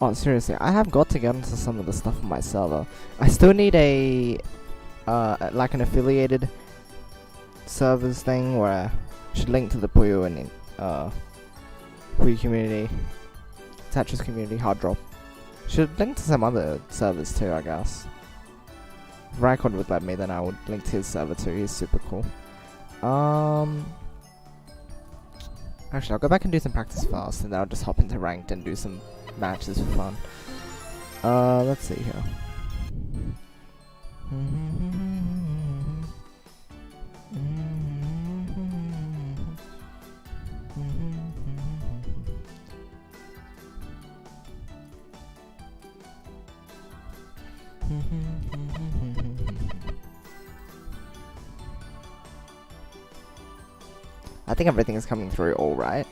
Oh, seriously, I have got to get into some of the stuff on my server. I still need a like an affiliated servers thing where I should link to the Puyo and Puyo community, Tetris community, hard drop. Should link to some other servers too, I guess. If Raikon would let me, then I would link to his server too. He's super cool. Actually, I'll go back and do some practice first, and then I'll just hop into ranked and do some matches for fun. Let's see here. I think everything is coming through all right.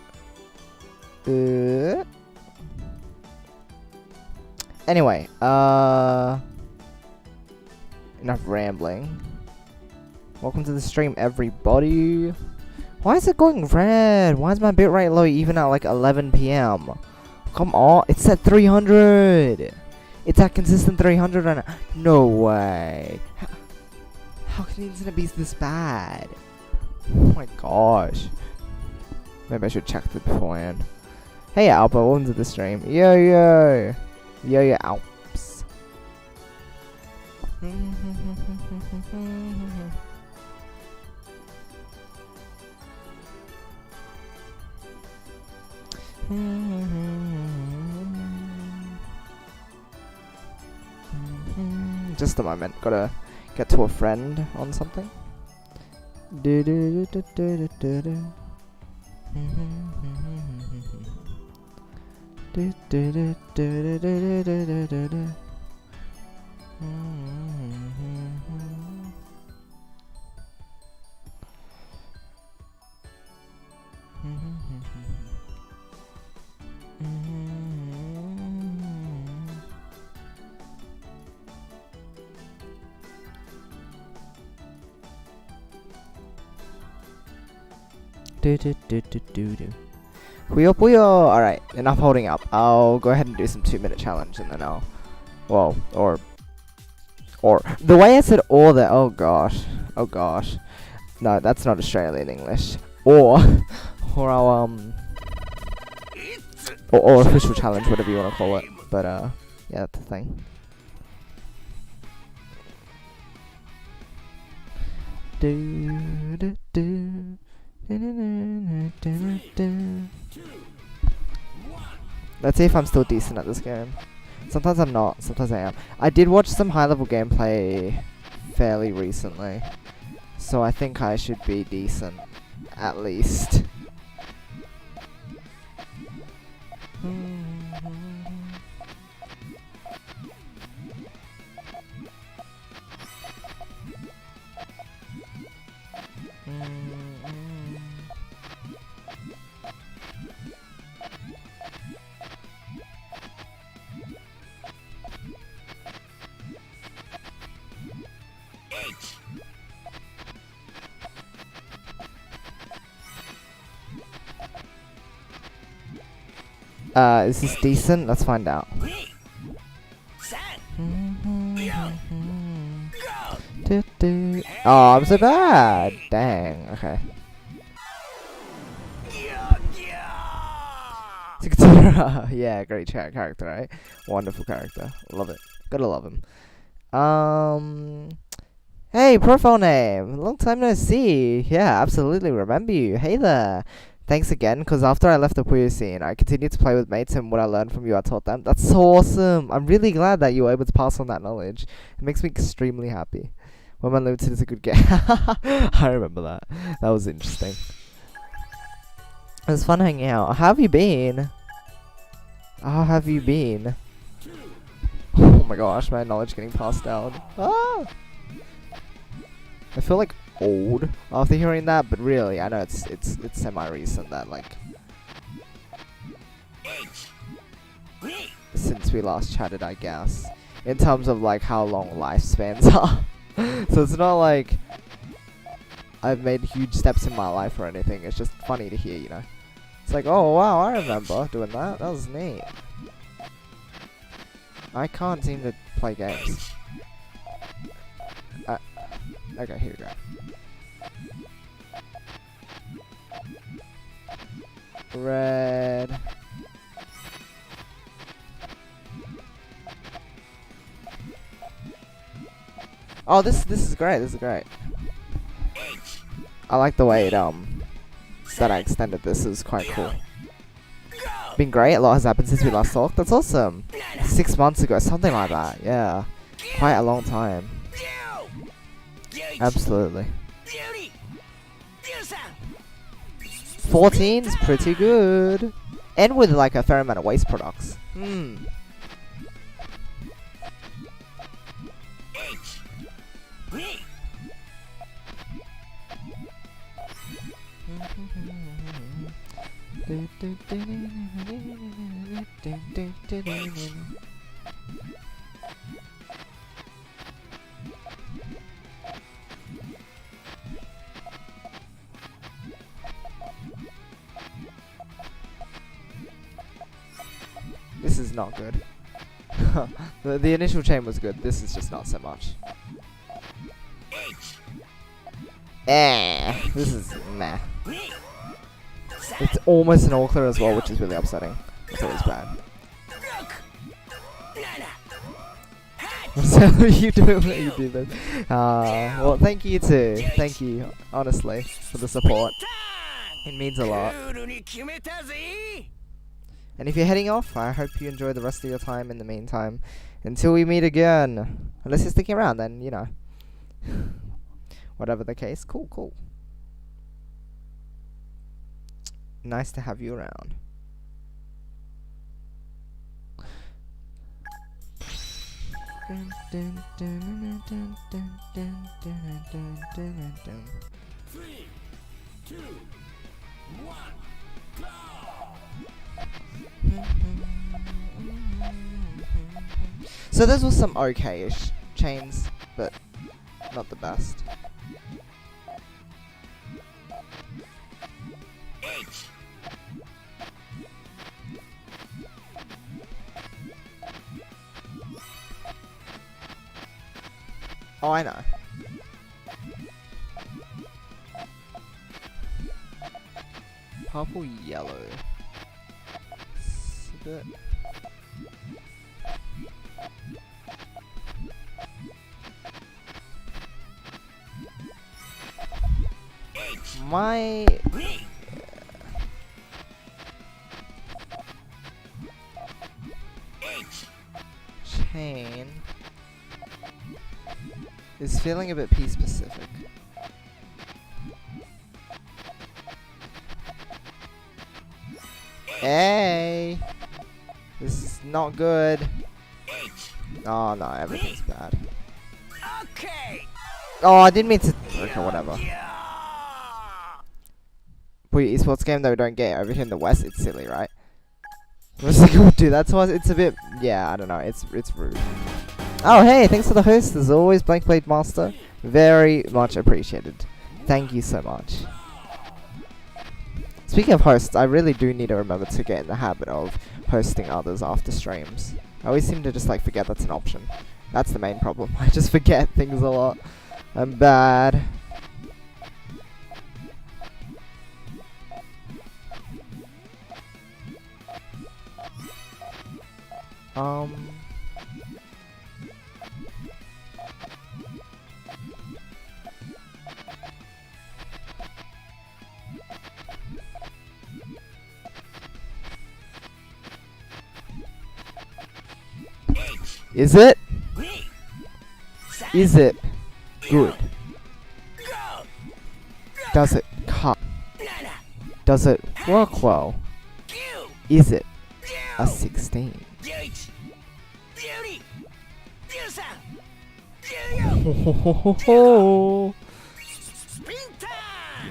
Anyway, enough rambling. Welcome to the stream, everybody. Why is it going red? Why is my bitrate low even at like 11 PM? Come on, it's at 300. It's at consistent 300 right now. No way. How can the internet be this bad? Oh my gosh. Maybe I should check that beforehand. Hey Alpha, welcome to the stream. Yo yo. Yo yo Alps. Just a moment, gotta get to a friend on something. Puyo Puyo! Alright, enough holding up. I'll go ahead and do some 2-minute challenge and then I'll... Well, or... The way I said or there, oh gosh. Oh gosh. No, that's not Australian English. Or I'll, or official challenge, whatever you want to call it. But, yeah, that's the thing. Let's see if I'm still decent at this game. Sometimes I'm not, sometimes I am. I did watch some high-level gameplay fairly recently, so I think I should be decent, at least. Is this decent? Let's find out. Oh, I'm so bad. Dang. Okay. Yeah, great character, right? Wonderful character. Love it. Gotta love him. Hey, profile name. Long time no see. Yeah, absolutely remember you. Hey there. Thanks again, because after I left the Puyo scene, I continued to play with mates, and what I learned from you, I taught them. That's so awesome! I'm really glad that you were able to pass on that knowledge. It makes me extremely happy. When Man Limited is a good game. I remember that. That was interesting. It was fun hanging out. How have you been? How have you been? Oh my gosh, my knowledge getting passed down. Ah! I feel like old after hearing that, but really, I know it's semi-recent that like since we last chatted, I guess. In terms of like how long lifespans are. So it's not like I've made huge steps in my life or anything. It's just funny to hear, you know. It's like, oh wow, I remember doing that. That was neat. I can't seem to play games. Okay, here we go. Red. Oh, this is great. This is great. I like the way it that I extended this. Is quite cool. Been great. A lot has happened since we last talked. That's awesome. 6 months ago, something like that. Yeah, quite a long time. Absolutely. 14's pretty good, and with like a fair amount of waste products. This is not good. the initial chain was good. This is just not so much. This is meh. It's almost an all clear as well, which is really upsetting. It's always bad. So you do what you do then. Well, thank you too. Thank you, honestly, for the support. It means a lot. And if you're heading off, I hope you enjoy the rest of your time in the meantime. Until we meet again. Unless you're sticking around, then, you know. Whatever the case, cool. Nice to have you around. Three, two, one, go! So those were some okay-ish chains, but not the best. Oh, I know. Purple, yellow. It's a bit... My... chain is feeling a bit P-specific. Hey! This is not good. Oh no, everything's bad. Okay. Oh, I didn't mean to... Okay, whatever. Puyo esports game that we don't get over here in the West, it's silly, right? What's it gonna do? That's why it's a bit... Yeah, I don't know, it's rude. Oh, hey, thanks for the host, as always, Blank Blade Master. Very much appreciated. Thank you so much. Speaking of hosts, I really do need to remember to get in the habit of hosting others after streams. I always seem to just like forget that's an option. That's the main problem. I just forget things a lot. I'm bad. Is it? Is it good? Does it cut? Does it work well? Is it a 16?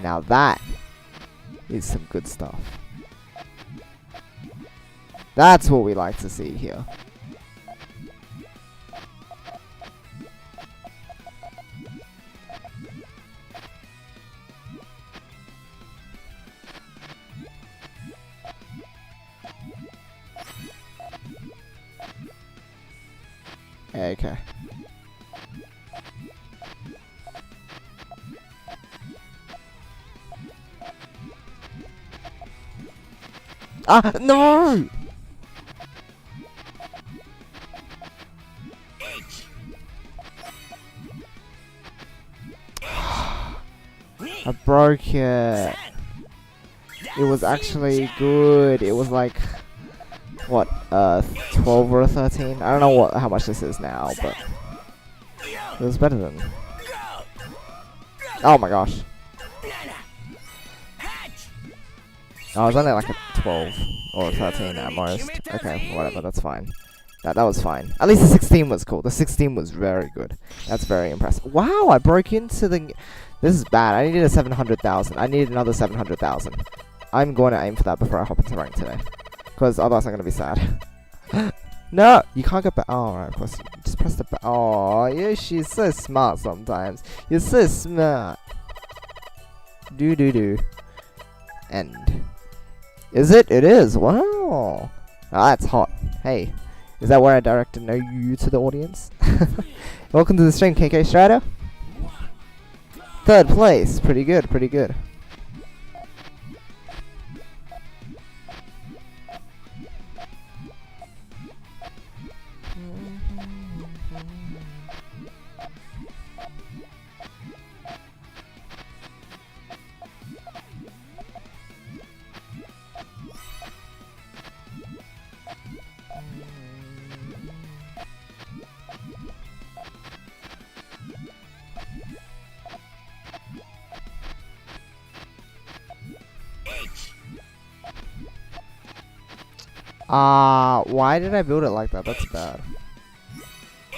Now that is some good stuff. That's what we like to see here. Okay. Ah, no! I broke it. It was actually good. It was like, what, 12 or 13? I don't know how much this is now, but it was better than... Oh my gosh. Oh, I was only like a 12 or 13 at most. Okay, whatever, that's fine. That was fine. At least the 16 was cool. The 16 was very good. That's very impressive. Wow, I broke into the... This is bad. I needed a 700,000. I need another 700,000. I'm going to aim for that before I hop into rank today. Because otherwise I'm going to be sad. No! You can't get back. Oh, right, of course. Just press the back. Oh, yeah, she's so smart sometimes. You're so smart. Do. End. Is it? It is. Wow. Ah, that's hot. Hey. Is that where I directed no you to the audience? Welcome to the stream, KK Strider. 3rd place. Pretty good, pretty good. Why did I build it like that? That's bad.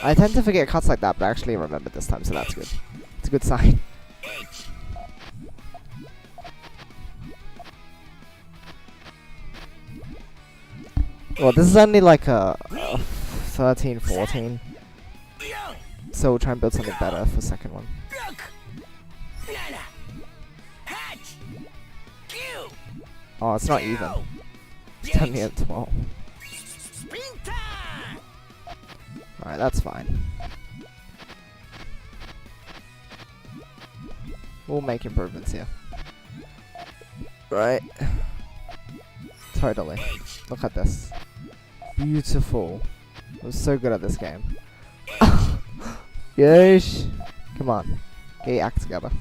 I tend to forget cuts like that, but I actually remembered this time, so that's good. It's a good sign. Well, this is only like a 13, 14. So we'll try and build something better for the second one. Oh, it's not even. It's only at 12. Alright, that's fine. We'll make improvements here. Right. Totally. Look at this. Beautiful. I'm so good at this game. Yes. Come on. Get your act together.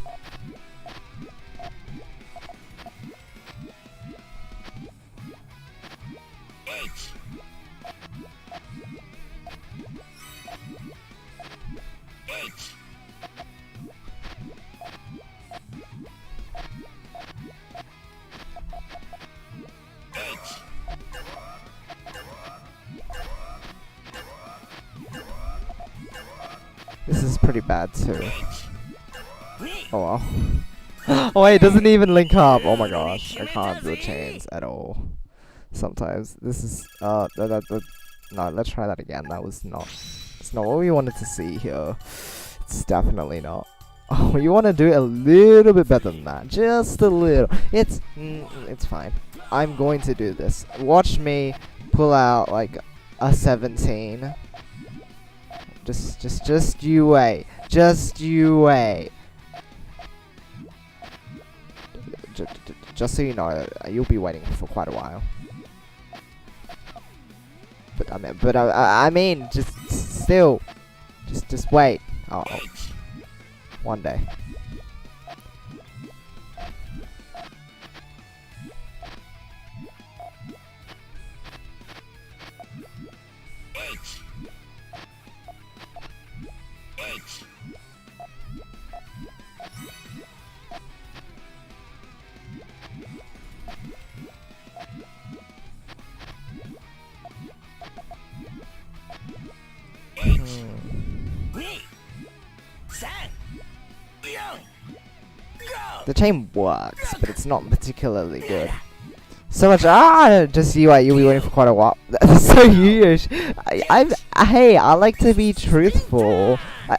This is pretty bad too. Oh well. Oh wait, it doesn't even link up. Oh my gosh, I can't build chains at all. Sometimes this is no. Let's try that again. That was not. It's not what we wanted to see here. It's definitely not. Oh, you want to do it a little bit better than that. Just a little. It's fine. I'm going to do this. Watch me pull out like a 17. Just you wait. Just you wait. Just so you know, you'll be waiting for quite a while. But I mean, just still, just wait. Oh, one day. The chain works, but it's not particularly good. So much just you you'll be waiting for quite a while. That's so huge. Hey, I like to be truthful. I,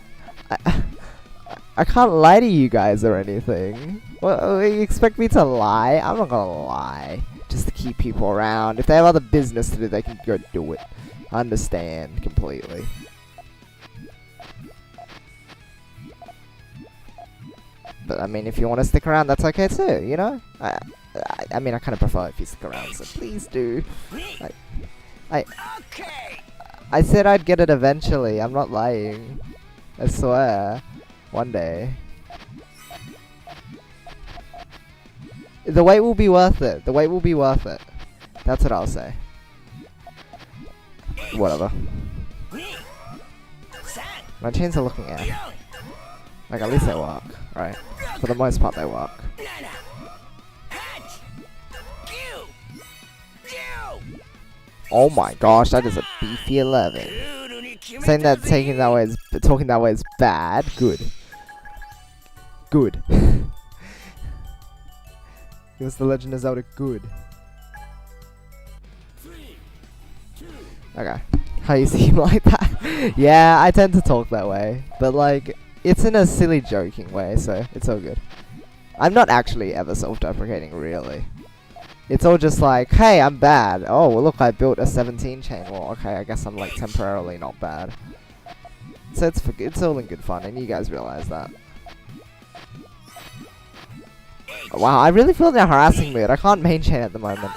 I can't lie to you guys or anything. Well, you expect me to lie? I'm not gonna lie. Just to keep people around. If they have other business to do, they can go do it. I understand completely. But I mean, if you want to stick around, that's okay too, you know? I mean, I kind of prefer if you stick around, so please do. I said I'd get it eventually. I'm not lying. I swear. One day. The wait will be worth it. The wait will be worth it. That's what I'll say. Whatever. My chains are looking out. Like, at least they work, right? For the most part, they work. Oh my gosh, that is a beefy 11. Saying that talking that way is bad. Good. Good. It was the Legend of Zelda good. Okay. How you seem like that? Yeah, I tend to talk that way. But like, it's in a silly joking way, so it's all good. I'm not actually ever self-deprecating, really. It's all just like, hey, I'm bad. Oh, well, look, I built a 17 chain. Well, okay, I guess I'm like temporarily not bad. So it's all in good fun, and you guys realize that. Wow, I really feel in a harassing mood. I can't main chain at the moment.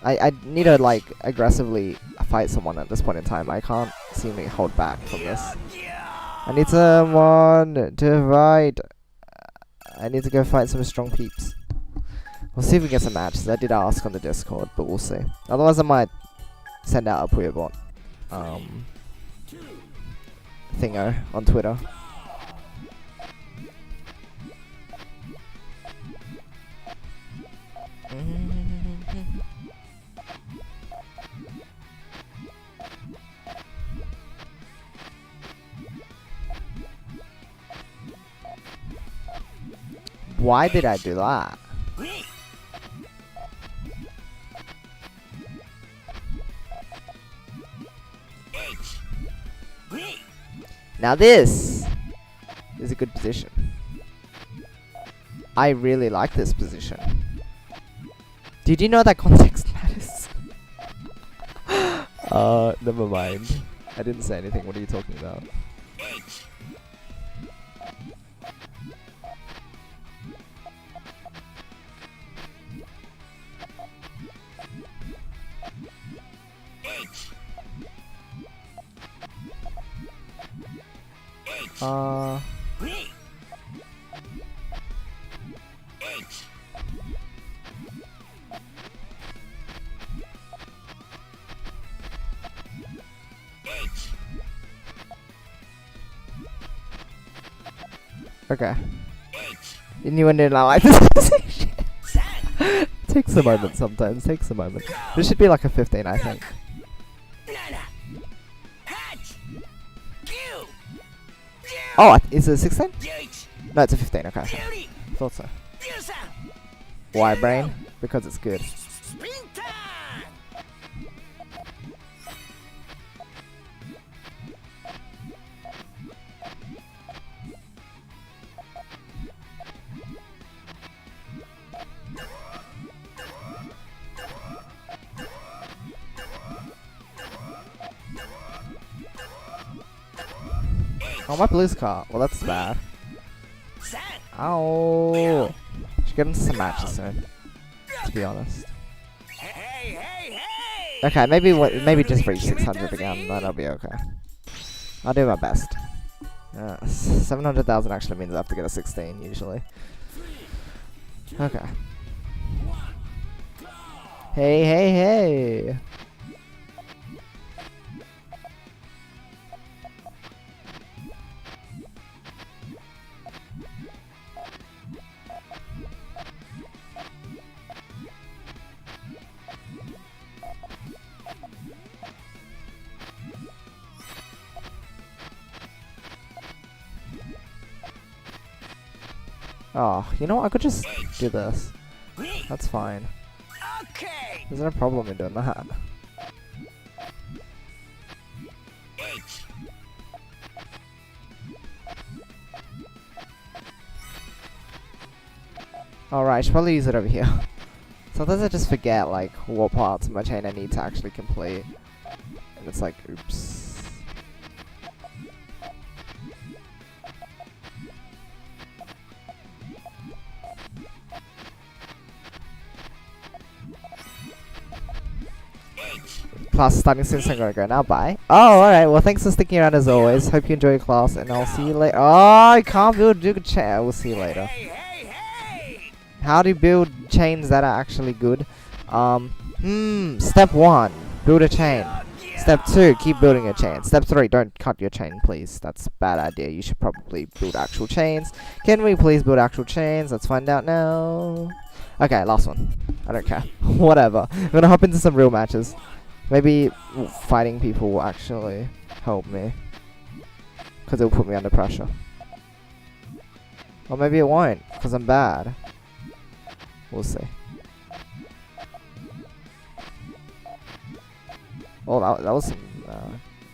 I need to like aggressively fight someone at this point in time. I can't seem to hold back from this. I need someone to fight. I need to go fight some strong peeps. We'll see if we get some matches. I did ask on the Discord, but we'll see. Otherwise, I might send out a Puyo bot thingo on Twitter. Why did I do that? Now this is a good position. I really like this position. Did you know that context matters? Never mind. I didn't say anything. What are you talking about? Okay. You knew I did not like this position. Takes a moment sometimes. Takes a moment. This should be like a 15, I think. Oh, is it a 16? No, it's a 15. Okay. Thought so. Why, brain? Because it's good. Oh, my blue's car. Well, that's bad. Ow. Should get into some matches soon, to be honest. Okay, maybe just reach 600 again. That'll be okay. I'll do my best. 700,000 actually means I have to get a 16 usually. Okay. Hey, hey, hey. Oh, you know what? I could just do this. That's fine. There's no problem in doing that. H. Alright, I should probably use it over here. Sometimes I just forget, like, what parts of my chain I need to actually complete. And it's like, oops. Class is starting soon, so I'm gonna go now. Bye. Oh, alright. Well, thanks for sticking around as always. Hope you enjoy your class, and I'll see you later. Oh, I can't build a chain. We'll see you later. Hey, hey, hey! How do you build chains that are actually good? Step 1, build a chain. Step 2, keep building a chain. Step 3, don't cut your chain, please. That's a bad idea. You should probably build actual chains. Can we please build actual chains? Let's find out now. Okay, last one. I don't care. Whatever. I'm gonna hop into some real matches. Maybe fighting people will actually help me. Because it'll put me under pressure. Or maybe it won't, because I'm bad. We'll see. Oh, that was some...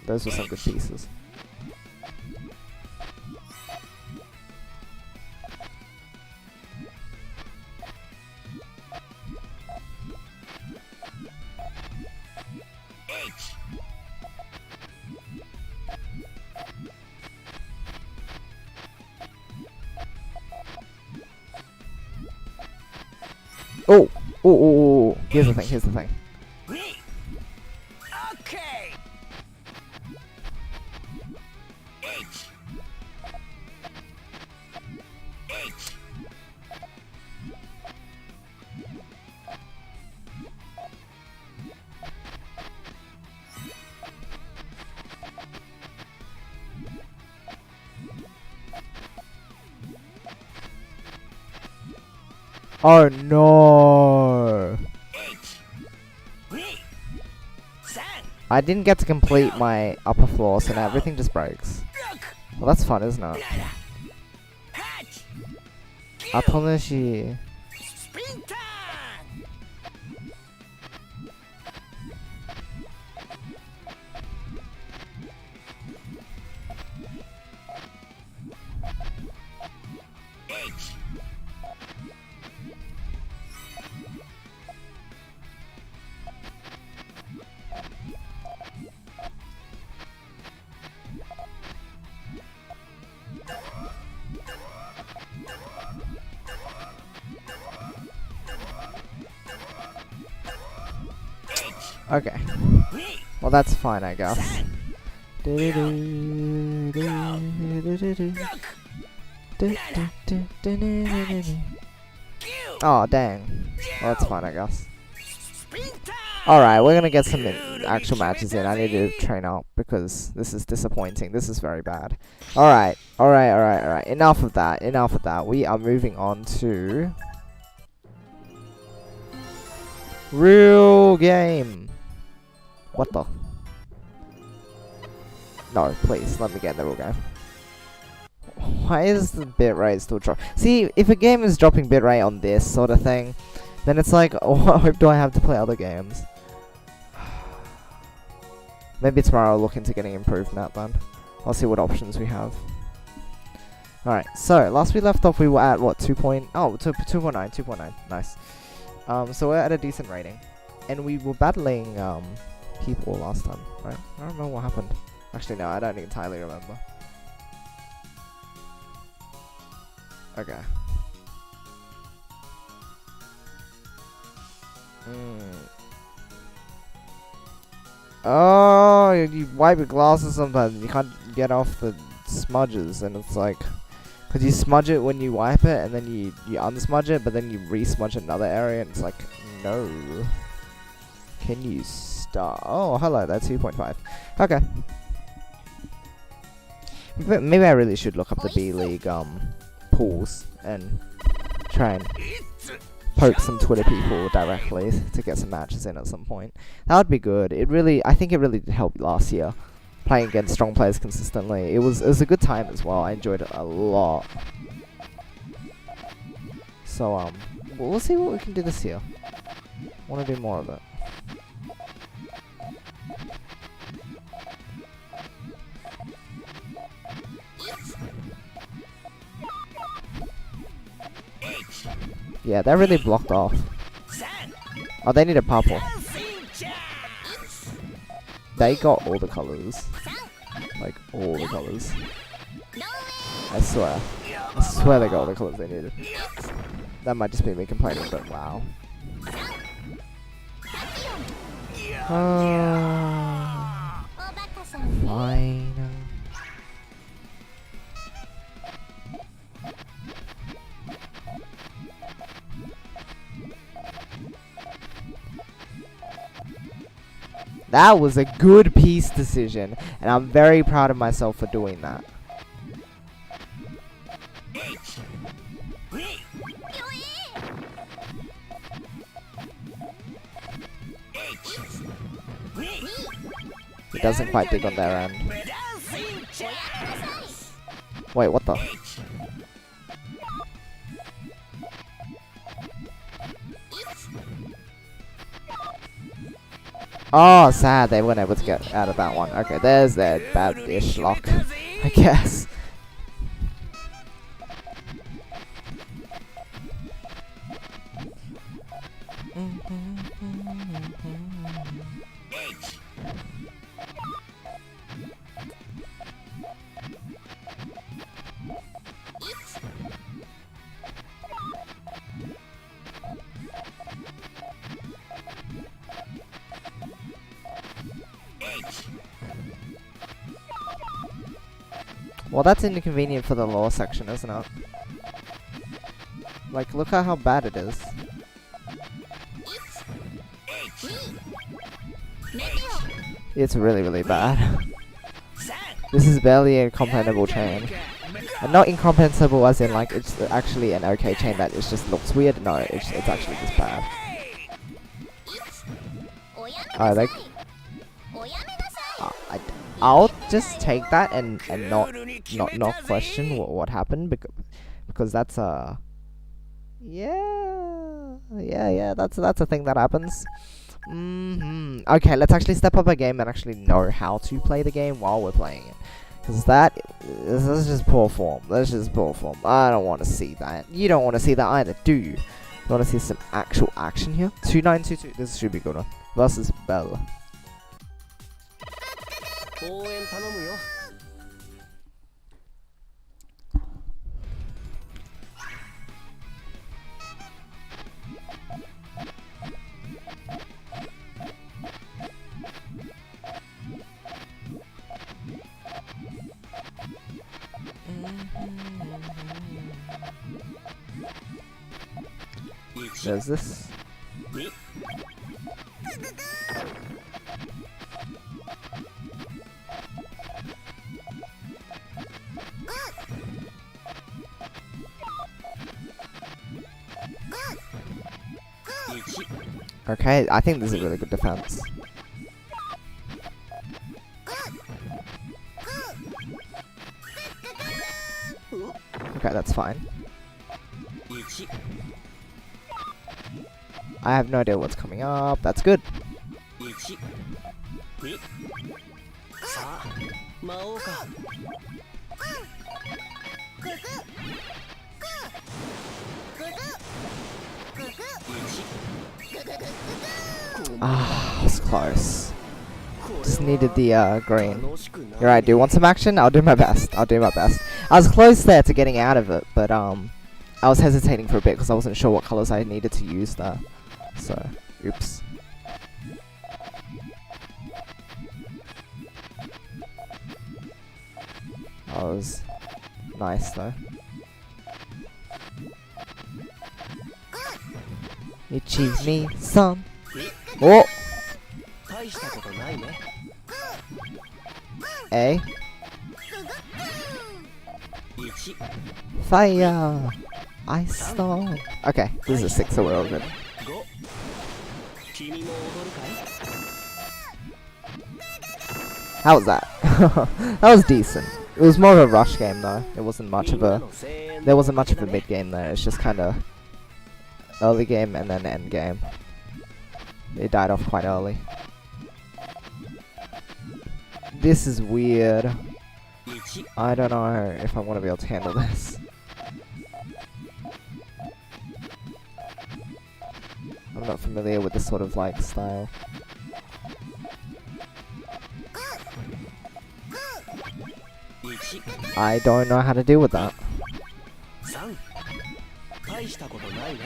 those were some good pieces. H. Oh! Oh! Here's the thing, here's the thing. Okay. H. H. Oh no! I didn't get to complete my upper floor, so now everything just breaks. Well, that's fun, isn't it? Apology. Okay. Well, that's fine, I guess. Oh, dang. Well, that's fine, I guess. Alright, we're gonna get some actual matches in. I need to train up because this is disappointing. This is very bad. Alright. Enough of that. We are moving on to... real game. What the? No, please, let me get in the real game. Why is the bitrate still dropping? See, if a game is dropping bitrate on this sort of thing, then it's like, what hope do I have to play other games? Maybe tomorrow I'll look into getting improved in that then. I'll see what options we have. Alright, so, last we left off we were at, what, 2.9, nice. So we're at a decent rating. And we were battling, people last time, right? I don't remember what happened. Actually, no, I don't entirely remember. Okay. Oh, you wipe your glasses sometimes. You can't get off the smudges, and it's like, cause you smudge it when you wipe it, and then you unsmudge it, but then you re-smudge another area, and it's like, no. Can you stop? Oh, hello, that's 2.5. Okay. Maybe I really should look up the B-League pools and try and poke some Twitter people directly to get some matches in at some point. That would be good. I think it really did help last year, playing against strong players consistently. It was a good time as well. I enjoyed it a lot. So we'll see what we can do this year. Want to do more of it. H. Yeah, they're really blocked off. Oh, they need a purple. They got all the colors. Like, all the colors. I swear. I swear they got all the colors they needed. That might just be me complaining, but wow. Fine. That was a good piece decision, and I'm very proud of myself for doing that. It doesn't quite dig on their end. Wait, what the? Oh, sad they weren't able to get out of that one. Okay, there's their bad-ish luck, I guess. Well, that's inconvenient for the lower section, isn't it? Like, look at how bad it is. It's really, really bad. This is barely a comprehensible chain. And not incomprehensible as in, like, it's actually an okay chain that it just looks weird. No, it's actually just bad. Oh, they... I'll just take that and not question what happened because that's yeah that's a thing that happens. Okay, let's actually step up a game and actually know how to play the game while we're playing it, because this is just poor form. That's just poor form. I don't want to see that. You don't want to see that either, do you? You want to see some actual action here? 2922. This should be good one. Versus Bell. 応援頼むよ。There's this. Okay, I think this is really good defense. Okay, that's fine. I have no idea what's coming up. That's good. Ah, it's close. Just needed the green. You're right, do you want some action? I'll do my best. I'll do my best. I was close there to getting out of it, but I was hesitating for a bit because I wasn't sure what colors I needed to use there. So, oops. That was nice though. Achieve me some. Oh! A. Fire! Ice storm. Okay, this is a 6, so we're all good. How was that? That was decent. It was more of a rush game though. It wasn't much of a... There wasn't much of a mid game there. It's just kind of early game and then end game. It died off quite early. This is weird. 1 I don't know if I'm gonna be able to handle this. I'm not familiar with this sort of like style. 1 I don't know how to deal with that. 3大したことないね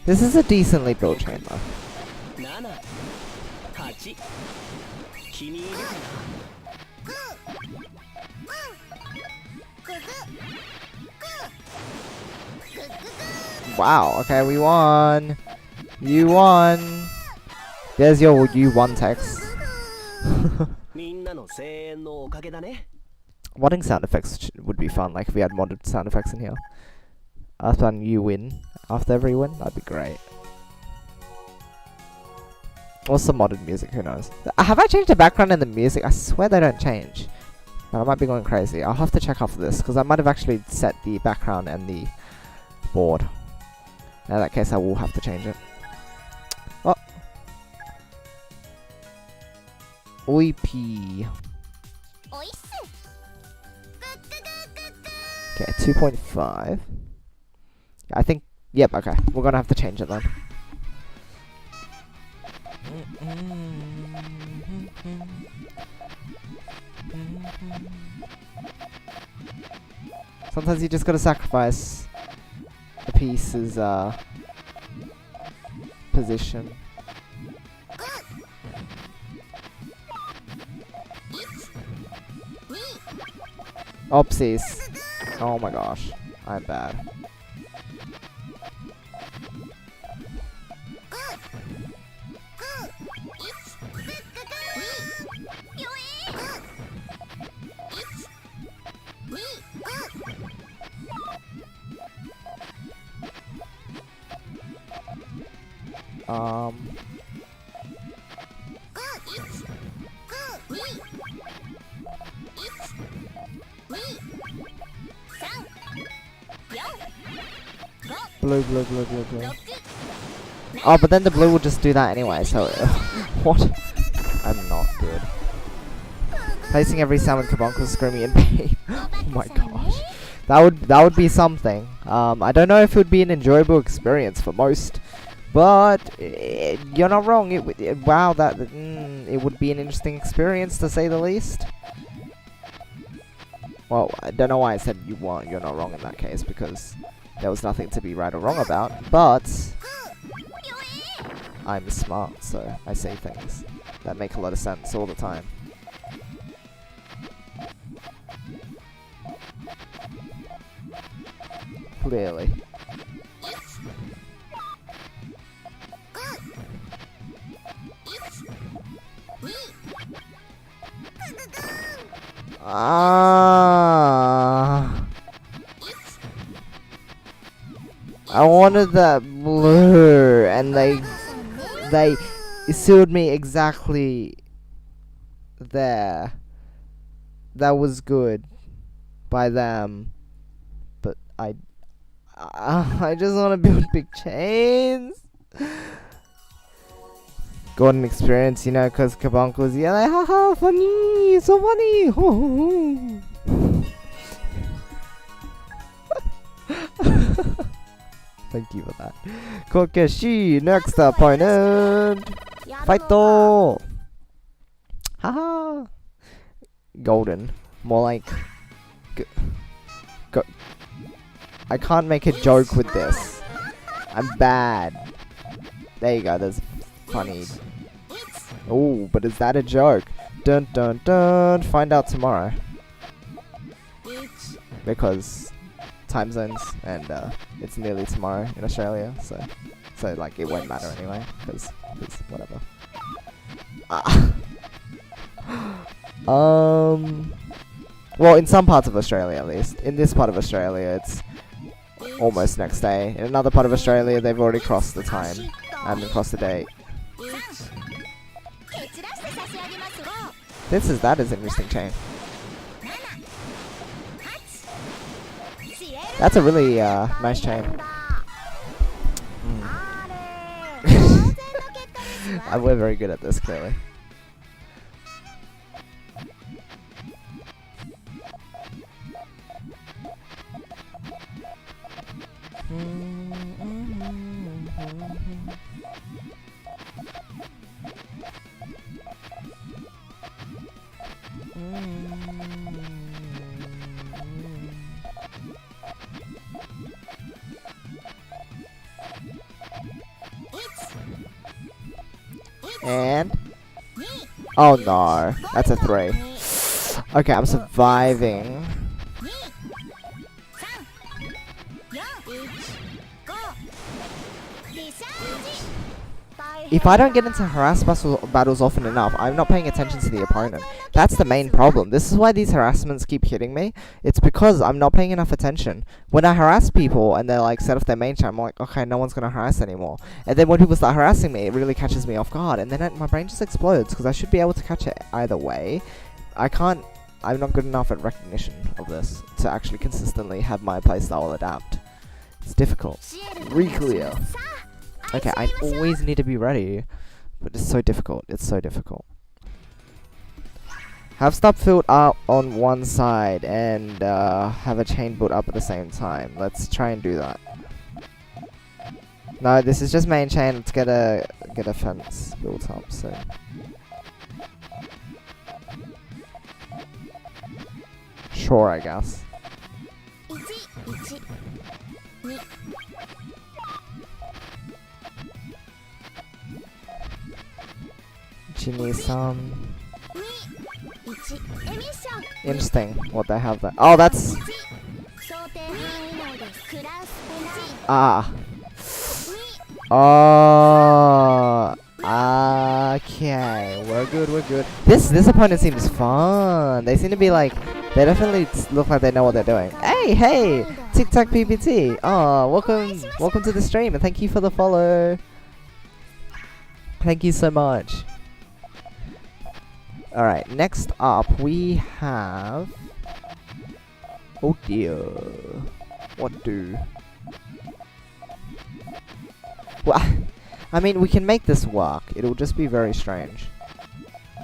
This is a decently built chain though. 5 7 8気に入るかな Wow, okay, we won. You won. There's your you won text. みんなの声援のおかげだね Modding sound effects would be fun, like if we had modded sound effects in here. After you win, after every win, that'd be great. Or some modded music, who knows. Have I changed the background and the music? I swear they don't change. But I might be going crazy. I'll have to check after this, because I might have actually set the background and the board. In that case, I will have to change it. Oh. OEP. Okay, 2.5. I think, yep, okay. We're gonna have to change it then. Sometimes you just gotta sacrifice a piece's position. Oopsies. Oh my gosh. I'm bad. Blue, blue, blue, blue, blue. Oh, but then the blue will just do that anyway, so... what? I'm not good. Placing every sound with Kabonko screaming in pain. Oh my gosh. That would be something. I don't know if it would be an enjoyable experience for most, but you're not wrong. It would be an interesting experience to say the least. Well, I don't know why I said you're not wrong in that case, because there was nothing to be right or wrong about, but I'm smart, so I say things that make a lot of sense all the time. Clearly. I wanted that blue, and they sealed me exactly there. That was good by them, but I just want to build big chains. Golden experience, you know, because Kabonko's yelling, haha, funny, so funny. Ho, ho. Thank you for that. Kokeshi, next opponent. Fight though. Haha. Golden. More like. Go. I can't make a joke with this. I'm bad. There you go, there's funny. Oh, but is that a joke? Dun dun dun. Find out tomorrow. Because time zones, and it's nearly tomorrow in Australia, so like it won't matter anyway, because whatever. Well, in some parts of Australia at least. In this part of Australia, it's almost next day. In another part of Australia, they've already crossed the time and crossed the date. That is an interesting chain. That's a really nice chain. We're very good at this, clearly. And oh no, that's a 3. Okay, I'm surviving. If I don't get into harass battles often enough, I'm not paying attention to the opponent. That's the main problem. This is why these harassments keep hitting me. It's because I'm not paying enough attention. When I harass people and they're like set off their main chat, I'm like, okay, no one's gonna harass anymore. And then when people start harassing me, it really catches me off guard. And then my brain just explodes because I should be able to catch it either way. I'm not good enough at recognition of this to actually consistently have my playstyle adapt. It's difficult. Re-clear. Okay, I always need to be ready, but it's so difficult. It's so difficult. Have stuff filled up on one side and have a chain built up at the same time. Let's try and do that. No, this is just main chain. Let's get a fence built up soon. Sure, I guess. Ginny-san. Interesting what they have there. Oh, that's... Ah. Oh. Okay. We're good, we're good. This opponent seems fun. They seem to be like... They definitely look like they know what they're doing. Hey! Tic Tac PPT. Oh, welcome to the stream and thank you for the follow. Thank you so much. Alright, next up we have... Oh dear. What do? Well, I mean, we can make this work. It'll just be very strange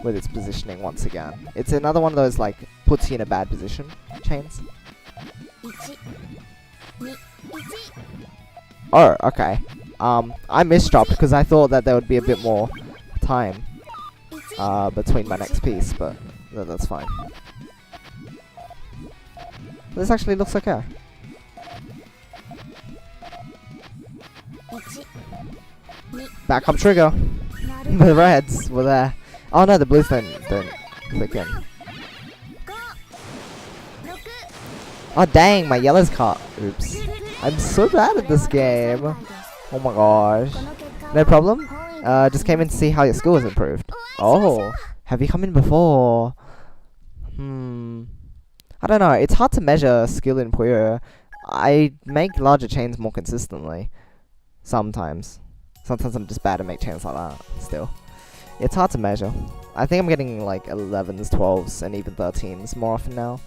with its positioning once again. It's another one of those, like, puts you in a bad position chains. Oh, okay. I misdropped because I thought that there would be a bit more time between my next piece, but that's fine. This actually looks okay. Backup trigger. The reds were there. Oh no, the blues don't click in. Oh dang, my yellow's caught. Oops. I'm so bad at this game. Oh my gosh. No problem. Just came in to see how your skill has improved. Oh, have you come in before? I don't know. It's hard to measure skill in Puyo. I make larger chains more consistently. Sometimes. Sometimes I'm just bad at make chains like that. Still, it's hard to measure. I think I'm getting like 11s, 12s, and even 13s more often now.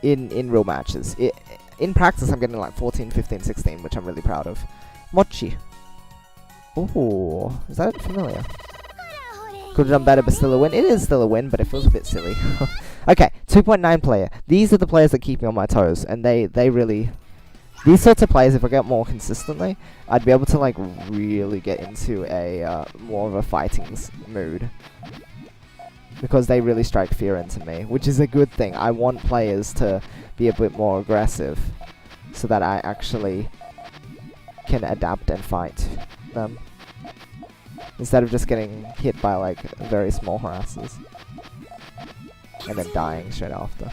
In real matches. In practice, I'm getting like 14, 15, 16, which I'm really proud of. Mochi. Ooh, is that familiar? Could have done better, but still a win. It is still a win, but it feels a bit silly. Okay, 2.9 player. These are the players that keep me on my toes, and they really... These sorts of players, if I get more consistently, I'd be able to like really get into a more of a fighting mood. Because they really strike fear into me, which is a good thing. I want players to be a bit more aggressive, so that I actually can adapt and fight them. Instead of just getting hit by like very small harassers. And then dying straight after.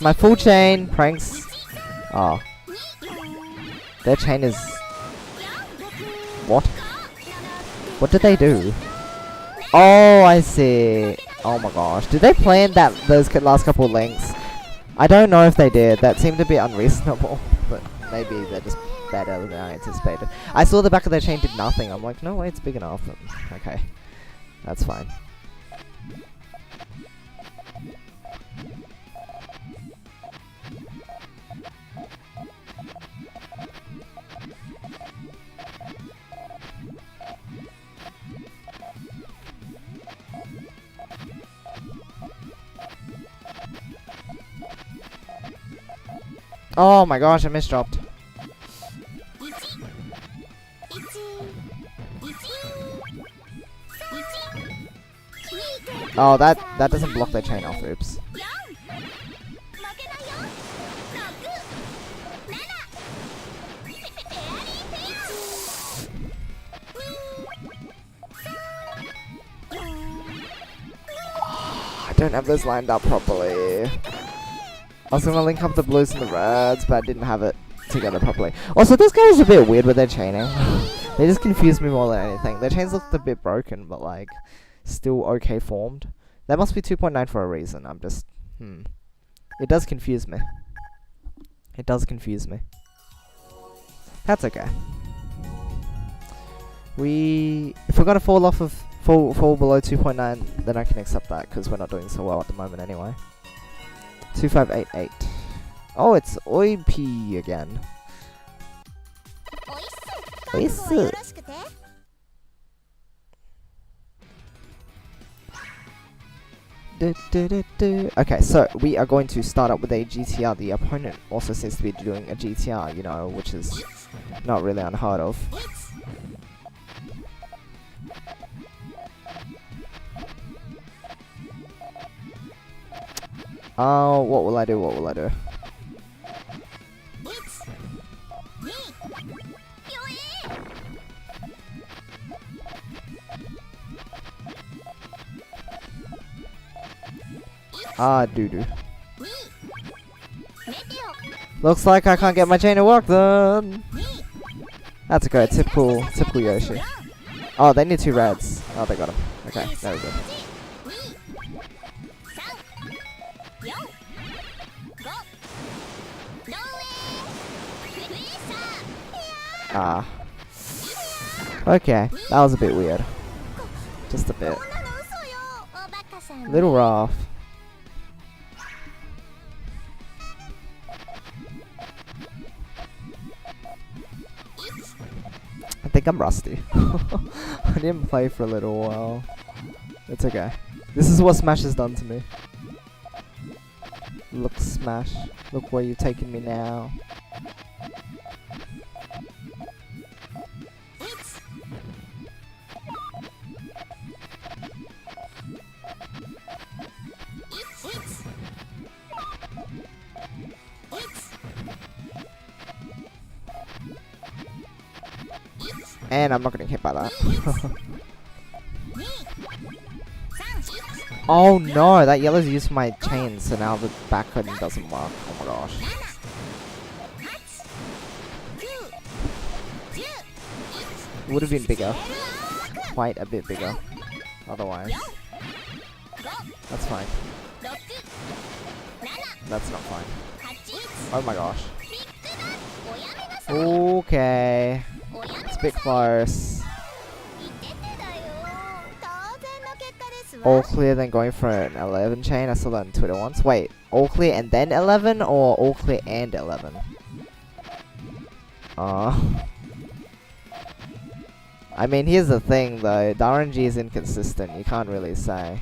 My full chain! Pranks! Oh. Their chain is... What? What did they do? Oh, I see. Oh my gosh. Did they plan those last couple of links? I don't know if they did. That seemed to be unreasonable. But maybe they're just better than I anticipated. I saw the back of their chain did nothing. I'm like, no way, it's big enough. Okay. That's fine. Oh my gosh, I misdropped. Oh, that doesn't block their chain off. Oops. I don't have those lined up properly. I was gonna link up the blues and the reds, but I didn't have it together properly. Also, this guy is a bit weird with their chaining. They just confuse me more than anything. Their chains look a bit broken, but like, still okay formed. That must be 2.9 for a reason. I'm just, It does confuse me. It does confuse me. That's okay. If we're gonna fall off of fall below 2.9, then I can accept that because we're not doing so well at the moment anyway. 2588. Oh, it's OIP again. Oisu. Okay, so we are going to start up with a GTR. The opponent also seems to be doing a GTR, you know, which is not really unheard of. Oh, what will I do? What will I do? Ah, doo-doo. Looks like I can't get my chain to work then. That's okay, typical Yoshi. Oh, they need 2 reds. Oh, they got him. Okay, there we go. Ah. Okay, that was a bit weird. Just a bit. Little rough. I think I'm rusty. I didn't play for a little while. It's okay. This is what Smash has done to me. Look, Smash. Look where you've taken me now. And I'm not getting hit by that. Oh no, that yellow's used my chain, so now the back cutting doesn't work. Oh my gosh. It would have been bigger. Quite a bit bigger. Otherwise. That's fine. That's not fine. Oh my gosh. Okay. It's a bit close. All clear, then going for an 11 chain. I saw that on Twitter once. Wait, all clear and then 11, or all clear and 11? I mean, here's the thing though. The RNG is inconsistent. You can't really say.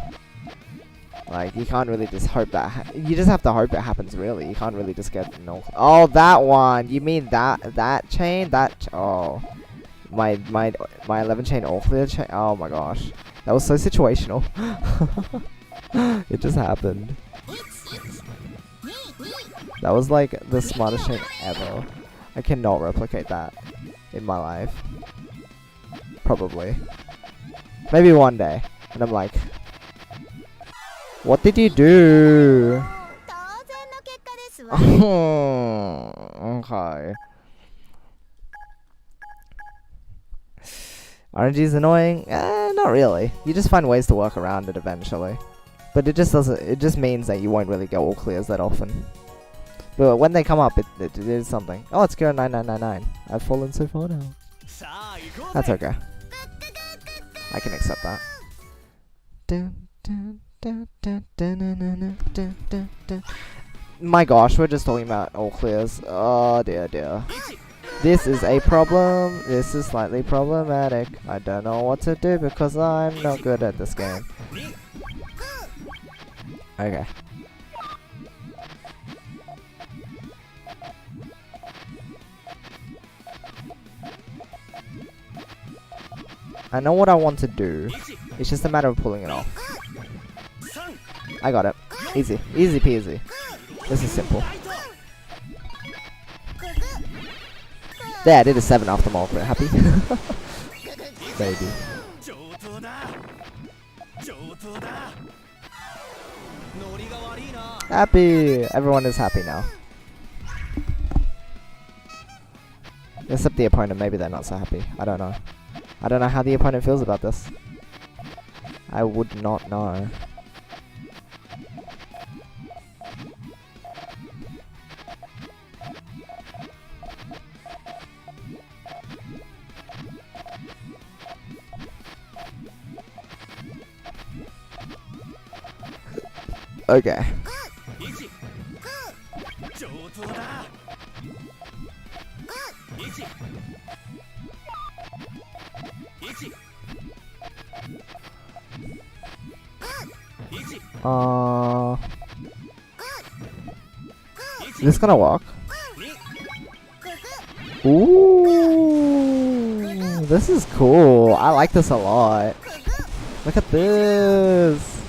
Like, you can't really just hope that. You just have to hope it happens. Really, you can't really just get no. Oh, that one. You mean that chain? Oh. My 11 chain all clear chain. Oh my gosh, that was so situational. It just happened. That was like the smartest chain ever. I cannot replicate that in my life. Probably. Maybe one day. And I'm like, what did you do? Okay. RNG is annoying? Not really. You just find ways to work around it eventually. But it just means that you won't really get all clears that often. But when they come up, it is something. Oh, it's Kira 9999. I've fallen so far now. That's okay. I can accept that. My gosh, we're just talking about all clears. Oh dear dear. This is a problem. This is slightly problematic. I don't know what to do because I'm not good at this game. Okay. I know what I want to do. It's just a matter of pulling it off. I got it. Easy. Easy peasy. This is simple. There, I did a 7 after all crit. Happy? Baby. Happy! Everyone is happy now. Except the opponent, maybe they're not so happy. I don't know. I don't know how the opponent feels about this. I would not know. Okay. Is this gonna work? Ooh, this is cool. I like this a lot. Look at this.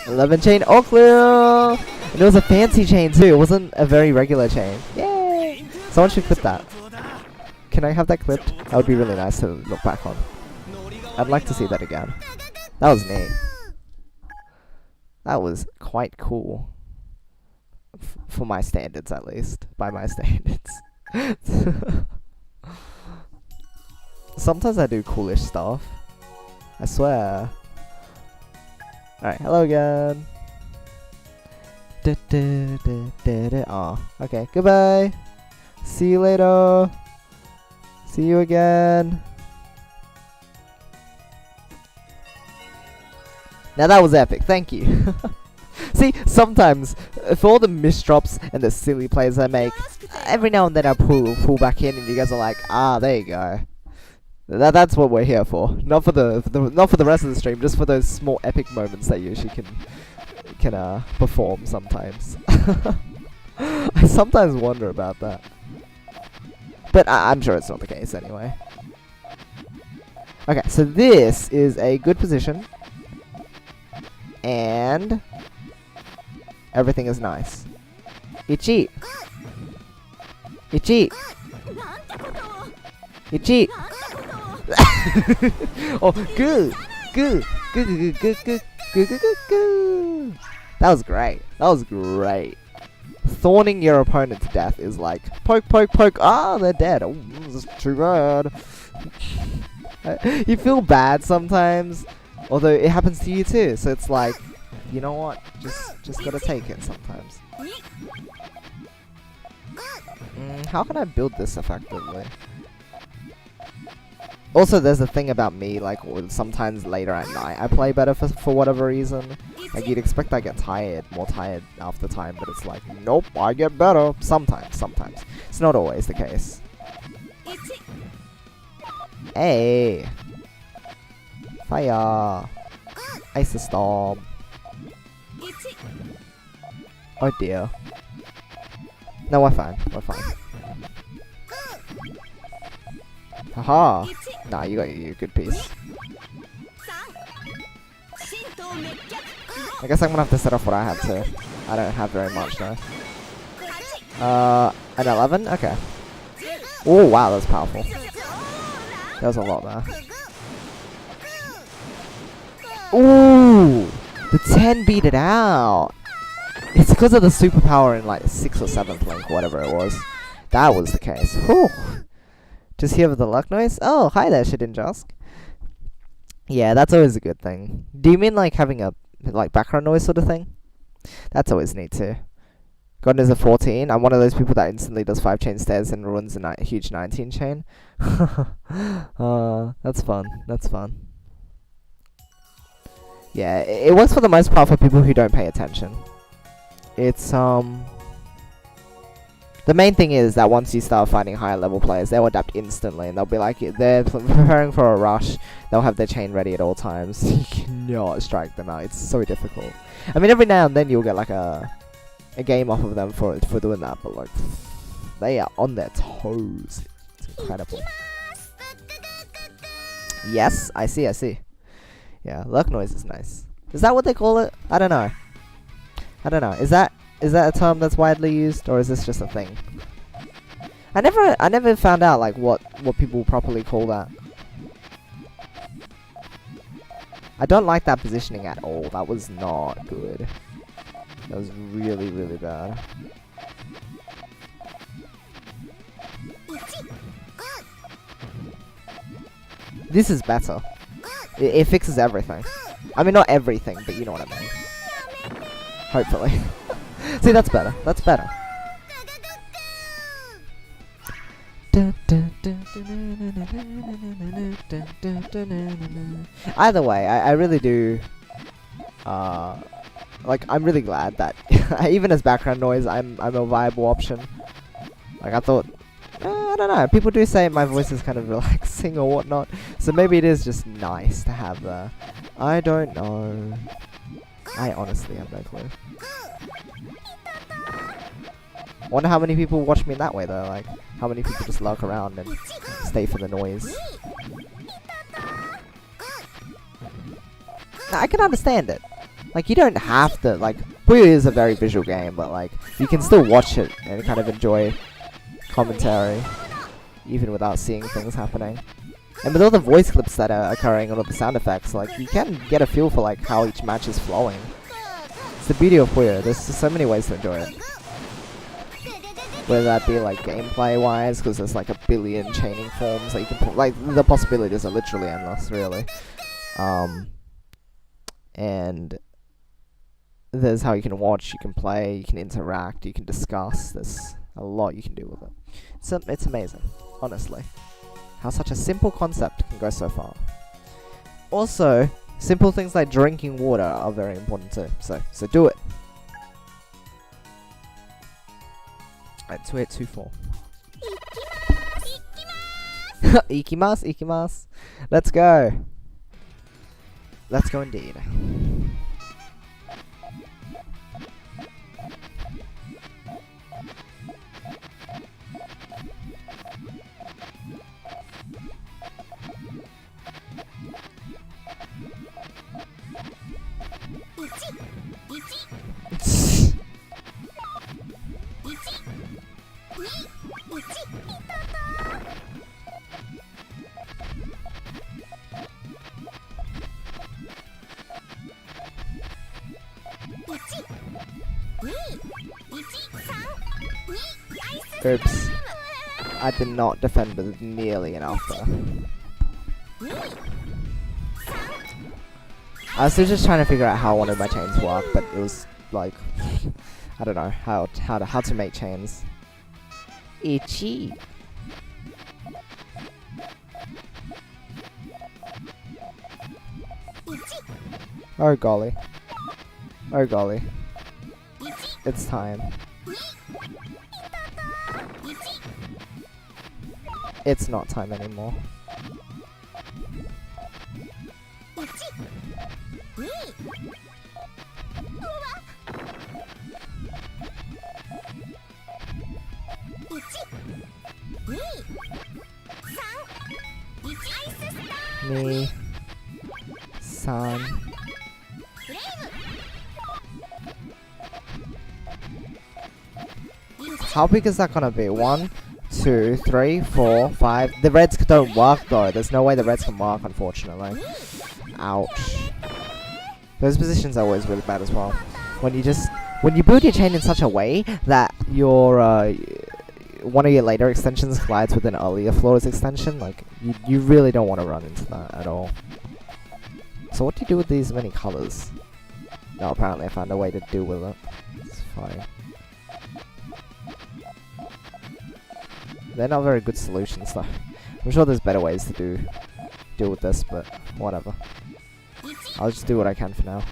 11 chain, all clear. And it was a fancy chain too. It wasn't a very regular chain. Yay! Someone should clip that. Can I have that clipped? That would be really nice to look back on. I'd like to see that again. That was neat. That was quite cool. For my standards, at least. By my standards. Sometimes I do coolish stuff. I swear. Alright, hello again. Oh, okay, goodbye. See you later. See you again. Now that was epic, thank you. See, sometimes, for all the misdrops and the silly plays I make, every now and then I pull back in and you guys are like, ah, there you go. That's what we're here for. Not for not for the rest of the stream, just for those small epic moments that you usually can perform sometimes. I sometimes wonder about that. But I'm sure it's not the case anyway. Okay, so this is a good position. And everything is nice. Ichi! Ichi! Ichi! Oh, good! Good! Good, good, good, good, good, good, good, good! That was great. That was great. Thorning your opponent to death is like, poke, poke, poke, ah, they're dead. Oh, this is too bad. You feel bad sometimes, although it happens to you too, so it's like, you know what, just gotta take it sometimes. How can I build this effectively? Also, there's a thing about me, like, sometimes later at night I play better for whatever reason. Like, you'd expect I get more tired after time, but it's like, nope, I get better. Sometimes. It's not always the case. Hey! Fire! Ice storm! Oh dear. No, we're fine. We're fine. Haha! Nah, you got your good piece. I guess I'm gonna have to set off what I have to. I don't have very much though. An 11? Okay. Oh wow, that was powerful. That was a lot there. Ooh! The 10 beat it out! It's because of the superpower in like 6th or 7th link, whatever it was. That was the case. Whew! Just hear the luck noise? Oh, hi there, Shidinjosk. Yeah, that's always a good thing. Do you mean like having a like background noise sort of thing? That's always neat too. God is a 14. I'm one of those people that instantly does 5 chain stairs and ruins a huge 19 chain. That's fun. That's fun. Yeah, it works for the most part for people who don't pay attention. It's the main thing is that once you start fighting higher level players, they'll adapt instantly and they'll be like, they're preparing for a rush, they'll have their chain ready at all times. You cannot strike them out, it's so difficult. I mean, every now and then you'll get like a game off of them for doing that, but like, they are on their toes. It's incredible. Yes, I see, I see. Yeah, lurk noise is nice. Is that what they call it? I don't know. I don't know. Is that a term that's widely used, or is this just a thing? I never found out like what people properly call that. I don't like that positioning at all. That was not good. That was really, really bad. This is better. It fixes everything. I mean, not everything, but you know what I mean. Hopefully. See, that's better. That's better. Either way, I really do. Like, I'm really glad that even as background noise, I'm a viable option. Like, I thought, I don't know. People do say my voice is kind of relaxing or whatnot, so maybe it is just nice to have there. I don't know. I honestly have no clue. Wonder how many people watch me in that way though. Like, how many people just lurk around and stay for the noise. I can understand it. Like, you don't have to, like, Puyo is a very visual game, but like, you can still watch it and kind of enjoy commentary, even without seeing things happening. And with all the voice clips that are occurring and all the sound effects, like, you can get a feel for like how each match is flowing. It's the beauty of Puyo. There's just so many ways to enjoy it. Whether that be like gameplay wise, because there's like a billion chaining forms that you can like, the possibilities are literally endless, really. And there's how you can watch, you can play, you can interact, you can discuss. There's a lot you can do with it. It's amazing, honestly. How such a simple concept can go so far. Also, simple things like drinking water are very important too. So do it. Alright, 2824. Ikimasu, ikimasu. Let's go. Let's go indeed. Oops. I did not defend with nearly enough there. I was still just trying to figure out how one of my chains work, but it was like, I don't know how to make chains. Itchy. Oh golly. Oh golly. It's time. It's not time anymore. Me. San. How big is that gonna be? 1, 2, 3, 4, 5. The reds don't work though. There's no way the reds can work, unfortunately. Ouch. Those positions are always really bad as well. When you build your chain in such a way that your one of your later extensions collides with an earlier floor's extension, like you really don't want to run into that at all. So what do you do with these many colors? No, apparently I found a way to deal with it. It's fine. They're not very good solutions though. I'm sure there's better ways to deal with this, but whatever. I'll just do what I can for now.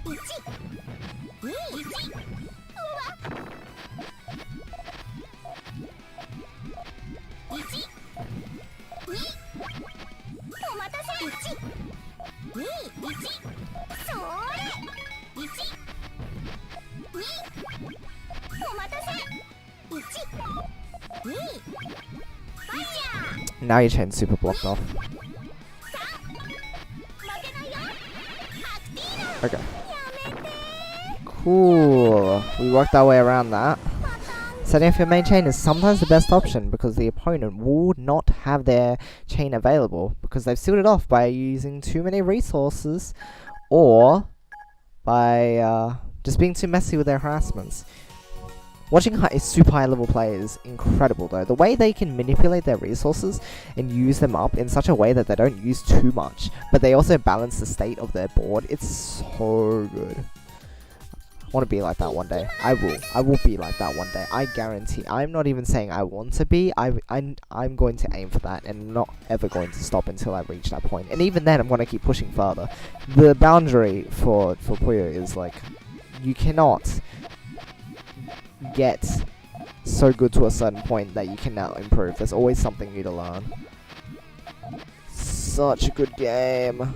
Now your chain's super blocked off. Okay. Cool. We worked our way around that. Setting off your main chain is sometimes the best option because the opponent will not have their chain available because they've sealed it off by using too many resources or by just being too messy with their harassments. Watching super high level play is incredible though. The way they can manipulate their resources and use them up in such a way that they don't use too much, but they also balance the state of their board, it's so good. I want to be like that one day. I will be like that one day. I guarantee. I'm not even saying I want to be. I'm going to aim for that and not ever going to stop until I reach that point. And even then, I'm going to keep pushing further. The boundary for Puyo is like, you cannot get so good to a certain point that you cannot improve. There's always something new to learn. Such a good game.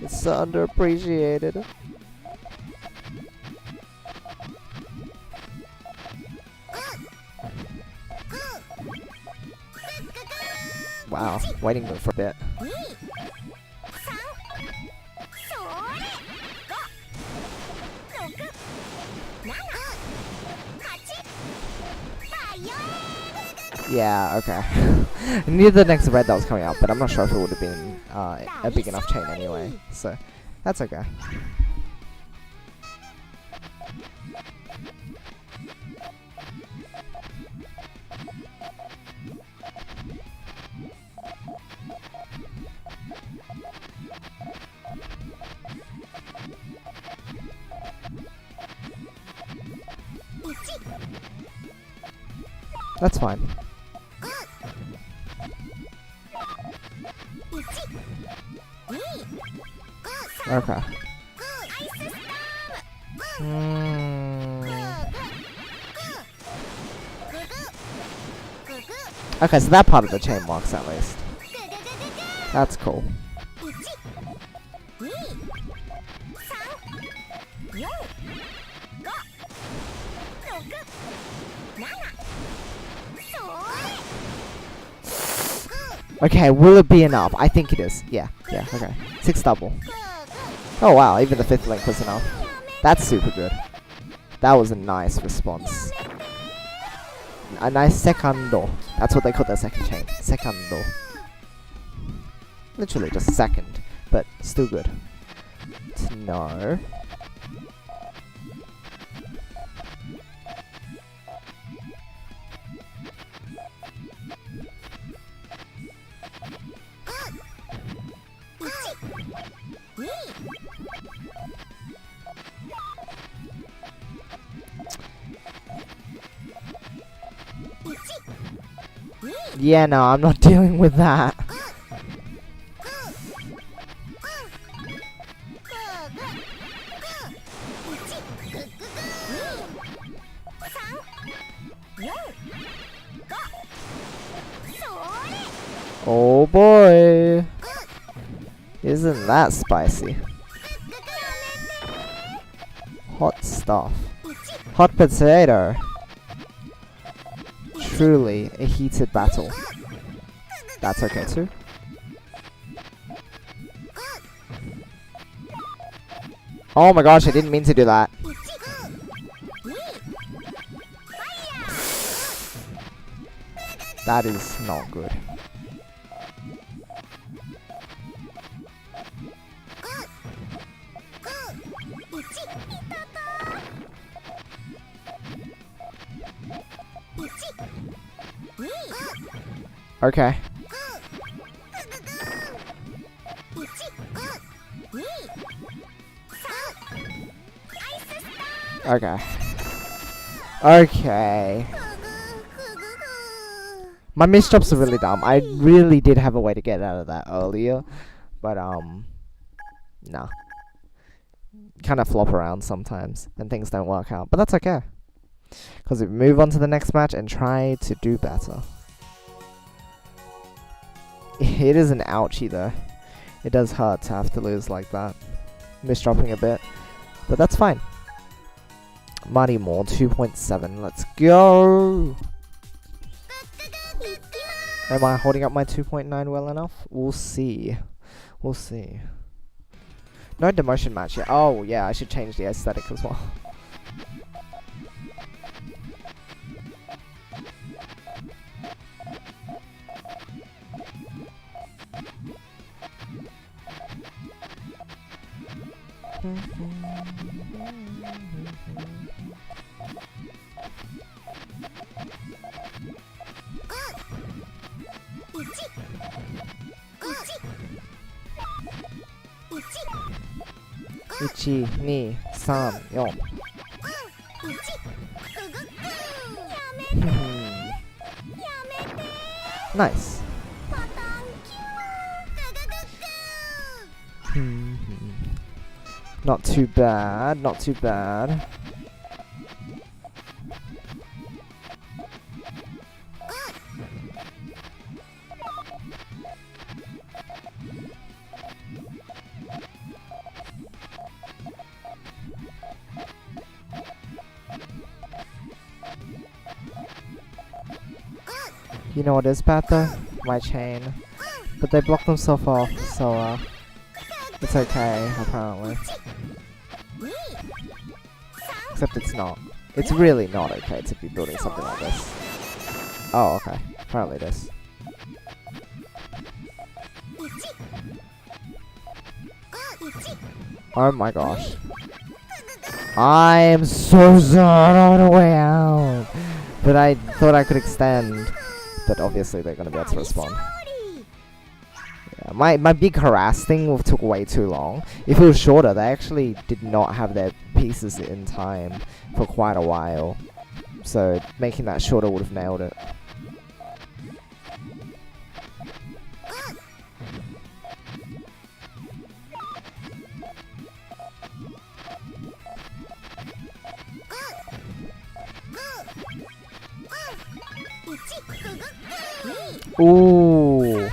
It's so underappreciated. Wow, waiting for a bit. Yeah, okay. I knew the next red that was coming out, but I'm not sure if it would have been a big enough chain anyway, so that's okay. That's fine. Okay. Okay, so that part of the chain works at least. That's cool. Okay, will it be enough? I think it is. Yeah, okay. 6 double. Oh wow, even the 5th link was enough. That's super good. That was a nice response. A nice secondo. That's what they call their second chain. Secondo. Literally just second, but still good to know. Yeah, no, I'm not dealing with that. Oh boy. Isn't that spicy? Hot stuff. Hot potato. Truly a heated battle. That's okay too. Oh my gosh, I didn't mean to do that. That is not good. Okay. Okay. Okay. My misdrops are really dumb. I really did have a way to get out of that earlier. But, nah. Kind of flop around sometimes. And things don't work out. But that's okay. Because we move on to the next match and try to do better. It is an ouchie though. It does hurt to have to lose like that. Misdropping a bit. But that's fine. Mighty More 2.7. Let's go! Am I holding up my 2.9 well enough? We'll see. We'll see. No demotion match yet. Oh yeah, I should change the aesthetic as well. Ichi, ni, san, yon. Nice. Not too bad, not too bad. You know what is bad though? My chain. But they blocked themselves off, so it's okay, apparently. Except it's not. It's really not okay to be building something like this. Oh, okay. Apparently it is. Oh my gosh. I am so sorry on the way out. But I thought I could extend. But obviously they're gonna be able to respond. Yeah, my big harass thing took way too long. If it was shorter, they actually did not have their pieces in time for quite a while. So making that shorter would have nailed it. Ooh.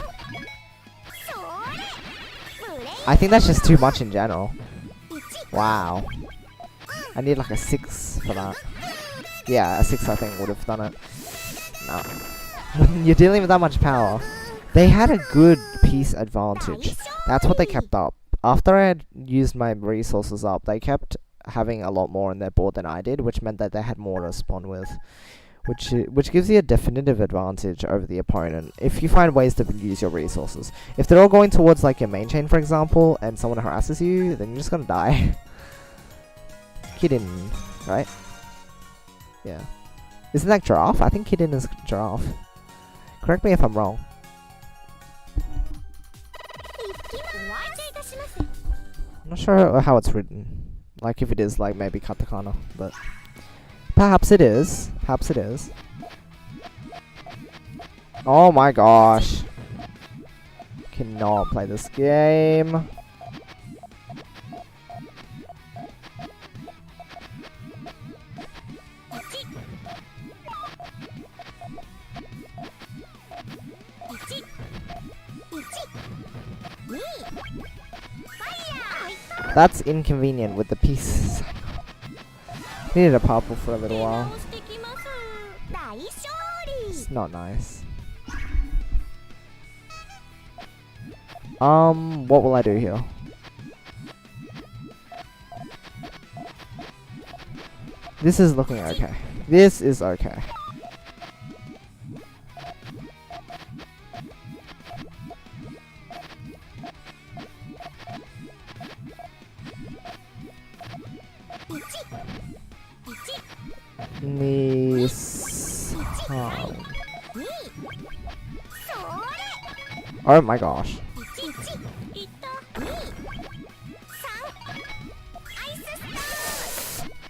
I think that's just too much in general. Wow. I need like a 6 for that. Yeah, a 6 I think would have done it. No. When you're dealing with that much power. They had a good piece advantage. That's what they kept up. After I had used my resources up, they kept having a lot more on their board than I did, which meant that they had more to respond with. Which gives you a definitive advantage over the opponent if you find ways to use your resources. If they're all going towards like your main chain, for example, and someone harasses you, then you're just gonna die. Kiddin, right? Yeah. Isn't that giraffe? I think Kiddin is giraffe. Correct me if I'm wrong. I'm not sure how it's written. Like if it is like maybe katakana, but perhaps it is. Perhaps it is. Oh my gosh. Cannot play this game. That's inconvenient with the pieces. Needed a purple for a little while. It's not nice. What will I do here? This is looking okay. This is okay. Oh my gosh.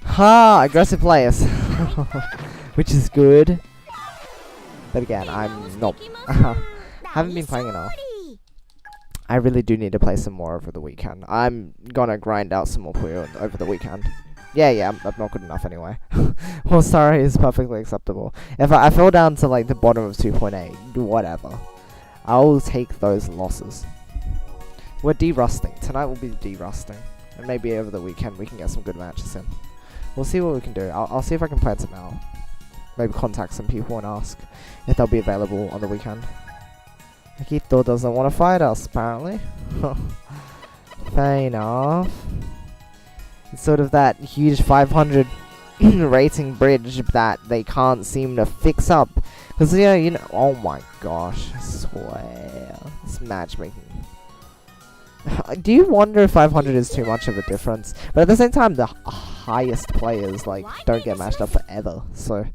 Ha! Aggressive players. Which is good. But again, I'm not... haven't been playing enough. I really do need to play some more over the weekend. I'm gonna grind out some more Puyo over the weekend. Yeah, I'm not good enough anyway. Well, sorry, is perfectly acceptable. If I fell down to like the bottom of 2.8, whatever. I'll take those losses. We're de-rusting. Tonight will be de-rusting. And maybe over the weekend we can get some good matches in. We'll see what we can do. I'll see if I can plan some out. Maybe contact some people and ask if they'll be available on the weekend. Akito doesn't want to fight us, apparently. Fair enough. It's sort of that huge 500 rating bridge that they can't seem to fix up. Because, yeah, you know, oh my gosh, I swear. This matchmaking. Do you wonder if 500 is too much of a difference? But at the same time, the highest players, like, don't get matched up forever. So,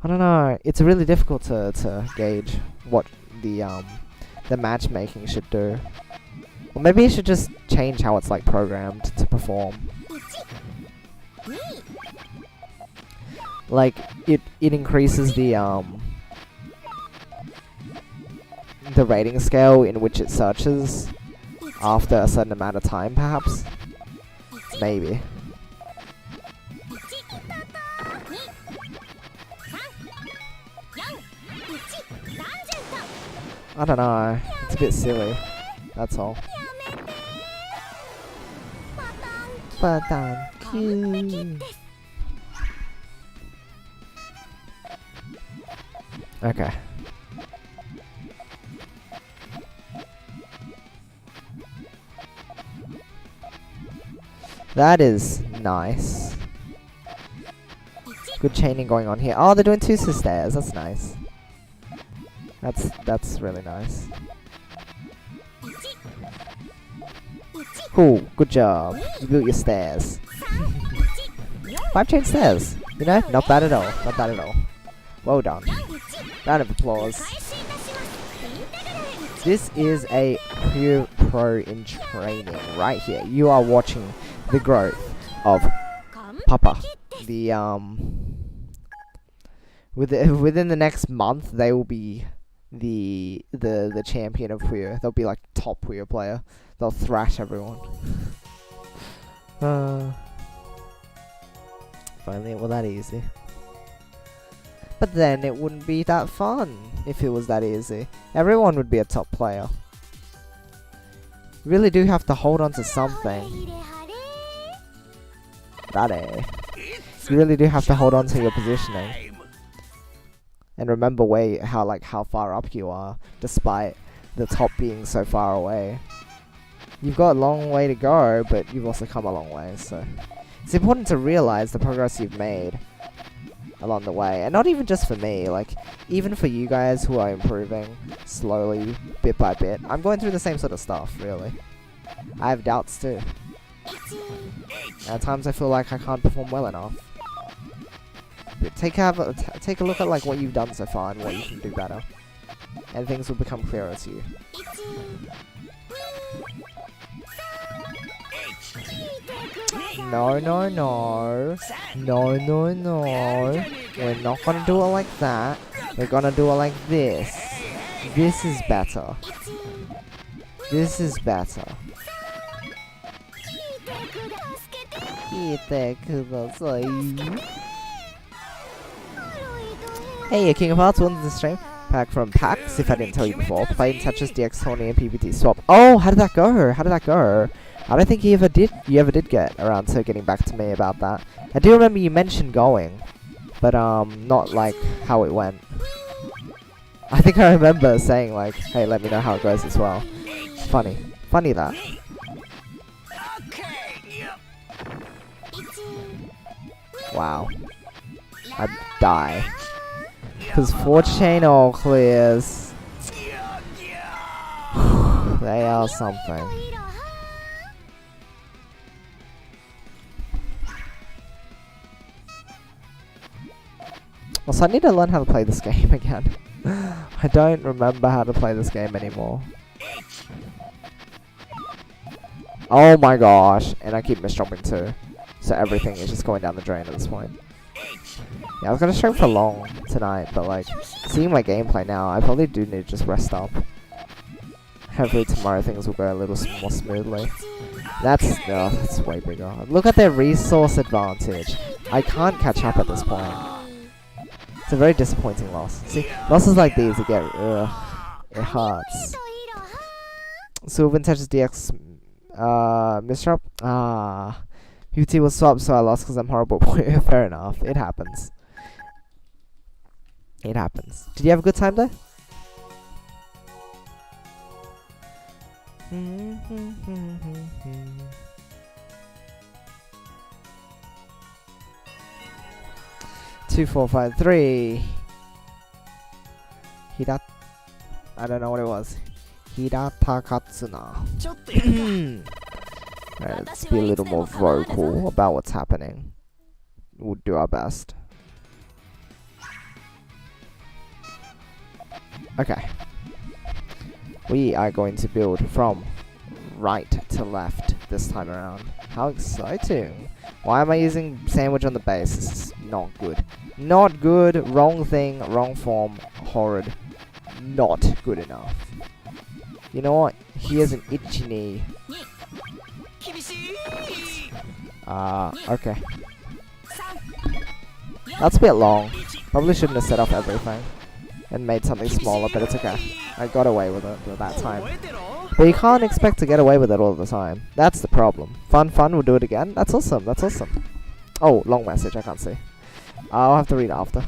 I don't know. It's really difficult to gauge what the matchmaking should do. Or maybe it should just change how it's, like, programmed to perform. Like, it increases the rating scale in which it searches after a certain amount of time, perhaps? Maybe. I don't know. It's a bit silly. That's all. But thank you. Okay. That is nice. Good chaining going on here. Oh, they're doing two stairs. That's nice. That's really nice. Cool. Good job. You built your stairs. 5 chain stairs. You know, not bad at all. Not bad at all. Well done. Round of applause. This is a pure pro in training right here. You are watching the growth of Papa. The within the next month they will be the champion of Puyo. They'll be like top Puyo player. They'll thrash everyone. If only it were that easy. But then it wouldn't be that fun if it was that easy. Everyone would be a top player. You really do have to hold on to something. You really do have to hold on to your positioning. And remember how far up you are, despite the top being so far away. You've got a long way to go, but you've also come a long way, so it's important to realize the progress you've made along the way. And not even just for me, like, even for you guys who are improving slowly, bit by bit. I'm going through the same sort of stuff, really. I have doubts too. At times I feel like I can't perform well enough. But take a look at like what you've done so far and what you can do better. And things will become clearer to you. No. We're not gonna do it like that. We're gonna do it like this. This is better. This is better. Hey, King of Hearts, welcome to the stream. Pack from PAX, if I didn't tell you before. Played in Tetris, DX, Tony, and PPT swap. Oh, how did that go? I don't think you ever did get around to getting back to me about that. I do remember you mentioned going, but not like how it went. I think I remember saying like, hey, let me know how it goes as well. Funny that. Wow. I'd die. Because 4 chain all clears. They are something. Also, I need to learn how to play this game again. I don't remember how to play this game anymore. Oh my gosh. And I keep misjumping too. So everything is just going down the drain at this point. Yeah, I was gonna stream for long tonight, but like, seeing my gameplay now, I probably do need to just rest up. Hopefully tomorrow things will go a little more smoothly. That's way bigger. Look at their resource advantage. I can't catch up at this point. It's a very disappointing loss. See, losses like these, it hurts. Sylvan touches DX, misdrop. UT was swapped, so I lost because I'm horrible. Fair enough. It happens. It happens. Did you have a good time though? Two, 4, 5, 3. I don't know what it was. Hirata Katsuna. ちょっとやるか Alright, let's be a little more vocal about what's happening. We'll do our best. Okay. We are going to build from right to left this time around. How exciting. Why am I using sandwich on the base? This is not good. Not good. Wrong thing. Wrong form. Horrid. Not good enough. You know what? Here's an itchy knee. 厳しい Okay. That's a bit long. Probably shouldn't have set off everything and made something smaller, but it's okay. I got away with it at that time. 覚えてろ But you can't expect to get away with it all the time. That's the problem. Fun, we'll do it again. That's awesome, that's awesome. Oh, long message, I can't see. I'll have to read after.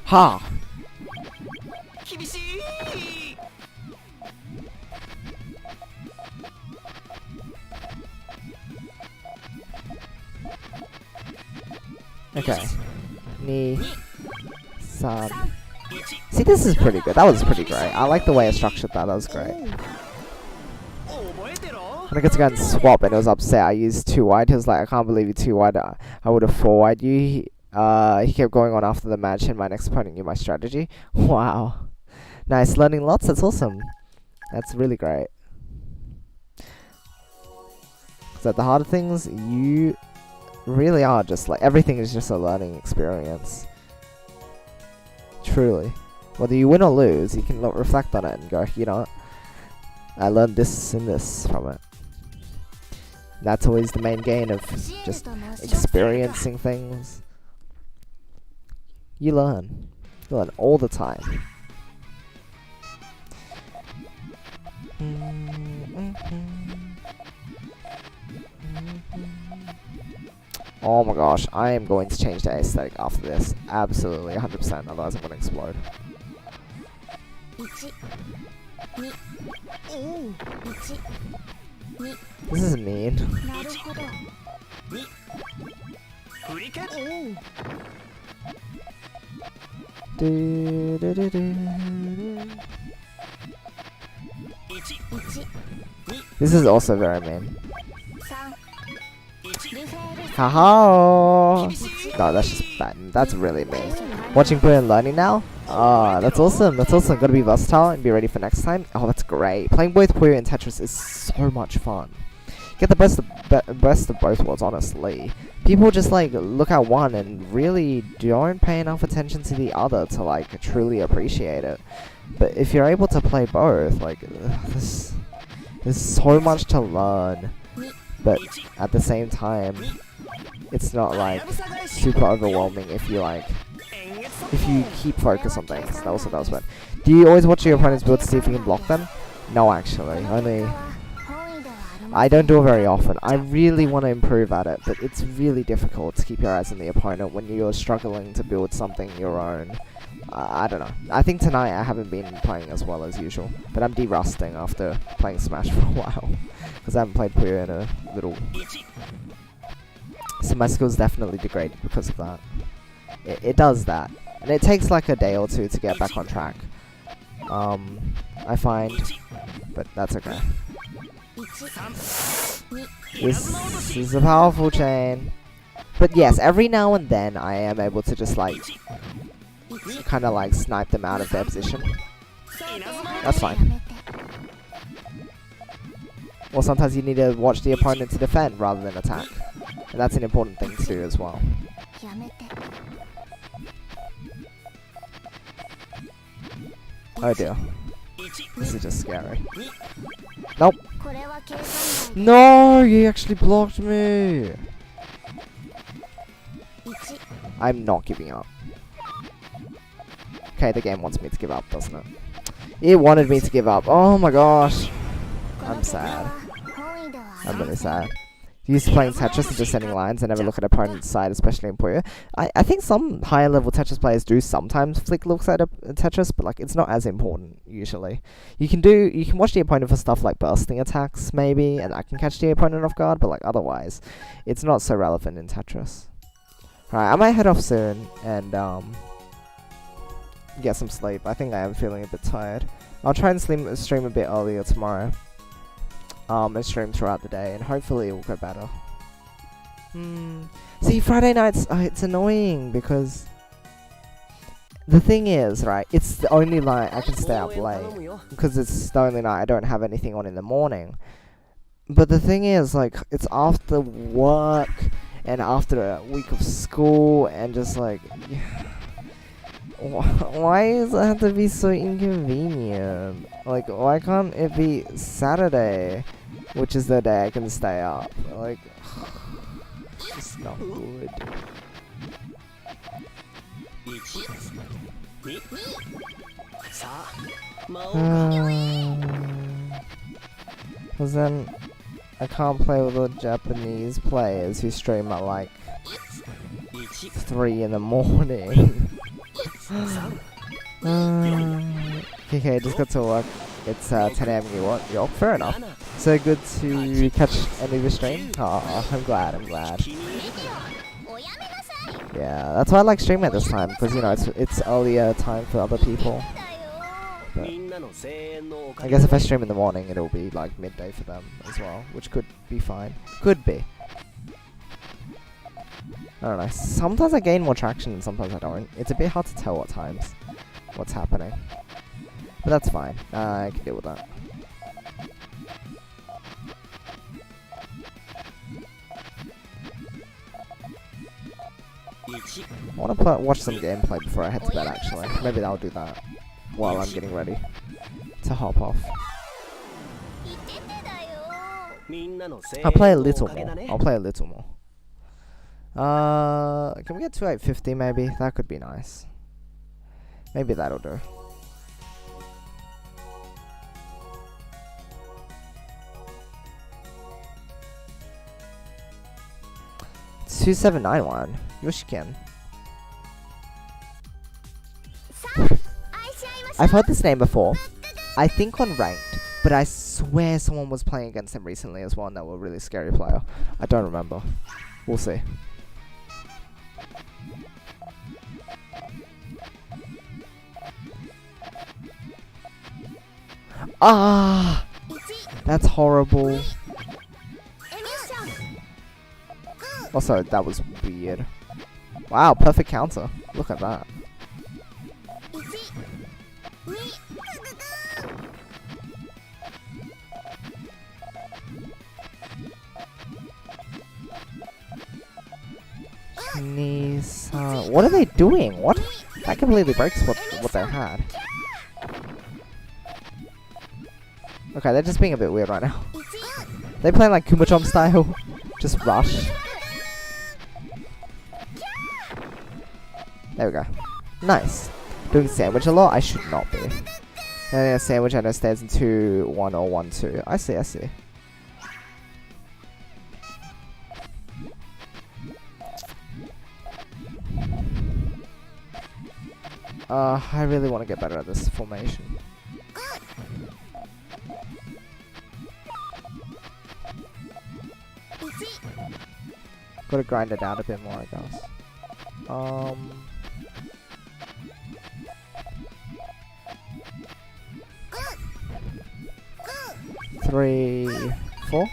Ha! 厳しい Okay. Ni. San. See, this is pretty good. That was pretty great. I like the way I structured that. That was great. 覚えてろ When I got to go and swap and it was upset, I used 2 wide. He was like, I can't believe you 2 wide. I would have 4 wide you. He kept going on after the match and my next opponent knew my strategy. Wow. Nice. Learning lots. That's awesome. That's really great. So the harder things, you really are just like, everything is just a learning experience. Truly. Whether you win or lose, you can reflect on it and go, you know what? I learned this and this from it. That's always the main gain of just experiencing things. You learn. You learn all the time. Oh my gosh, I am going to change the aesthetic after this. Absolutely, 100%, otherwise I'm going to explode. 1 This is mean. なるほど 振り返っ Do, do, do, do. 1 This is also very mean. 3 リフェール Haha! 厳しい No, that's just bad. That's really mean. Watching Puyo and learning now? Ah, that's awesome. That's awesome. Gotta be versatile and be ready for next time. Oh, that's great. Playing both Puyo and Tetris is so much fun. Get the best of both worlds, honestly. People just like look at one and really don't pay enough attention to the other to like truly appreciate it. But if you're able to play both, like there's so much to learn. But at the same time, it's not like super overwhelming if you like if you keep focus on things. That also does, but do you always watch your opponent's build to see if you can block them? No, actually. I don't do it very often. I really want to improve at it, but it's really difficult to keep your eyes on the opponent when you're struggling to build something your own. I don't know. I think tonight I haven't been playing as well as usual, but I'm de-rusting after playing Smash for a while, because I haven't played Puyo in a little. So my skills definitely degraded because of that. It does that, and it takes like a day or two to get back on track. I find, but that's okay. This is a powerful chain. But yes, every now and then I am able to just like kind of like snipe them out of their position. That's fine. Or sometimes you need to watch the opponent to defend rather than attack. And that's an important thing to do as well. Oh dear. This is just scary. Nope. No, you actually blocked me. I'm not giving up. Okay, the game wants me to give up, doesn't it? It wanted me to give up. Oh my gosh. I'm sad. I'm really sad. Used to playing Tetris and descending lines and never look at opponent's side, especially in Puyo. I think some higher level Tetris players do sometimes flick looks at a Tetris, but like it's not as important usually. You can watch the opponent for stuff like bursting attacks maybe, and that can catch the opponent off guard, but like otherwise, it's not so relevant in Tetris. Alright, I might head off soon and get some sleep. I think I am feeling a bit tired. I'll try and stream a bit earlier tomorrow. And stream throughout the day, and hopefully it will go better. See, Friday nights, it's annoying because the thing is, right, it's the only night I can stay up late because it's the only night I don't have anything on in the morning. But the thing is, like, it's after work and after a week of school and just like, why does it have to be so inconvenient? Like, why can't it be Saturday, which is the day I can stay up? Like, it's not good. Cause then I can't play with the Japanese players who stream at like 3 in the morning. Okay, just got to work. It's 10 AM York. Fair enough. So good to catch any of your stream. Oh, I'm glad. Yeah, that's why I like streaming at this time, because you know it's earlier time for other people. But I guess if I stream in the morning, it'll be like midday for them as well, which could be fine. Could be. I don't know. Sometimes I gain more traction and sometimes I don't. It's a bit hard to tell what's happening. But that's fine. I can deal with that. I want to watch some gameplay before I head to bed, actually. Maybe I'll do that while I'm getting ready to hop off. I'll play a little more. Can we get to 850 maybe? That could be nice. Maybe that'll do. It's 2791. Yoshiken. I've heard this name before. I think on ranked, but I swear someone was playing against him recently as well, and they were a really scary player. I don't remember. We'll see. Ah, that's horrible. Also, that was weird. Wow, perfect counter. Look at that. What are they doing? What? That completely breaks what they had. Okay, they're just being a bit weird right now. They playing like Kumachom style. Just rush. There we go. Nice. Doing sandwich a lot? I should not be. And a sandwich I know stands in 2, 1 or 1, 2. I see. I really want to get better at this formation. Gotta grind it out a bit more, I guess. 3, 4.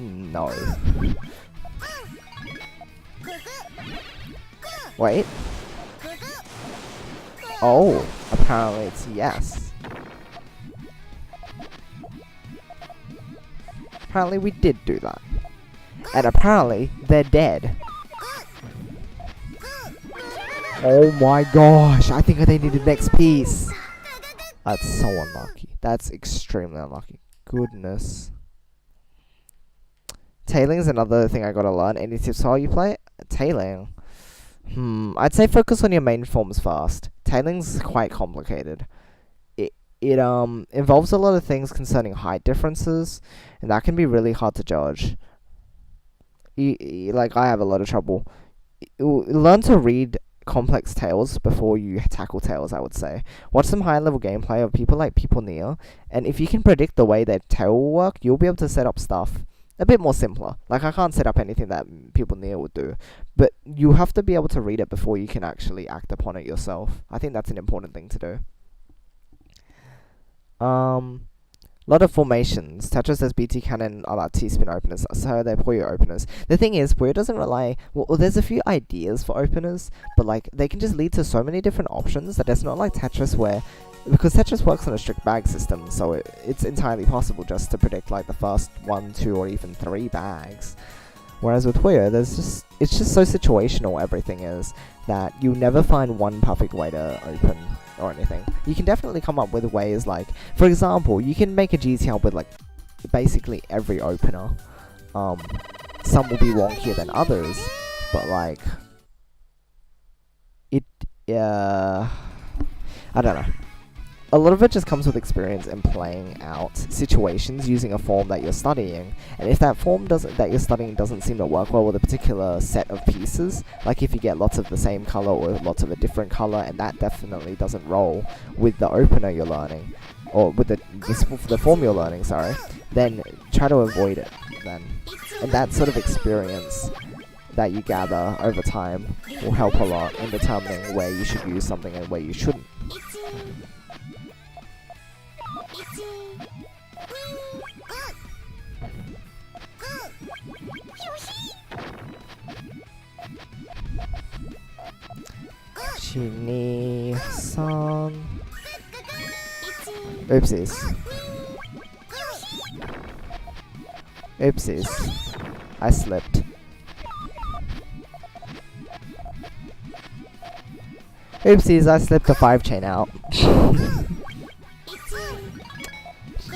No. Wait. Oh, apparently it's yes. Apparently we did do that. And apparently they're dead. Oh my gosh, I think they need the next piece. That's so unlucky. That's extremely unlucky. Goodness. Tailing is another thing I gotta learn. Any tips while you play? Tailing. I'd say focus on your main forms first. Tailing's quite complicated. It involves a lot of things concerning height differences, and that can be really hard to judge. Like, I have a lot of trouble. Learn to read complex tails before you tackle tails, I would say. Watch some high-level gameplay of people like People Near, and if you can predict the way their tail will work, you'll be able to set up stuff a bit more simpler. Like, I can't set up anything that People Near would do, but you have to be able to read it before you can actually act upon it yourself. I think that's an important thing to do. Lot of formations. Tetris says BT Cannon are like T-spin openers, so they're Puyo openers. The thing is, Puyo doesn't rely... Well, there's a few ideas for openers, but like, they can just lead to so many different options that it's not like Tetris where... Because Tetris works on a strict bag system, so it's entirely possible just to predict like the first 1, 2, or even 3 bags. Whereas with Puyo, it's just so situational, everything is, that you'll never find one perfect way to open or anything. You can definitely come up with ways like, for example, you can make a GTR with like basically every opener. Some will be wonkier than others, but like, I don't know. A lot of it just comes with experience and playing out situations using a form that you're studying. And if that form that you're studying doesn't seem to work well with a particular set of pieces, like if you get lots of the same color or lots of a different color, and that definitely doesn't roll with the opener you're learning, or with the form you're learning, sorry, then try to avoid it then. And that sort of experience that you gather over time will help a lot in determining where you should use something and where you shouldn't. Chini-san. Oopsies. Oopsies. I slipped. Oopsies, I slipped the 5 chain out.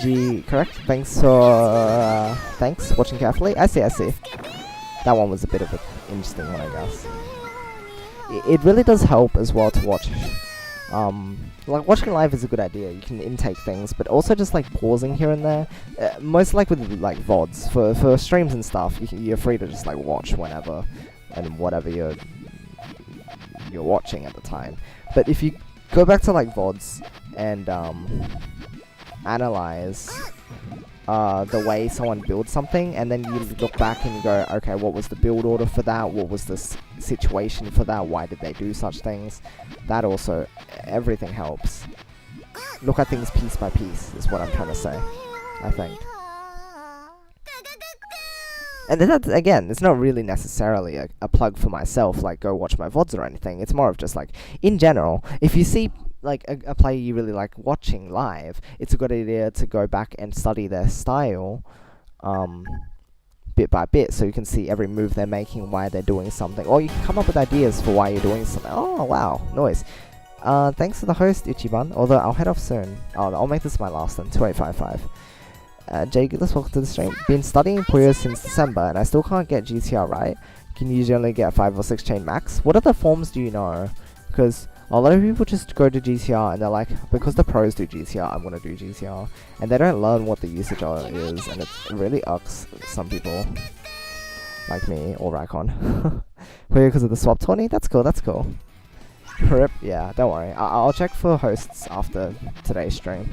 G, correct? Thanks for, thanks, watching carefully. I see. That one was a bit of an interesting one, I guess. It really does help as well to watch. Like, watching live is a good idea. You can intake things, but also just like pausing here and there. Most like with like VODs, for streams and stuff, you're free to just like watch whenever and whatever you're watching at the time. But if you go back to like VODs and analyze the way someone builds something, and then you look back and you go, okay, what was the build order for that? What was the situation for that? Why did they do such things? That also, everything helps. Look at things piece by piece, is what I'm trying to say, I think. And then that's, again, it's not really necessarily a plug for myself, like go watch my VODs or anything. It's more of just like, in general, if you see like a player you really like watching live, it's a good idea to go back and study their style bit by bit, so you can see every move they're making, why they're doing something, or you can come up with ideas for why you're doing something. Oh wow, noise. Thanks to the host, Ichiban, although I'll head off soon. I'll make this my last one, 2855. Jay Goodless, welcome to the stream. Been studying Puyo since December, and I still can't get GTR right. Can usually only get 5 or 6 chain max. What other forms do you know? Because a lot of people just go to GTR and they're like, because the pros do GTR, I'm gonna do GTR. And they don't learn what the usage of it is, and it really ucks some people. Like me, or Raikon. Because of the swap tourney? That's cool. Rip, yeah, don't worry. I'll check for hosts after today's stream.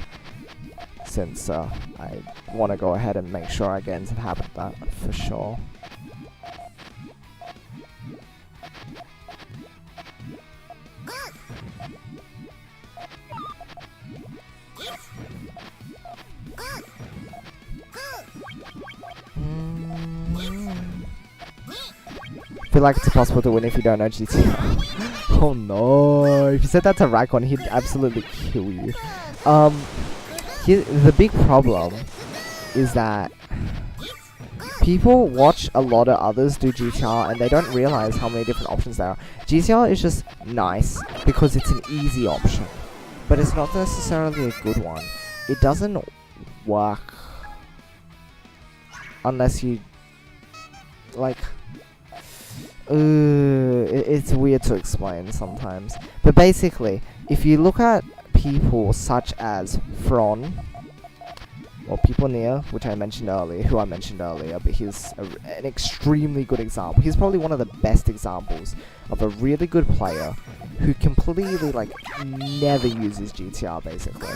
Since I want to go ahead and make sure I get into the habit of that, for sure. Feel like it's impossible to win if you don't know GTR. Oh no, if you said that to Raikon, he'd absolutely kill you. The big problem is that people watch a lot of others do GTR and they don't realize how many different options there are. GTR is just nice because it's an easy option, but it's not necessarily a good one. it doesn't work unless you like. It's weird to explain sometimes. But basically, if you look at people such as Fron, or people near, which I mentioned earlier, but he's an extremely good example. He's probably one of the best examples of a really good player who completely, like, never uses GTR, basically.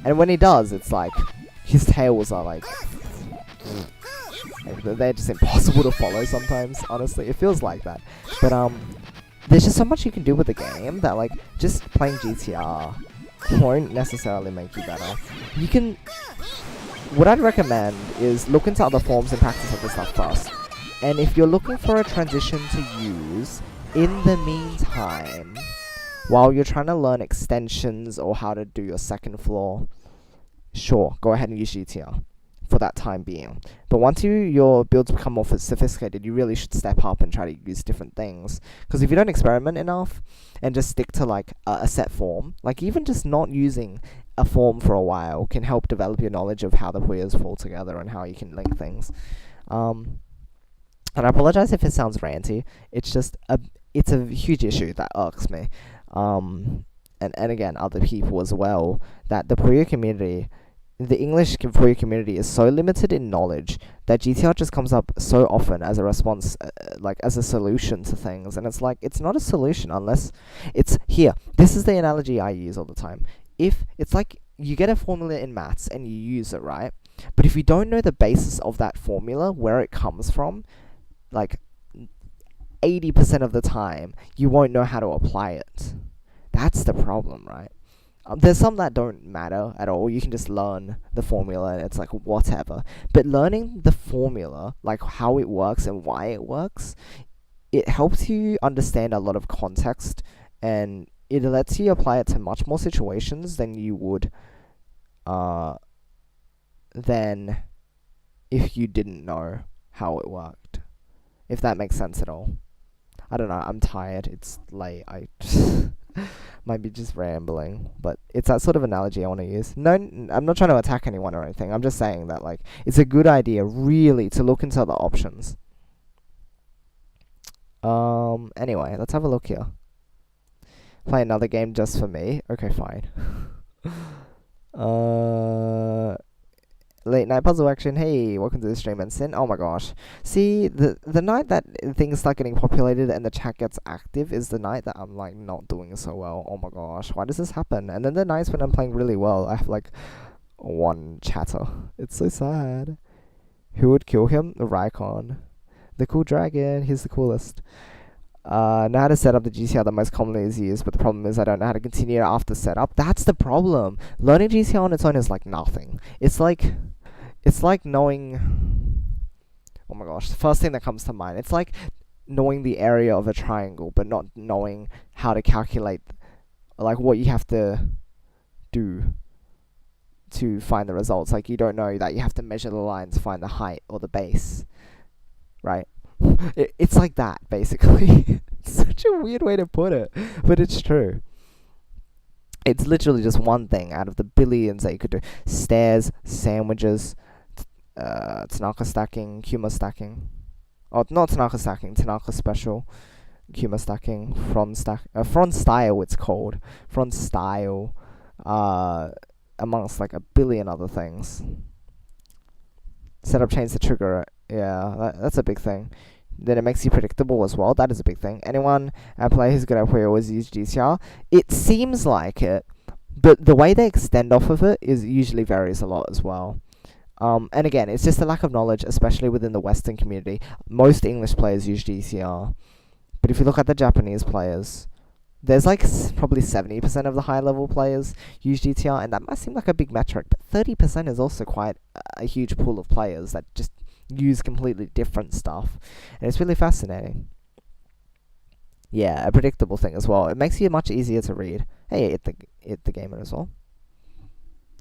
And when he does, it's like, his tails are like, they're just impossible to follow sometimes, honestly. It feels like that. But, there's just so much you can do with the game that, like, just playing GTR won't necessarily make you better. You can... What I'd recommend is look into other forms and practice other stuff first. And if you're looking for a transition to use, in the meantime, while you're trying to learn extensions or how to do your second floor, sure, go ahead and use GTR for that time being. But once your builds become more sophisticated, you really should step up and try to use different things. Because if you don't experiment enough and just stick to like a set form, like even just not using a form for a while can help develop your knowledge of how the Puyos fall together and how you can link things. And I apologize if it sounds ranty. It's just it's a huge issue that irks me. And again, other people as well, that the Puyo community, the English Puyo community is so limited in knowledge that GTR just comes up so often as a response, like as a solution to things. And it's like, it's not a solution unless it's here. This is the analogy I use all the time. If it's like you get a formula in maths and you use it, right? But if you don't know the basis of that formula, where it comes from, like 80% of the time, you won't know how to apply it. That's the problem, right? There's some that don't matter at all. You can just learn the formula and it's like whatever. But learning the formula, like how it works and why it works, it helps you understand a lot of context, and it lets you apply it to much more situations than you would than if you didn't know how it worked. If that makes sense at all. I don't know, I'm tired. It's late. I might be just rambling, but it's that sort of analogy I want to use. No, I'm not trying to attack anyone or anything. I'm just saying that, like, it's a good idea, really, to look into other options. Anyway, let's have a look here. Play another game just for me. Okay, fine. Late night puzzle action. Hey, welcome to the stream, Ensign. Oh my gosh. See, the night that things start getting populated and the chat gets active is the night that I'm like not doing so well. Oh my gosh, why does this happen? And then the nights when I'm playing really well, I have like one chatter. It's so sad. Who would kill him? Raikon. The cool dragon. He's the coolest. Know how to set up the GTR that most commonly is used, but the problem is I don't know how to continue after setup. That's the problem. Learning GTR on its own is like nothing. It's like knowing... Oh my gosh, the first thing that comes to mind. It's like knowing the area of a triangle, but not knowing how to calculate, like, what you have to do to find the results. Like, you don't know that you have to measure the line to find the height or the base, right? It's like that, basically. It's such a weird way to put it, but it's true. It's literally just one thing out of the billions that you could do. Stairs, sandwiches, Tanaka stacking, Kuma stacking. Oh, not Tanaka stacking, Tanaka special, Kuma stacking, Front style it's called. Front style, amongst like a billion other things. Setup change the trigger. Yeah, that's a big thing. Then it makes you predictable as well. That is a big thing. Anyone player who's good at Puyo always use GTR. It seems like it, but the way they extend off of it is usually varies a lot as well. And again, it's just a lack of knowledge, especially within the Western community. Most English players use GTR, but if you look at the Japanese players, there's like probably 70% of the high level players use GTR, and that might seem like a big metric, but 30% is also quite a huge pool of players that just use completely different stuff, and it's really fascinating. Yeah, a predictable thing as well. It makes you much easier to read. Hey, it the gamer as well.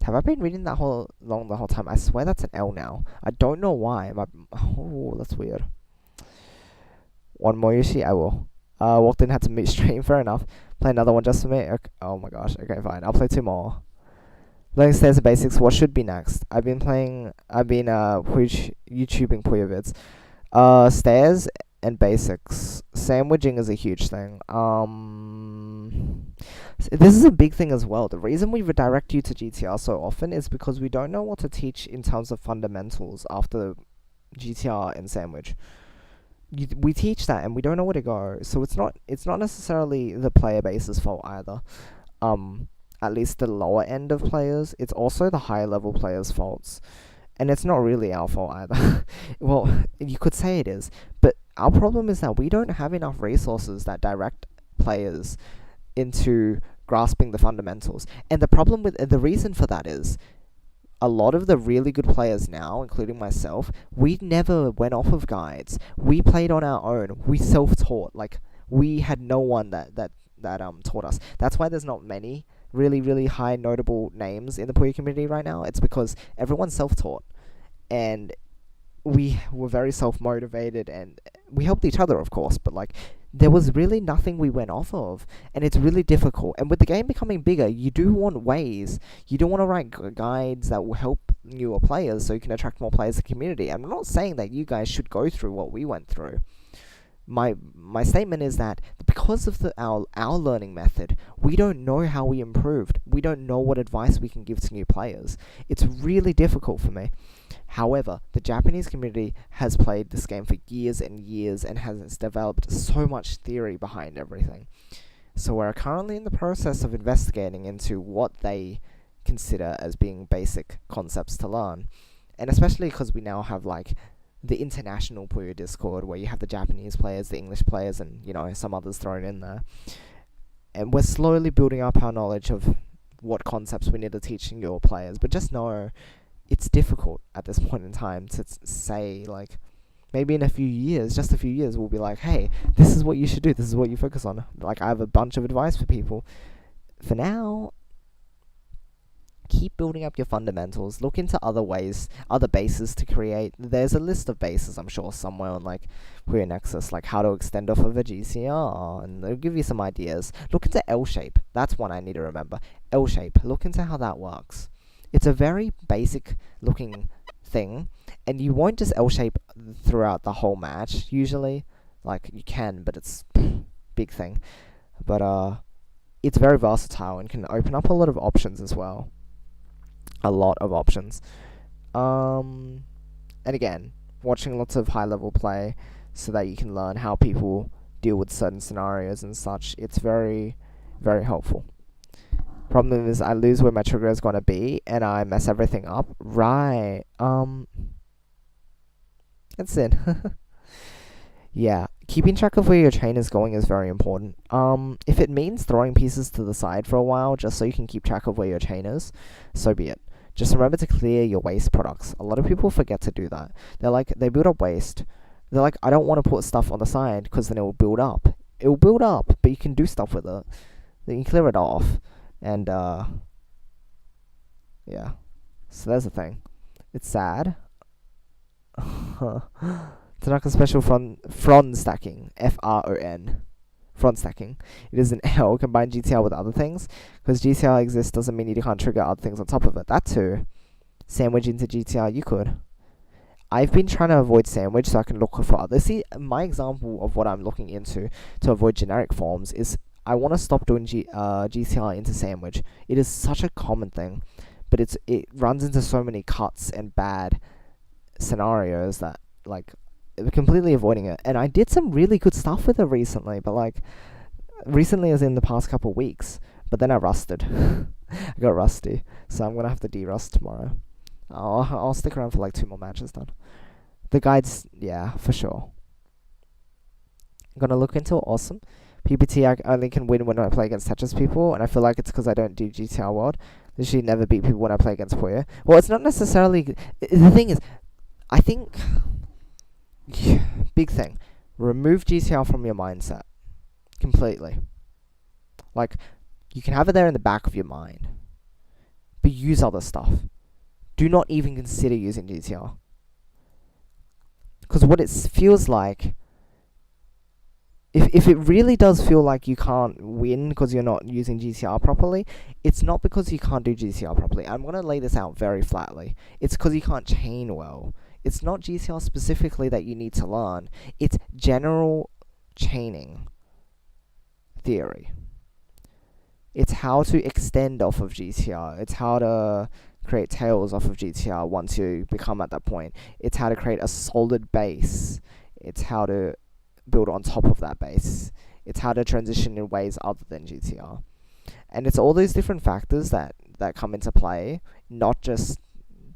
Have I been reading that the whole time? I swear that's an L now. I don't know why. Oh, that's weird. One more Yoshi, I will. Walked in, had to meet stream. Fair enough. Play another one just for me. Okay. Oh my gosh. Okay, fine. I'll play two more. Learning stairs and basics. What should be next? I've been YouTubing Puyo vids. Stairs and basics. Sandwiching is a huge thing. This is a big thing as well. The reason we redirect you to GTR so often is because we don't know what to teach in terms of fundamentals after GTR and sandwich. We teach that and we don't know where to go. So it's not necessarily the player base's fault either. At least the lower end of players. It's also the higher level players' faults. And it's not really our fault either. Well, you could say it is. But our problem is that we don't have enough resources that direct players into grasping the fundamentals. And the reason for that is a lot of the really good players now, including myself, we never went off of guides. We played on our own. We self-taught. Like, we had no one that taught us. That's why there's not many really, really high notable names in the Puyo community right now. It's because everyone's self-taught. And we were very self-motivated, and we helped each other, of course, but like, there was really nothing we went off of, and it's really difficult. And with the game becoming bigger, you do want ways. You do want to write guides that will help newer players so you can attract more players to the community. I'm not saying that you guys should go through what we went through. My statement is that because of our learning method, we don't know how we improved. We don't know what advice we can give to new players. It's really difficult for me. However, the Japanese community has played this game for years and years and has developed so much theory behind everything. So we're currently in the process of investigating into what they consider as being basic concepts to learn. And especially because we now have like the international Puyo Discord, where you have the Japanese players, the English players, and some others thrown in there. And we're slowly building up our knowledge of what concepts we need to teach your players. But just know, it's difficult at this point in time to say, like, maybe in a few years, just a few years, we'll be like, hey, this is what you should do, this is what you focus on. Like, I have a bunch of advice for people. For now, keep building up your fundamentals. Look into other ways, other bases to create. There's a list of bases, I'm sure, somewhere on like Queer Nexus, like how to extend off of a GCR, and they'll give you some ideas. Look into L shape. That's one I need to remember. L shape. Look into how that works. It's a very basic looking thing, and you won't just L shape throughout the whole match. Usually, like, you can, but it's big thing. But it's very versatile and can open up a lot of options as well. A lot of options. And again, watching lots of high level play so that you can learn how people deal with certain scenarios and such. It's very, very helpful. Problem is, I lose where my trigger is going to be and I mess everything up. Right. That's it. Yeah. Keeping track of where your chain is going is very important. If it means throwing pieces to the side for a while just so you can keep track of where your chain is, so be it. Just remember to clear your waste products. A lot of people forget to do that. They build up waste. They're like, I don't want to put stuff on the side because then it will build up. It will build up, but you can do stuff with it. Then you clear it off. And, yeah. So there's the thing. It's sad. Tanaka special front stacking. FRON. Front stacking. It is an L. Combine GTR with other things. Because GTR exists doesn't mean you can't trigger other things on top of it. That too. Sandwich into GTR, you could. I've been trying to avoid sandwich so I can look for others. See, my example of what I'm looking into to avoid generic forms is I want to stop doing GTR into sandwich. It is such a common thing. But it runs into so many cuts and bad scenarios that, like, completely avoiding it. And I did some really good stuff with it recently, but like, recently as in the past couple of weeks, but then I rusted. I got rusty, so I'm gonna have to de-rust tomorrow. I'll stick around for like 2 more matches then. The guides, yeah, for sure. I'm gonna look into it. Awesome. PPT, I only can win when I play against Tetris people, and I feel like it's because I don't do GTR World. Literally never beat people when I play against Puyo. Well, it's not necessarily... The thing is, I think... big thing. Remove GTR from your mindset. Completely. Like, you can have it there in the back of your mind. But use other stuff. Do not even consider using GTR. Because what it feels like if it really does feel like you can't win because you're not using GCR properly, it's not because you can't do GCR properly. I'm going to lay this out very flatly. It's because you can't chain well. It's not GCR specifically that you need to learn. It's general chaining theory. It's how to extend off of GCR. It's how to create tails off of GTR once you become at that point. It's how to create a solid base. It's how to build on top of that base. It's how to transition in ways other than GTR. And it's all these different factors that come into play, not just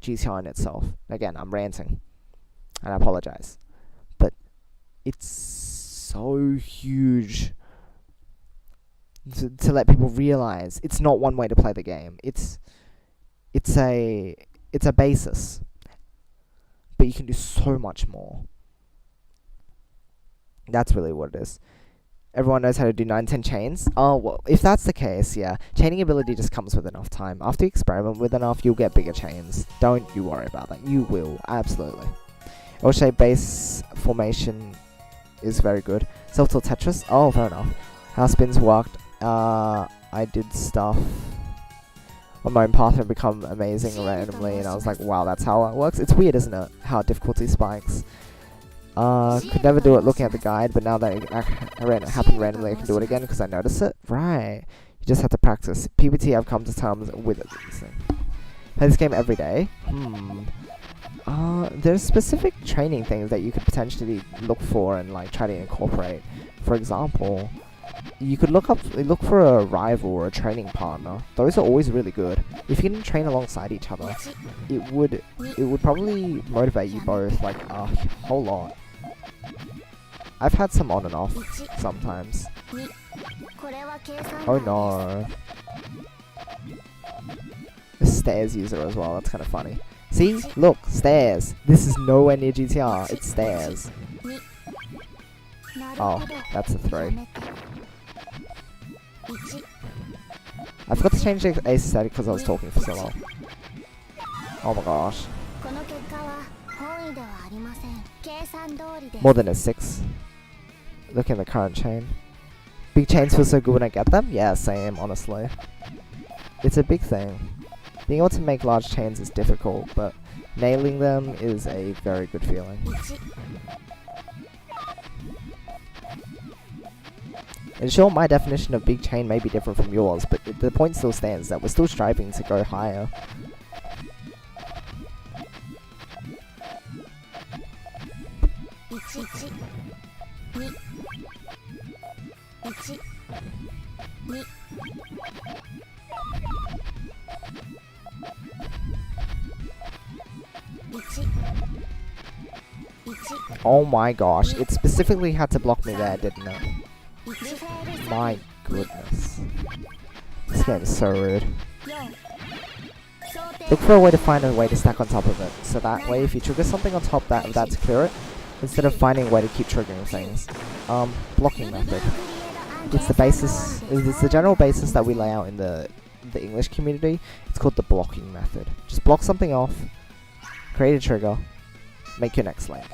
GTR in itself. Again, I'm ranting, and I apologize. But it's so huge to let people realize it's not one way to play the game. It's a basis, but you can do so much more. That's really what it is. Everyone knows how to do 9-10 chains. Oh, well, if that's the case, yeah. Chaining ability just comes with enough time. After you experiment with enough, you'll get bigger chains. Don't you worry about that. You will, absolutely. L-shape base formation is very good. Self-tilt Tetris. Oh, fair enough. How spins worked. I did stuff on my own path and become amazing randomly, and I was like, wow, that's how it works. It's weird, isn't it? How difficulty spikes. Could never do it looking at the guide, but now that it happened randomly, I can do it again because I notice it. Right. You just have to practice. PBT, I've come to terms with it. Play this game every day. There's specific training things that you could potentially look for and like try to incorporate. For example, you could look for a rival or a training partner. Those are always really good. If you can train alongside each other, it would probably motivate you both like a whole lot. I've had some on and off sometimes. Oh no. The stairs user as well, that's kind of funny. See? Look, stairs. This is nowhere near GTR, it's stairs. Oh, that's a 3. I forgot to change the aesthetic because I was talking for so long. Oh my gosh. More than a 6. Look at the current chain. Big chains feel so good when I get them? Yeah, same, honestly. It's a big thing. Being able to make large chains is difficult, but nailing them is a very good feeling. And sure, my definition of big chain may be different from yours, but the point still stands that we're still striving to go higher. Oh my gosh, it specifically had to block me there, didn't it? My goodness. This game is so rude. Look for a way to find a way to stack on top of it, so that way if you trigger something on top of that to clear it, instead of finding a way to keep triggering things. Blocking method. It's the basis, it's the general basis that we lay out in the English community. It's called the blocking method. Just block something off, create a trigger, make your next link.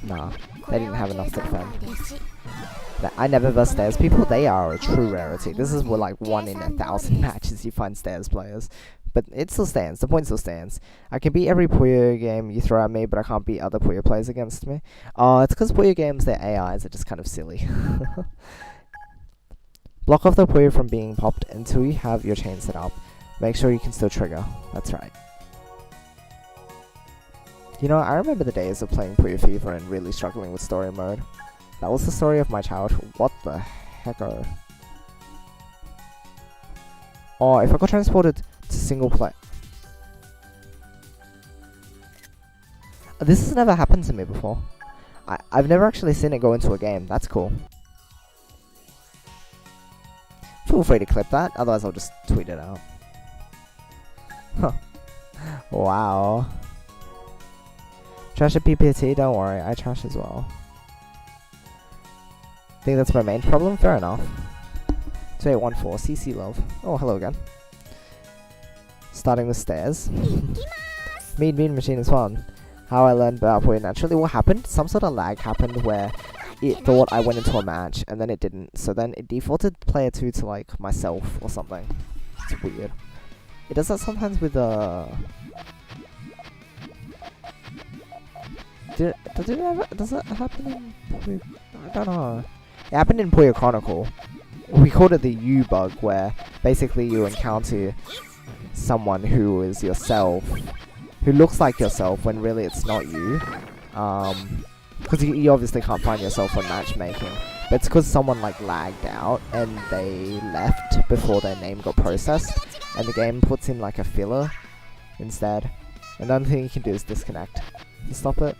Nah, they didn't have enough to defend. I never verse stairs people, they are a true rarity. This is what, like 1 in 1,000 matches you find stairs players. But it still stands, the point still stands. I can beat every Puyo game you throw at me, but I can't beat other Puyo players against me. It's because Puyo games, their AIs are just kind of silly. Block off the Puyo from being popped until you have your chain set up. Make sure you can still trigger, that's right. You know, I remember the days of playing Puyo Fever and really struggling with story mode. That was the story of my childhood. What the heck-o? Oh, if I got transported to single play... This has never happened to me before. I've never actually seen it go into a game. That's cool. Feel free to clip that, otherwise I'll just tweet it out. Huh. Wow. Trash at PPT, don't worry, I trash as well. Think that's my main problem? Fair enough. 2814, CC love. Oh, hello again. Starting with stairs. Mean machine is fun. How I learned about Puyo naturally. What happened? Some sort of lag happened where it thought I went into a match and then it didn't. So then it defaulted player 2 to like myself or something. It's weird. It does that sometimes with does that happen in Puyo? I don't know. It happened in Puyo Chronicle. We called it the U bug, where basically you encounter someone who is yourself, who looks like yourself when really it's not you. Because you obviously can't find yourself on matchmaking. But it's because someone like lagged out and they left before their name got processed, and the game puts in like a filler instead. And the only thing you can do is disconnect to stop it.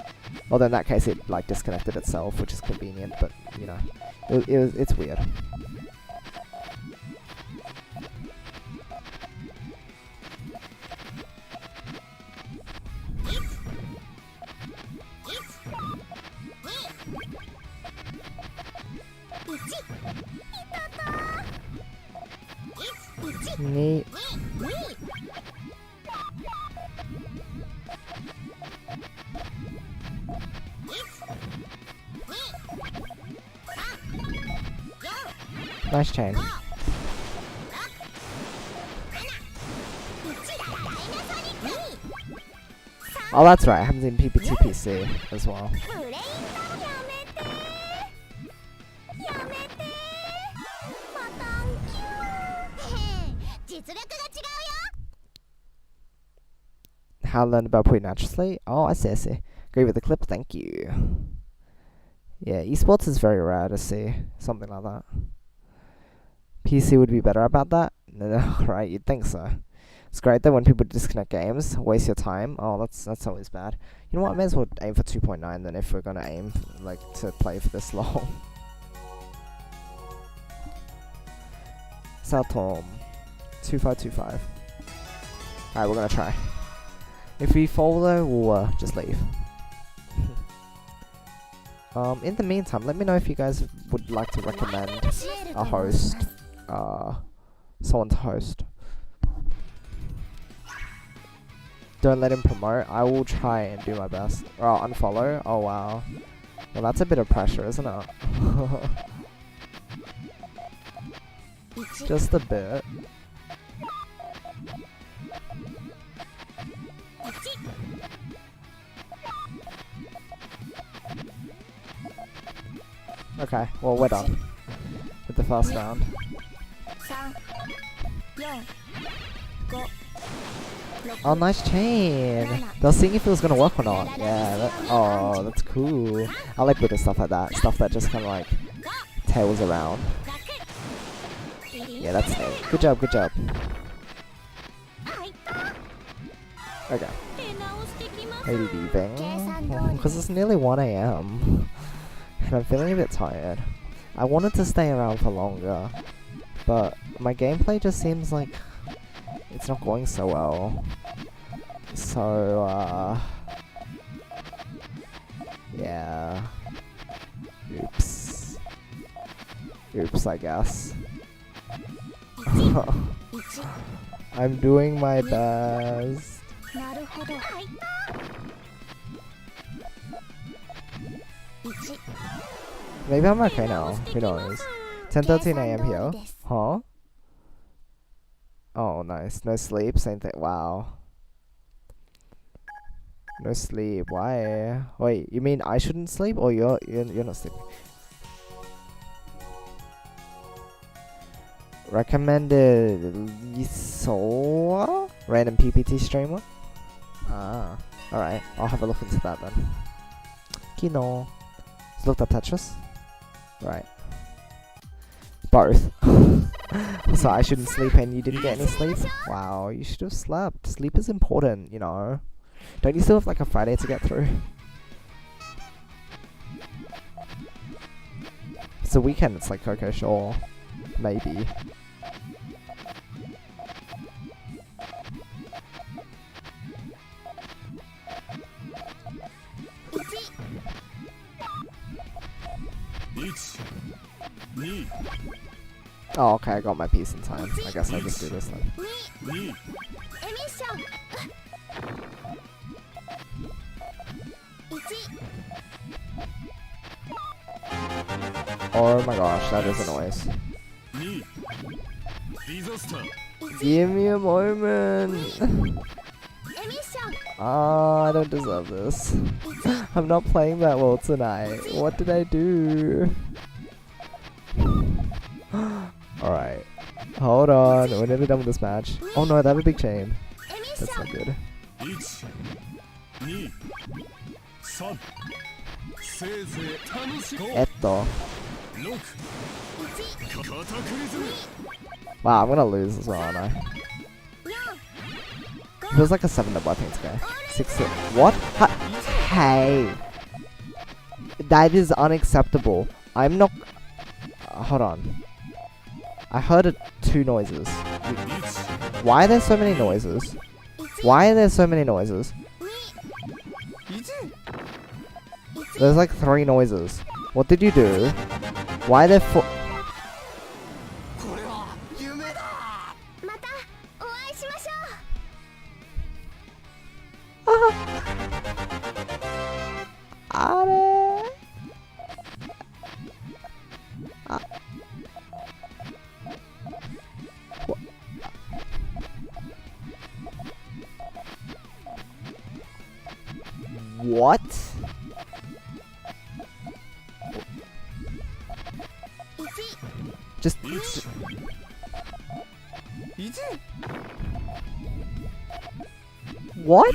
Although in that case it like disconnected itself, which is convenient, but you know, it's weird. Neat. Nice chain. Oh, that's right. I haven't seen PPTPC as well. How I learned about Puyo naturally? Oh, I see. Agree with the clip, thank you. Yeah, esports is very rare to see something like that. PC would be better about that? No, right, you'd think so. It's great though when people disconnect games, waste your time. Oh, that's always bad. You know what, I may as well aim for 2.9 then if we're gonna aim like to play for this long. Saltom 2525. Alright, we're gonna try. If we fall though, we'll just leave. In the meantime, let me know if you guys would like to recommend a host, someone to host. Don't let him promote. I will try and do my best. Or I'll unfollow. Oh wow. Well, that's a bit of pressure, isn't it? Just a bit. Okay, well we're done with the first round. Oh, nice chain! They were seeing if it was gonna work or not. Yeah, oh, that's cool. I like with stuff like that. Stuff that just kind of like tails around. Yeah, that's neat. Good job, good job. Okay. Maybe leaving. Because it's nearly 1 AM. And I'm feeling a bit tired. I wanted to stay around for longer, but my gameplay just seems like it's not going so well. So, yeah. Oops. Oops, I guess. I'm doing my best. Maybe I'm okay now. Who knows? 10:13 AM here. Huh? Oh, nice. No sleep. Same thing. Wow. No sleep. Why? Wait, you mean I shouldn't sleep, or you're not sleeping? Recommended Soa? Random PPT streamer? Ah, alright. I'll have a look into that then. Kino. Just looked up Tetris? Right. Both. So I shouldn't sleep and you didn't get any sleep? Wow, you should have slept. Sleep is important, you know. Don't you still have like a Friday to get through? It's a weekend, it's like, okay, sure. Maybe. Oh, okay, I got my piece in time. I guess I'll just do this then. エミッション1 Oh my gosh, that is a noise. Give me a moment. エミッション Ah, I don't deserve this. I'm not playing that well tonight. What did I do? Alright. Hold on, we're nearly done with this match. Oh no, they have a big chain. エミッシ That's ョ not ン good. 123せいぜい楽しこう Etto. 6 1 カタクリズム Wow, I'm gonna lose as well, aren't I? 4 Feels like a 7 double, I think it's okay. 6 What? Hey! That is unacceptable. I'm not... hold on. I heard 2 noises. Why are there so many noises? Why are there so many noises? There's like 3 noises. What did you do? Why are there 4... これは夢だまたお会いしましょあれあ What? う Just 1 what? 2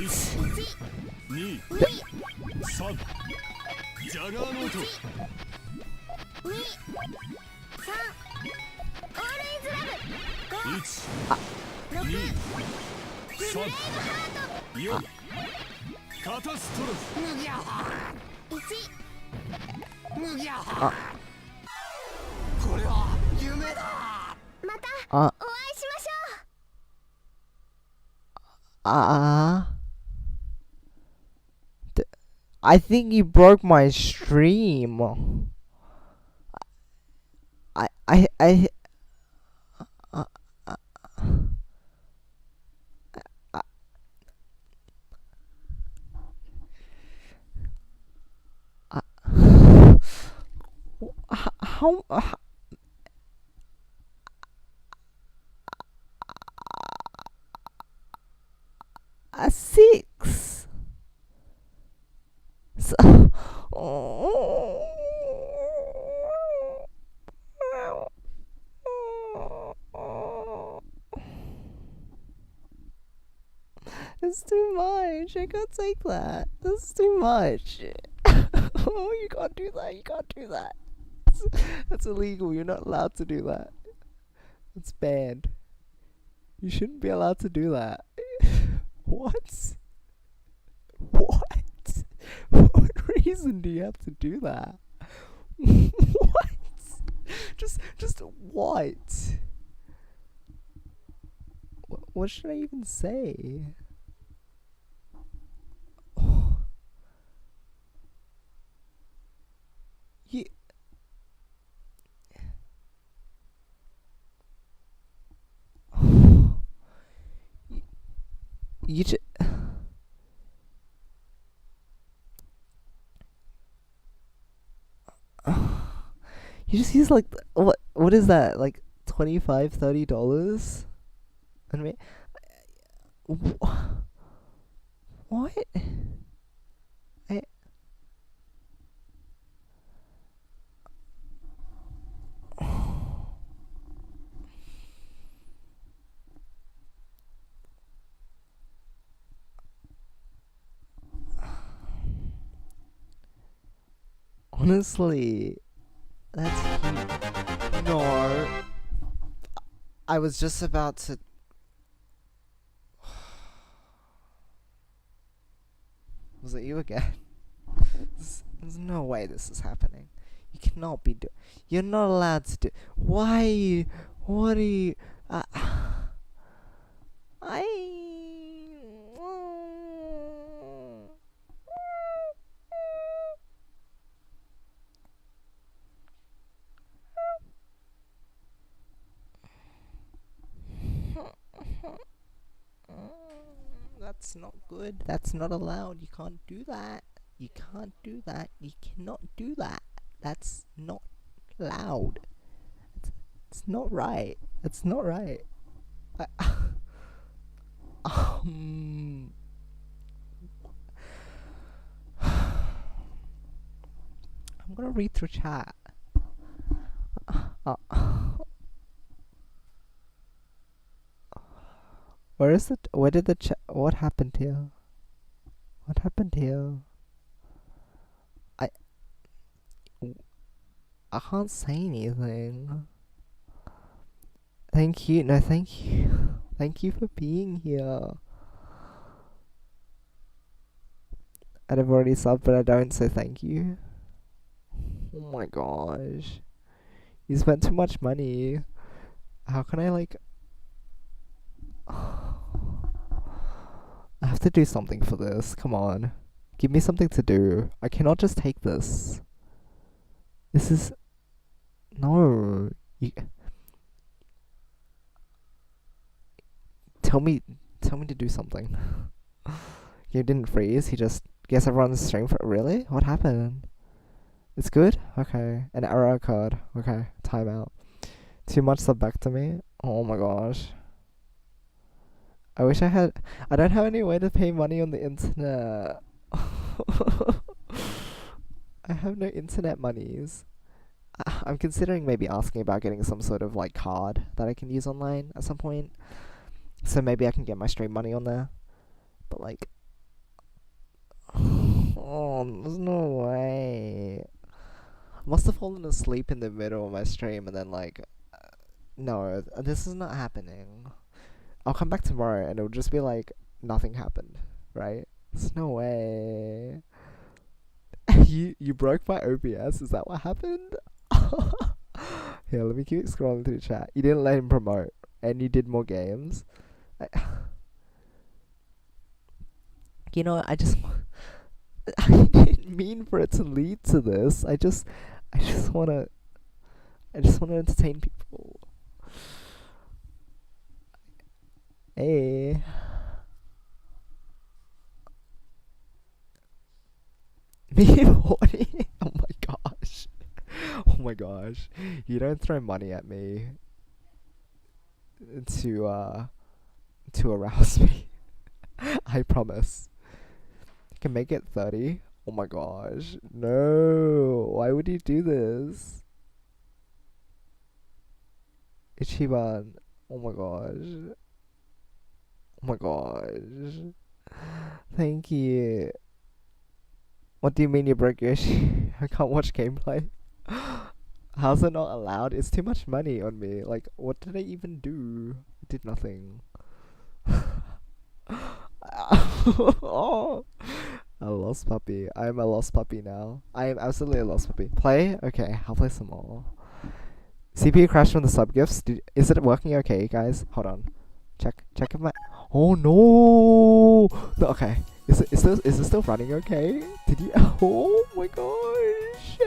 3ジャガーノート1 2 3 Always Love 5 1 6 2 ブレイブハート4カタストロフ1これは夢だまた Uh, お会いしましょ I think you broke my stream. I how a 6 so, it's too much. I can't take that. That's too much. Oh, you can't do that. You can't do that. That's illegal. You're not allowed to do that. It's banned. You shouldn't be allowed to do that. What? What? What reason do you have to do that? What? Just what? What should I even say? You... You just... You just use like what is that, like $25-$30? I mean, what? I... Honestly, that's huge. No. I was just about to... Was it you again? There's no way this is happening. You cannot be doing... You're not allowed to do... Why? What are you... That's not good. That's not allowed. You can't do that. You can't do that. You cannot do that. That's not allowed. It's not right. It's not right. I, um, I'm gonna read through chat. Uh, where is it? Where did the chat? What happened here? What happened here? I can't say anything. Thank you. No, thank you. Thank you for being here. And I've already subbed, but I don't say thank you. Oh my gosh. You spent too much money. How can I, like... I have to do something for this. Come on. Give me something to do. I cannot just take this. This is... No. Tell me to do something. You didn't freeze. He just... Guess everyone's stream for... Really? What happened? It's good? Okay. An error code. Okay. Timeout. Too much sub back to me? Oh my gosh. I wish I had... I don't have any way to pay money on the internet. I have no internet monies. I'm considering maybe asking about getting some sort of like card that I can use online at some point. So maybe I can get my stream money on there. But like... Oh, there's no way. I must have fallen asleep in the middle of my stream and then like... No, this is not happening. I'll come back tomorrow and it'll just be like nothing happened, right? There's no way. You broke my OBS, is that what happened? Here, let me keep scrolling through the chat. You didn't let him promote and you did more games. You know, I didn't mean for it to lead to this. I just wanna entertain people. Hey. Me horny? Oh my gosh. Oh my gosh. You don't throw money at me to arouse me. I promise. You can make it 30. Oh my gosh. No. Why would you do this? Ichiban. Oh my gosh. Oh my gosh. Thank you. What do you mean you broke Yoshi? I can't watch gameplay. How's it not allowed? It's too much money on me. Like, what did I even do? I did nothing. Oh, a lost puppy. I am a lost puppy now. I am absolutely a lost puppy. Play? Okay, I'll play some more. CPU crashed from the sub gifts. Is it working okay, guys? Hold on. Check if my... Oh no! No, okay. Is it still running okay? Did you... Oh my gosh!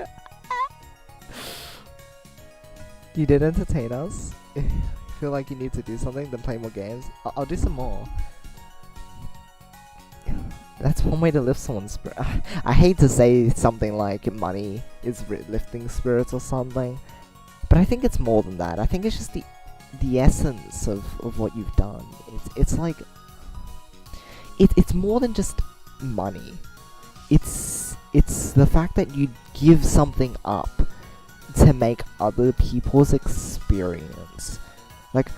You did entertain us. If you feel like you need to do something, then play more games. I'll do some more. That's one way to lift someone's spirit. I hate to say something like money is lifting spirits or something, but I think it's more than that. I think it's just the essence of what you've done. It's like... It's more than just money. It's the fact that you give something up to make other people's experience. Like,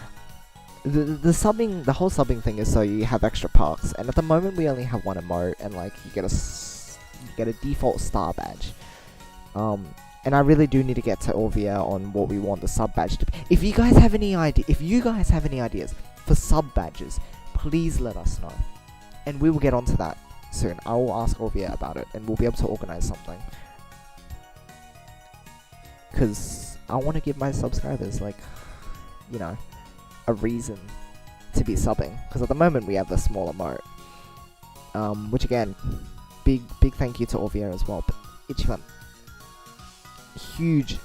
the subbing, the whole subbing thing is so you have extra perks, and at the moment we only have one emote, and like you get a default star badge. And I really do need to get to Orvia on what we want the sub badge to be. If you guys have any ideas for sub badges, please let us know, and we will get onto that soon. I will ask Orvia about it, and we'll be able to organize something. Cause I want to give my subscribers, like, you know, a reason to be subbing. Because at the moment we have a small emote. Which again, big thank you to Orvia as well. But Ichiban, huge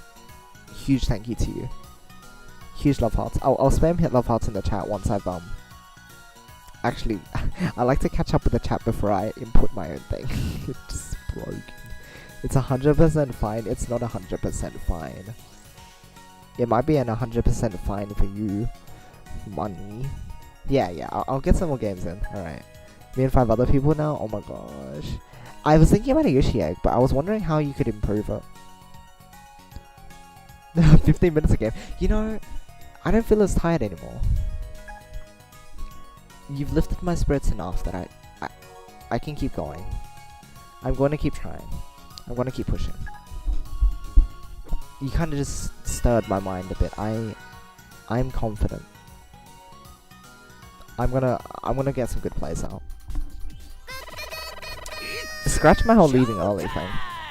thank you to you. Huge love hearts. I'll spam hit love hearts in the chat once I've Actually, I like to catch up with the chat before I input my own thing. It's just broken. It's 100% fine. It's not 100% fine. It might be an 100% fine for you. Money. Yeah, I'll get some more games in. Alright. Me and 5 other people now? Oh my gosh. I was thinking about a Yoshi egg, but I was wondering how you could improve it. 15 minutes a game. You know, I don't feel as tired anymore. You've lifted my spirits enough that I can keep going. I'm going to keep trying. I'm going to keep pushing. You kind of just stirred my mind a bit. I'm confident. I'm gonna get some good plays out. Scratch my whole leaving early thing.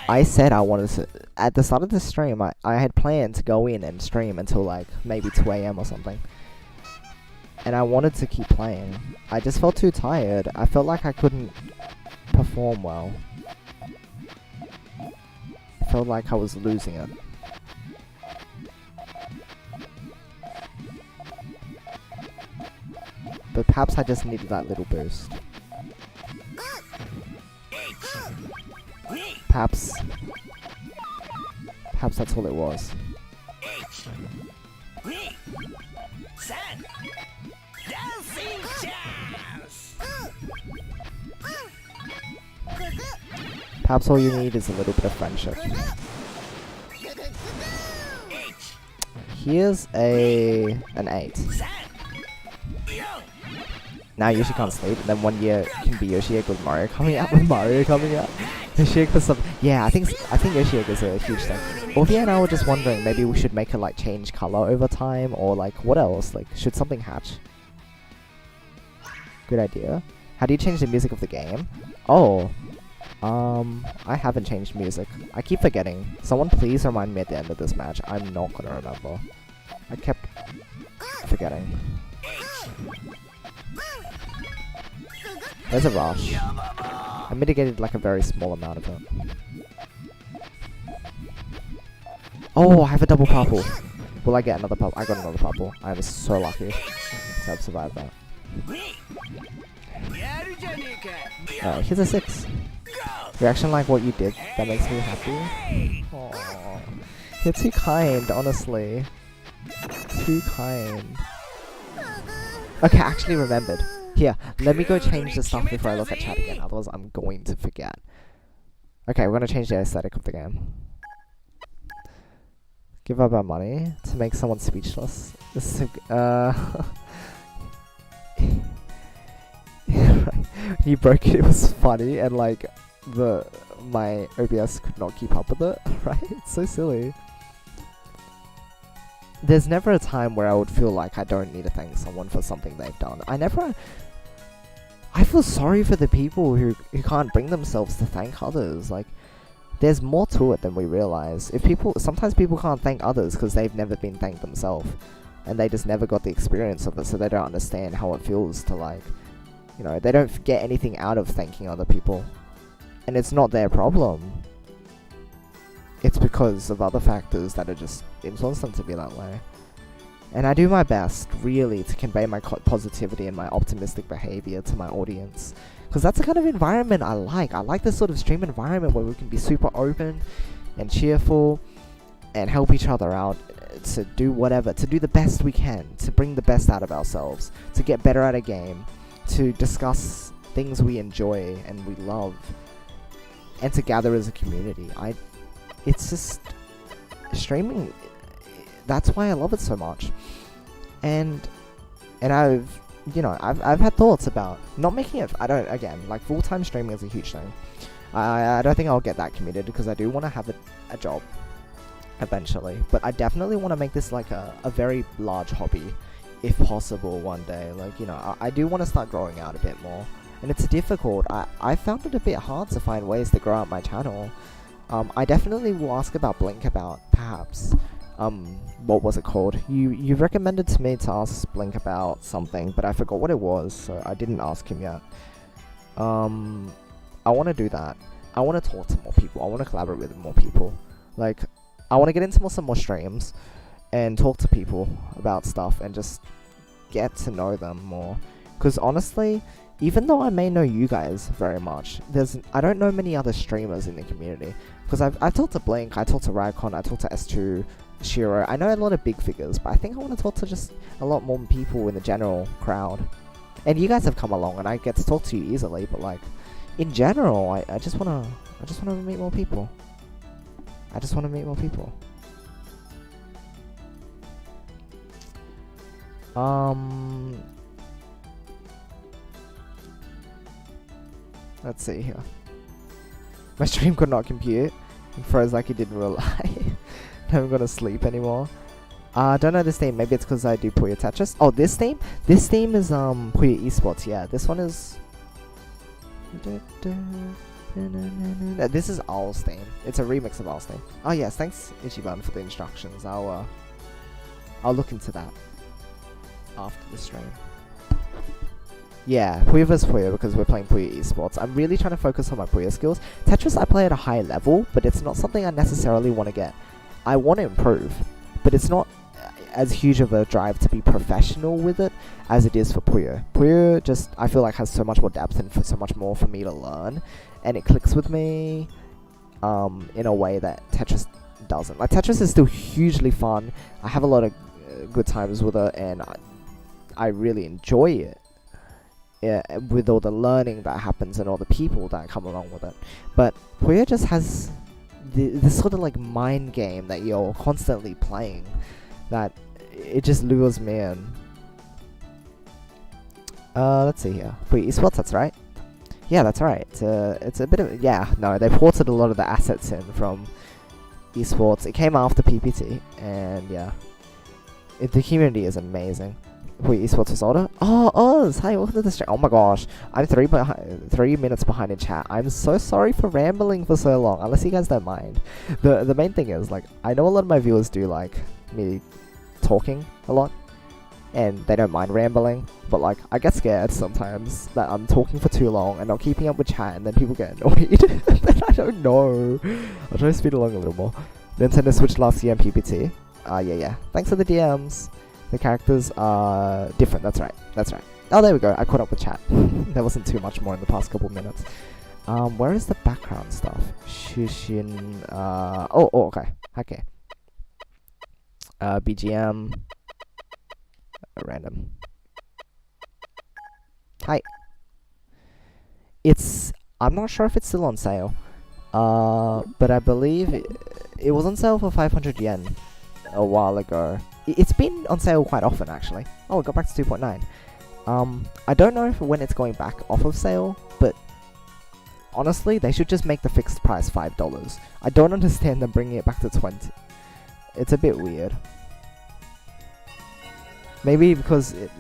I said I wanted to, at the start of the stream, I had planned to go in and stream until like maybe 2 AM or something. And I wanted to keep playing. I just felt too tired. I felt like I couldn't perform well. I felt like I was losing it. But perhaps I just needed that little boost. Perhaps that's all it was. Perhaps all you need is a little bit of friendship. Here's an 8. Now Yoshi can't sleep, and then 1 year can be Yoshi Egg with Mario coming out. Yoshi Egg for some. Yeah, I think Yoshi Egg is a huge thing. Olivia and I were just wondering, maybe we should make it like change color over time, or like what else? Like, should something hatch? Good idea. How do you change the music of the game? Oh, I haven't changed music. I keep forgetting. Someone please remind me at the end of this match. I'm not gonna remember. I kept forgetting. There's a rush. I mitigated like a very small amount of it. Oh, I have a double purple. Will I get another purple? I got another purple. I was so lucky to have survived that. Here's a 6. Reaction like what you did. That makes me happy. Aww. You're too kind, honestly. Too kind. Okay, I actually remembered. Here, let me go change the stuff before I look at chat again, otherwise I'm going to forget. Okay, we're gonna change the aesthetic of the game. Give up our money to make someone speechless. This is he broke it, it was funny, and like, my OBS could not keep up with it, right? It's so silly. There's never a time where I would feel like I don't need to thank someone for something they've done. I feel sorry for the people who can't bring themselves to thank others. Like, there's more to it than we realize. Sometimes people can't thank others because they've never been thanked themselves, and they just never got the experience of it, so they don't understand how it feels to, like, you know, they don't get anything out of thanking other people. And it's not their problem. It's because of other factors that are just influence them to be that way. And I do my best, really, to convey my positivity and my optimistic behavior to my audience. Because that's the kind of environment I like. I like this sort of stream environment where we can be super open and cheerful and help each other out to do whatever, to do the best we can, to bring the best out of ourselves, to get better at a game, to discuss things we enjoy and we love, and to gather as a community. It's just streaming. That's why I love it so much. And I've had thoughts about not making it. Like, full-time streaming is a huge thing. I don't think I'll get that committed because I do want to have a job eventually. But I definitely want to make this like a very large hobby, if possible, one day. Like, you know, I do want to start growing out a bit more. And it's difficult. I found it a bit hard to find ways to grow out my channel. I definitely will ask about Blink about, perhaps, what was it called? You recommended to me to ask Blink about something, but I forgot what it was, so I didn't ask him yet. I want to do that. I want to talk to more people. I want to collaborate with more people. Like, I want to get into some more streams and talk to people about stuff and just get to know them more. Because honestly, even though I may know you guys very much, I don't know many other streamers in the community. Because I've talked to Blink, I talked to Rycon, I talked to S2, Shiro. I know a lot of big figures, but I think I want to talk to just a lot more people in the general crowd. And you guys have come along, and I get to talk to you easily. But like, in general, I just wanna meet more people. I just want to meet more people. Let's see here. My stream could not compute. It froze like it didn't rely. I'm gonna sleep anymore. I don't know this theme. Maybe it's because I do Puyo Tetris. Oh, this theme? This theme is Puyo Esports. Yeah, this one is. This is Owl's theme. It's a remix of Owl's theme. Oh yes, thanks Ichiban for the instructions. I'll look into that after the stream. Yeah, Puyo vs Puyo because we're playing Puyo Esports. I'm really trying to focus on my Puyo skills. Tetris I play at a high level, but it's not something I necessarily want to get. I want to improve, but it's not as huge of a drive to be professional with it as it is for Puyo. Puyo just, I feel like, has so much more depth and so much more for me to learn, and it clicks with me in a way that Tetris doesn't. Like, Tetris is still hugely fun. I have a lot of good times with it, and I really enjoy it. Yeah, with all the learning that happens and all the people that come along with it. But Puyo just has this sort of like mind game that you're constantly playing that it just lures me in. Let's see here. Puyo Esports, that's right. Yeah, that's right. It's a bit of... Yeah, no, they ported a lot of the assets in from Esports. It came after PPT, and yeah. The community is amazing. Wait, Esports was order? Oh, Oz! Hi, welcome to the stream. Oh my gosh, I'm 3 minutes behind in chat. I'm so sorry for rambling for so long, unless you guys don't mind. The main thing is, like, I know a lot of my viewers do like me talking a lot, and they don't mind rambling, but like, I get scared sometimes that I'm talking for too long and not keeping up with chat, and then people get annoyed. Then I don't know. I'll try to speed along a little more. Nintendo Switch last year and PPT. Yeah. Thanks for the DMs. The characters are different, that's right. Oh, there we go, I caught up with chat. There wasn't too much more in the past couple minutes. Where is the background stuff? Shushin, okay. BGM. Random. Hi. I'm not sure if it's still on sale. But I believe it was on sale for 500 yen a while ago. It's been on sale quite often, actually. Oh, it got back to 2.9. I don't know when it's going back off of sale, but honestly, they should just make the fixed price $5. I don't understand them bringing it back to 20. It's a bit weird. Maybe because it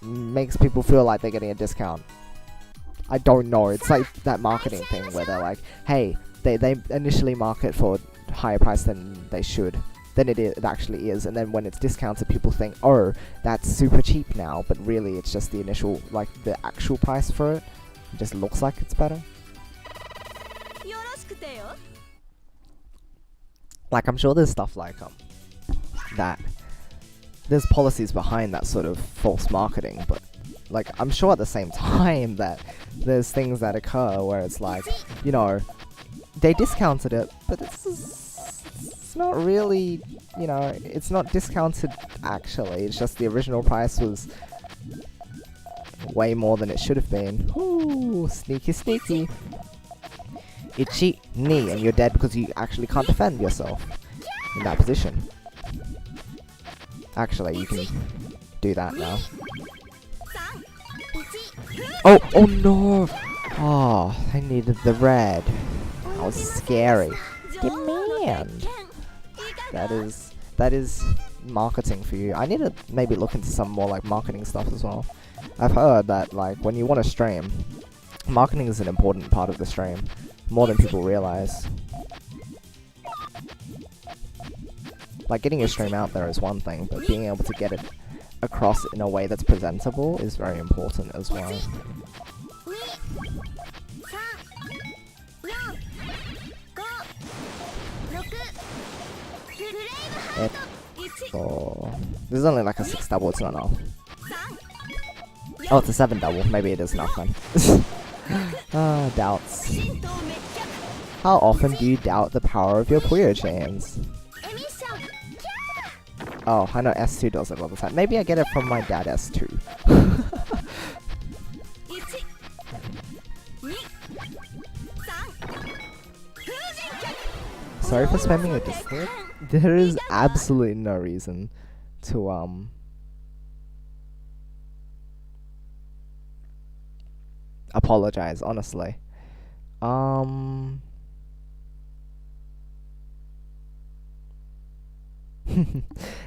makes people feel like they're getting a discount. I don't know. It's like that marketing thing where they're like, hey, they initially market for a higher price than they should. Then it actually is, and then when it's discounted, people think, oh, that's super cheap now, but really it's just the initial, like, the actual price for it. It just looks like it's better. Like, I'm sure there's stuff like, that. There's policies behind that sort of false marketing, but, like, I'm sure at the same time that there's things that occur where it's like, you know, they discounted it, but it's not really, you know, it's not discounted actually, it's just the original price was way more than it should have been. Ooh, sneaky. Itchy knee, and you're dead because you actually can't defend yourself in that position. Actually, you can do that now. Oh no! Oh, I needed the red. That was scary. Demand. That is marketing for you. I need to maybe look into some more like marketing stuff as well. I've heard that like when you want to stream, marketing is an important part of the stream, more than people realize. Like getting your stream out there is one thing, but being able to get it across in a way that's presentable is very important as well. Oh, this is only like a 6 double, it's not all. Oh, it's a 7 double. Maybe it is enough then. Doubts. How often do you doubt the power of your Puyo chains? エミッション Oh, I know S2 does it all the time. Maybe I get it from my dad S2. 1 2 3 風神脚 Sorry for spamming your Discord. There is absolutely no reason to apologize, honestly.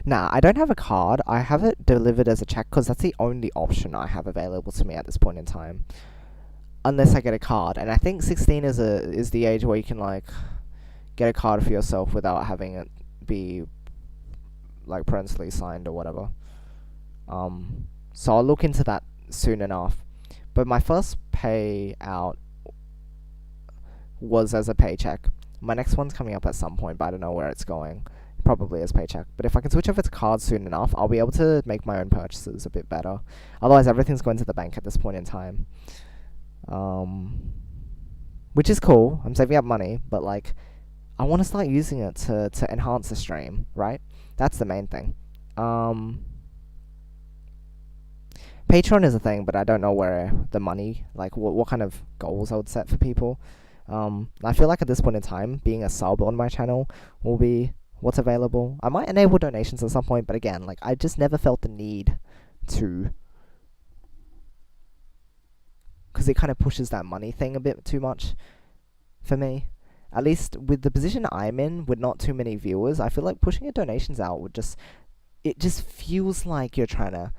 Nah, I don't have a card. I have it delivered as a check because that's the only option I have available to me at this point in time. Unless I get a card, and I think 16 is the age where you can like get a card for yourself without having it be like parentally signed or whatever. So I'll look into that soon enough. But my first payout was as a paycheck. My next one's coming up at some point, but I don't know where it's going. Probably as paycheck. But if I can switch over to cards soon enough, I'll be able to make my own purchases a bit better. Otherwise, everything's going to the bank at this point in time. Which is cool. I'm saving up money, but like, I want to start using it to enhance the stream, right? That's the main thing. Patreon is a thing, but I don't know where the money, like what kind of goals I would set for people. I feel like at this point in time, being a sub on my channel will be what's available. I might enable donations at some point, but again, like I just never felt the need to, because it kind of pushes that money thing a bit too much for me. At least with the position I'm in, with not too many viewers, I feel like pushing your donations out would just, it just feels like you're trying to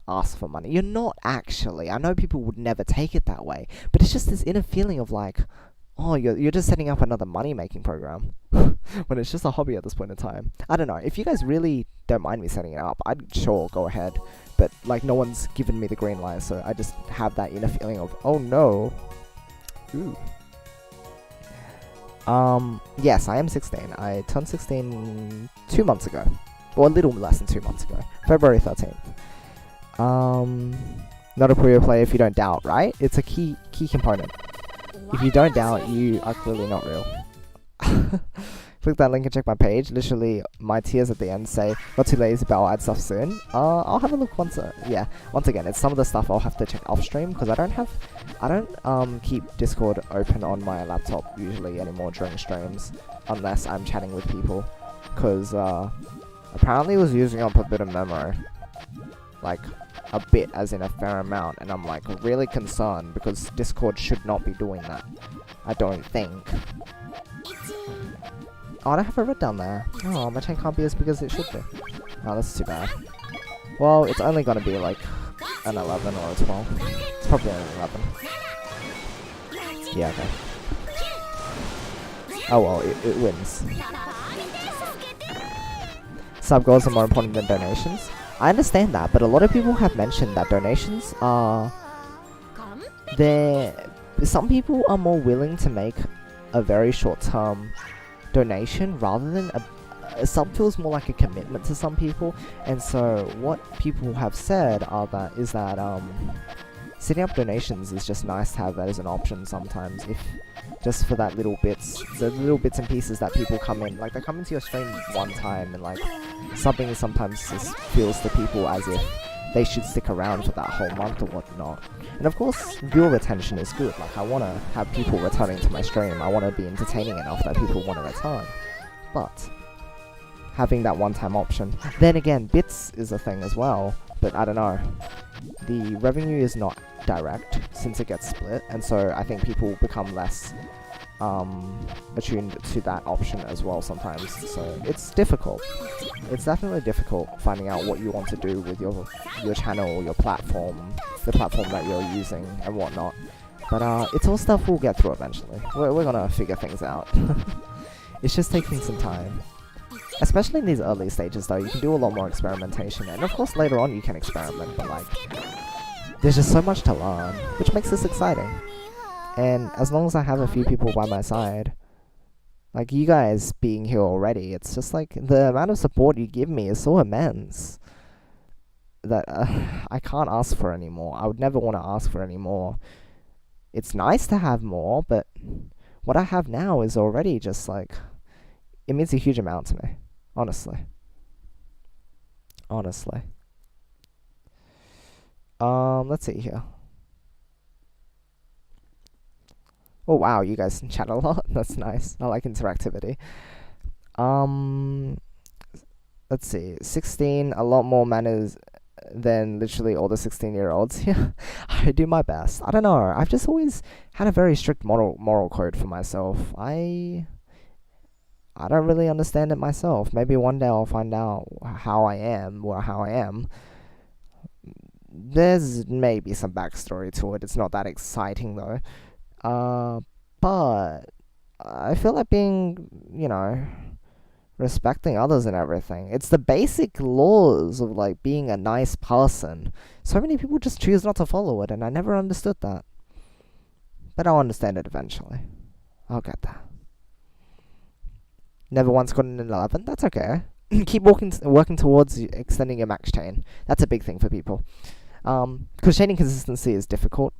ask for money. You're not actually. I know people would never take it that way, but it's just this inner feeling of like, oh, you're just setting up another money-making program when it's just a hobby at this point in time. I don't know. If you guys really don't mind me setting it up, I'd sure go ahead. But like, no one's given me the green light, so I just have that inner feeling of, oh no. Ooh. Yes, I am 16. I turned 16 2 months ago. Or a little less than 2 months ago. February 13th. Not a Puyo player if you don't doubt, right? It's a key component. If you don't doubt, you are clearly not real. Click that link and check my page. Literally, my tiers at the end say, not too lazy, but I'll add stuff soon. I'll have a look once, once again, it's some of the stuff I'll have to check off stream, because I don't keep Discord open on my laptop usually anymore during streams, unless I'm chatting with people, because, apparently it was using up a bit of memory. Like, a bit as in a fair amount, and I'm like really concerned because Discord should not be doing that. I don't think. Oh, I don't have a red down there. Oh, my chain can't be as big as it should be. Oh, that's too bad. Well, it's only gonna be like an 11 or a 12. It's probably an 11. Yeah, okay. Oh well, it wins. Sub goals are more important than donations. I understand that, but a lot of people have mentioned that donations are... Some people are more willing to make a very short-term donation rather than a sub feels more like a commitment to some people. And so what people have said is that setting up donations is just nice to have that as an option sometimes, if just for that the little bits and pieces that people come in. Like, they come into your stream one time, and like, subbing sometimes just feels to people as if they should stick around for that whole month or whatnot. And of course, viewer retention is good. Like, I want to have people returning to my stream. I want to be entertaining enough that people want to return. But having that one-time option. Then again, bits is a thing as well, but I don't know. The revenue is not direct since it gets split, and so I think people become less attuned to that option as well sometimes. So it's difficult. It's definitely difficult finding out what you want to do with your channel or your platform, the platform that you're using and whatnot. But it's all stuff we'll get through eventually. We're gonna figure things out. It's just taking some time. Especially in these early stages though, you can do a lot more experimentation, and of course later on you can experiment, but like, there's just so much to learn, which makes this exciting. And as long as I have a few people by my side, like you guys being here already, it's just like, the amount of support you give me is so immense. that I can't ask for any more. I would never want to ask for any more. It's nice to have more, but what I have now is already just like, it means a huge amount to me. Honestly. Let's see here. Oh wow, you guys chat a lot. That's nice. I like interactivity. Let's see. 16, a lot more manners than literally all the 16-year-olds. Yeah, I do my best. I don't know. I've just always had a very strict moral code for myself. I don't really understand it myself. Maybe one day I'll find out how I am. There's maybe some backstory to it. It's not that exciting though. But I feel like being, respecting others and everything. It's the basic laws of like being a nice person. So many people just choose not to follow it, and I never understood that. But I'll understand it eventually. I'll get there. Never once got an 11. That's okay. Keep working towards extending your max chain. That's a big thing for people. Because chaining consistency is difficult.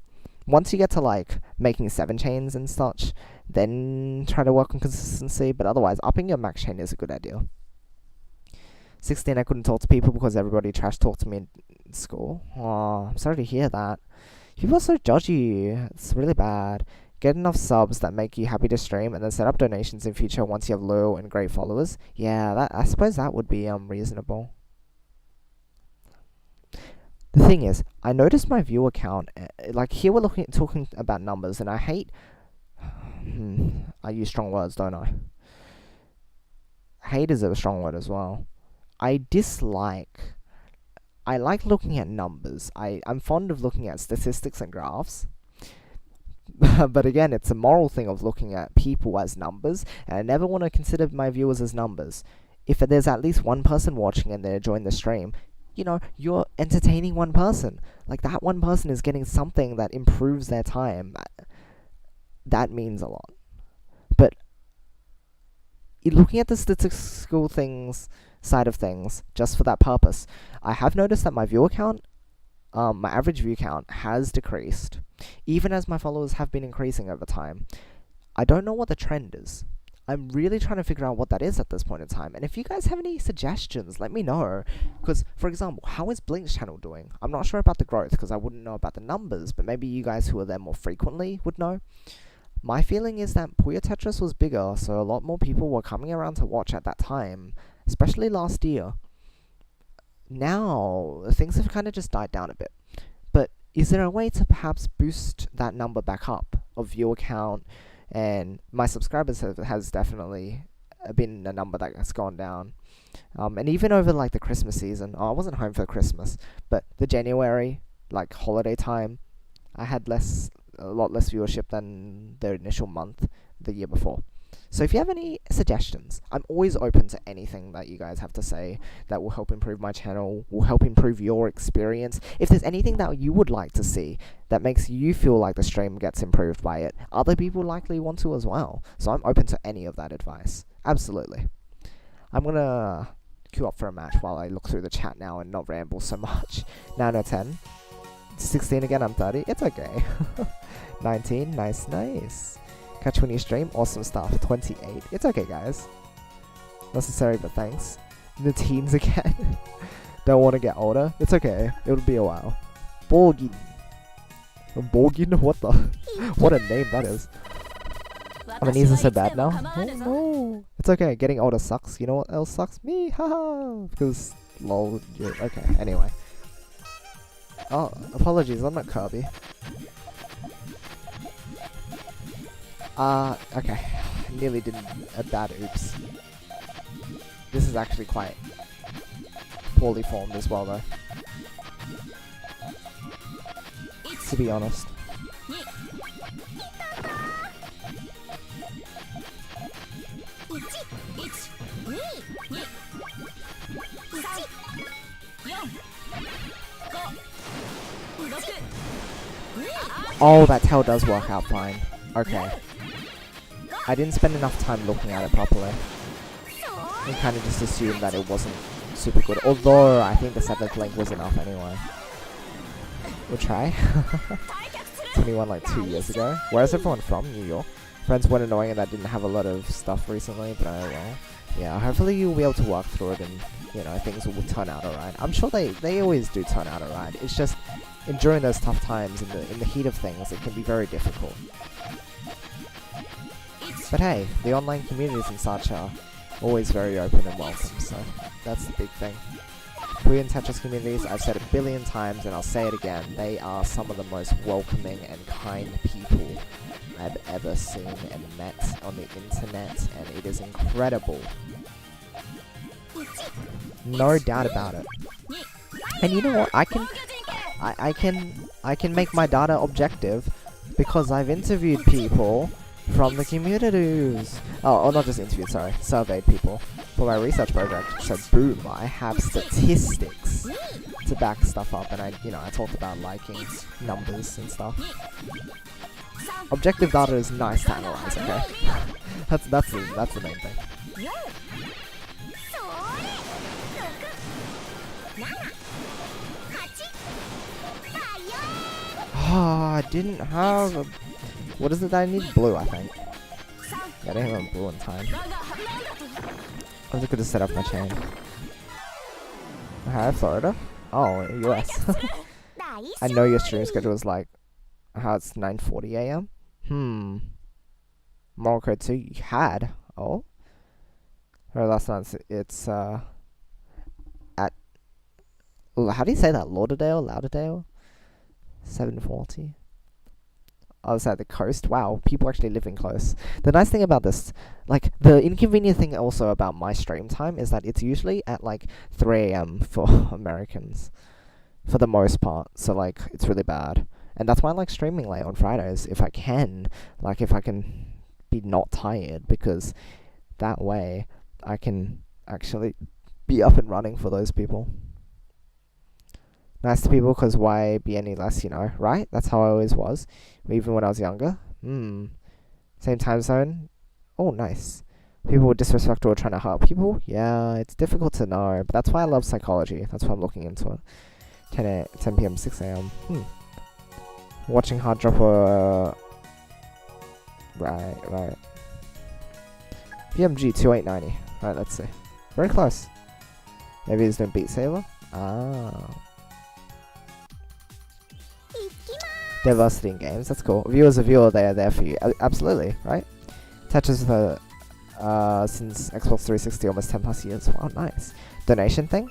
Once you get to like making 7 chains and such, then try to work on consistency. But otherwise, upping your max chain is a good idea. 16, I couldn't talk to people because everybody trash talked to me in school. Oh, I'm sorry to hear that. People are so judgy. It's really bad. Get enough subs that make you happy to stream, and then set up donations in future once you have loyal and great followers. Yeah, I suppose that would be reasonable. The thing is, I noticed my viewer count. Like here, we're talking about numbers, and I hate. I use strong words, don't I? Hate is a strong word as well. I like looking at numbers. I'm fond of looking at statistics and graphs. But again, it's a moral thing of looking at people as numbers, and I never want to consider my viewers as numbers. If there's at least one person watching and they're enjoying the stream, you're entertaining one person. Like, that one person is getting something that improves their time. That means a lot. But looking at the statistical side of things, just for that purpose, I have noticed that my viewer count, my average view count, has decreased, even as my followers have been increasing over time. I don't know what the trend is. I'm really trying to figure out what that is at this point in time. And if you guys have any suggestions, let me know. Because, for example, how is Blink's channel doing? I'm not sure about the growth because I wouldn't know about the numbers, but maybe you guys who are there more frequently would know. My feeling is that Puyo Tetris was bigger, so a lot more people were coming around to watch at that time, especially last year. Now, things have kind of just died down a bit. But is there a way to perhaps boost that number back up of viewer count? And my subscribers has definitely been a number that has gone down. And even over like the Christmas season, I wasn't home for Christmas, but the January, like holiday time, I had a lot less viewership than the initial month the year before. So if you have any suggestions, I'm always open to anything that you guys have to say that will help improve my channel, will help improve your experience. If there's anything that you would like to see that makes you feel like the stream gets improved by it, other people likely want to as well. So I'm open to any of that advice. Absolutely. I'm going to queue up for a match while I look through the chat now and not ramble so much. 9 or 10. 16 again, I'm 30. It's okay. 19, nice. Catch when you stream, awesome stuff. 28. It's okay, guys. Necessary, but thanks. The teens again. Don't want to get older. It's okay. It'll be a while. Borgin. Borgin? What the? What a name that is. My knees are so bad now. Oh no. It's okay. Getting older sucks. You know what else sucks? Me. Haha. Because lol. Yeah, okay. Anyway. Oh, apologies. I'm not Kirby. Okay. Nearly did a bad oops. This is actually quite poorly formed as well, though. To be honest. Oh, that tail does work out fine. Okay. I didn't spend enough time looking at it properly. I kind of just assumed that it wasn't super good. Although I think the 7th link was enough anyway. We'll try. 21 like 2 years ago. Where's everyone from? New York. Friends weren't annoying and I didn't have a lot of stuff recently, but oh well. Yeah, hopefully you'll be able to work through it and, you know, things will turn out alright. I'm sure they always do turn out alright. It's just, during those tough times, in the heat of things, it can be very difficult. But hey, the online communities and such are always very open and welcome, so that's the big thing. Puyo and Tetris communities, I've said 1 billion times and I'll say it again, they are some of the most welcoming and kind people I've ever seen and met on the internet, and it is incredible. No doubt about it. And you know what? I can make my data objective because I've interviewed people from the communities. Oh, not just interviewed, sorry, surveyed people for my research project. So boom, I have statistics to back stuff up, and I talked about liking numbers and stuff. Objective data is nice to analyze, okay? that's the main thing. Oh, I didn't have a... What is it that I need? Blue, I think. Yeah, I didn't have a blue in time. I was good to set up my chain. Hi, Florida. Oh, US. I know your stream schedule is like... How it's 9:40 AM? Moral Code 2 you had. Oh? Or last night it's at... How do you say that? Lauderdale? 7:40. Other side of the coast. Wow, people actually living close. The nice thing about this, like, the inconvenient thing also about my stream time is that it's usually at like 3 AM for Americans, for the most part. So like, it's really bad, and that's why I like streaming late on Fridays if I can. Like, if I can be not tired, because that way I can actually be up and running for those people. Nice to people, because why be any less, you know, right? That's how I always was, even when I was younger. Same time zone. Oh, nice. People were disrespectful or trying to hurt people. Yeah, it's difficult to know, but that's why I love psychology. That's why I'm looking into it. 10 p.m., 6 a.m. Watching hard drop or... Right. PMG 2890. Right, let's see. Very close. Maybe he's doing Beat Saber? Ah. Diversity in games, that's cool. Viewers a viewer, they are there for you. Absolutely, right? Tetris since Xbox 360, almost 10 plus years. Wow, nice. Donation thing?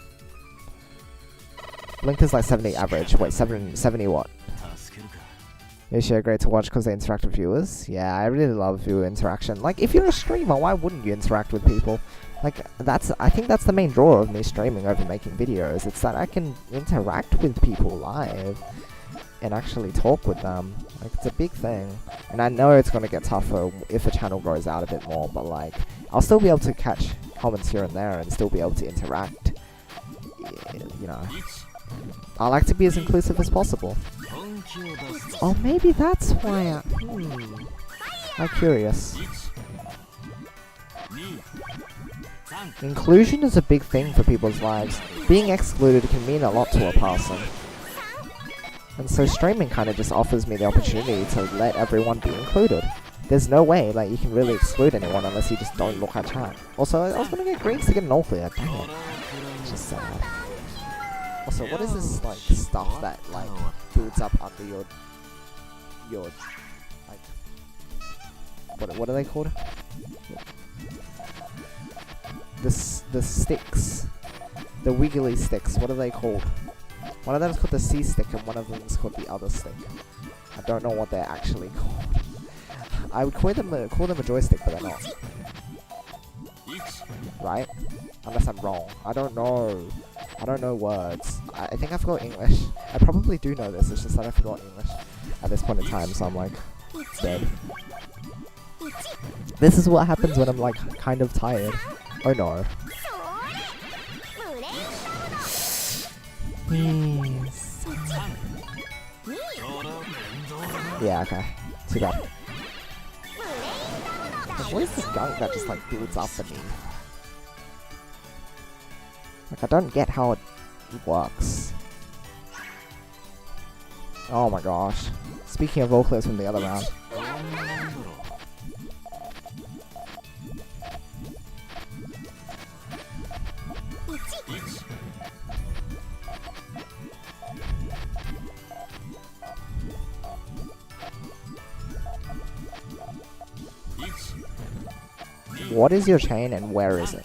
Link is like 70 average. Wait, 70 what? Usually great to watch because they interact with viewers. Yeah, I really love viewer interaction. Like, if you're a streamer, why wouldn't you interact with people? Like, I think that's the main draw of me streaming over making videos. It's that I can interact with people live and actually talk with them. Like, it's a big thing. And I know it's gonna get tougher if the channel grows out a bit more, but like, I'll still be able to catch comments here and there and still be able to interact. Yeah, you know. I like to be as inclusive as possible. Oh, maybe that's why I'm curious. Inclusion is a big thing for people's lives. Being excluded can mean a lot to a person. And so streaming kind of just offers me the opportunity to let everyone be included. There's no way like you can really exclude anyone unless you just don't look at chat. Also, I was gonna get Greeks to get an all clear. Dang it. It's just sad. Also, what is this like stuff that like builds up under your like what are they called? The sticks, the wiggly sticks. What are they called? One of them is called the C stick, and one of them is called the other stick. I don't know what they're actually called. I would call them a joystick, but they're not. Right? Unless I'm wrong. I don't know. I don't know words. I think I forgot English. I probably do know this, it's just that I forgot English at this point in time, so I'm like, dead. This is what happens when I'm like, kind of tired. Oh no. Yeah, okay. Too bad. What is this gunk that just like builds up beneath? Like, I don't get how it works. Oh my gosh. Speaking of all clips from the other round. What is your chain and where is it?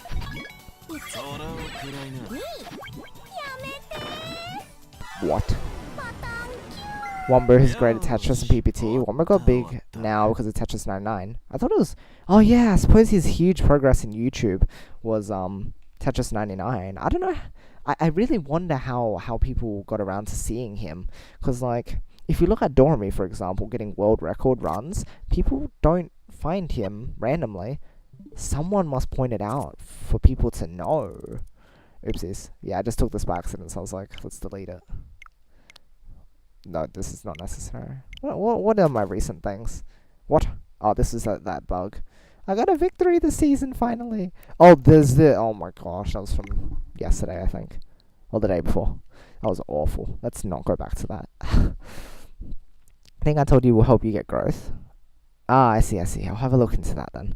What? Womber is great at Tetris and PPT. Womber got big now because of Tetris 99. I thought it was... Oh yeah, I suppose his huge progress in YouTube was Tetris 99. I don't know. I really wonder how people got around to seeing him. Because, like, if you look at Doremi, for example, getting world record runs, people don't find him randomly. Someone must point it out for people to know. Oopsies. Yeah, I just took this by accident, so I was like, let's delete it. No, this is not necessary. What are my recent things? What? Oh, this is that bug. I got a victory this season, finally. Oh, there's the... Oh my gosh, that was from yesterday, I think. Or the day before. That was awful. Let's not go back to that. I think I told you we'll help you get growth. Ah, I see. I'll have a look into that then.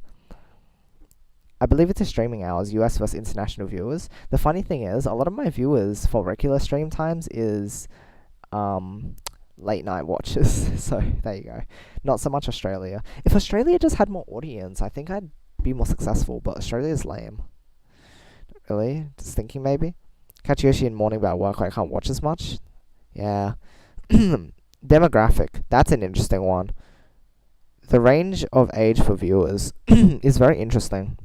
I believe it's a streaming hours, US versus international viewers. The funny thing is, a lot of my viewers for regular stream times is... late night watches. So there you go. Not so much Australia. If Australia just had more audience, I think I'd be more successful, but Australia's lame. Really? Just thinking maybe? Catch Yoshi in morning about work, I can't watch as much. Yeah. Demographic. That's an interesting one. The range of age for viewers is very interesting.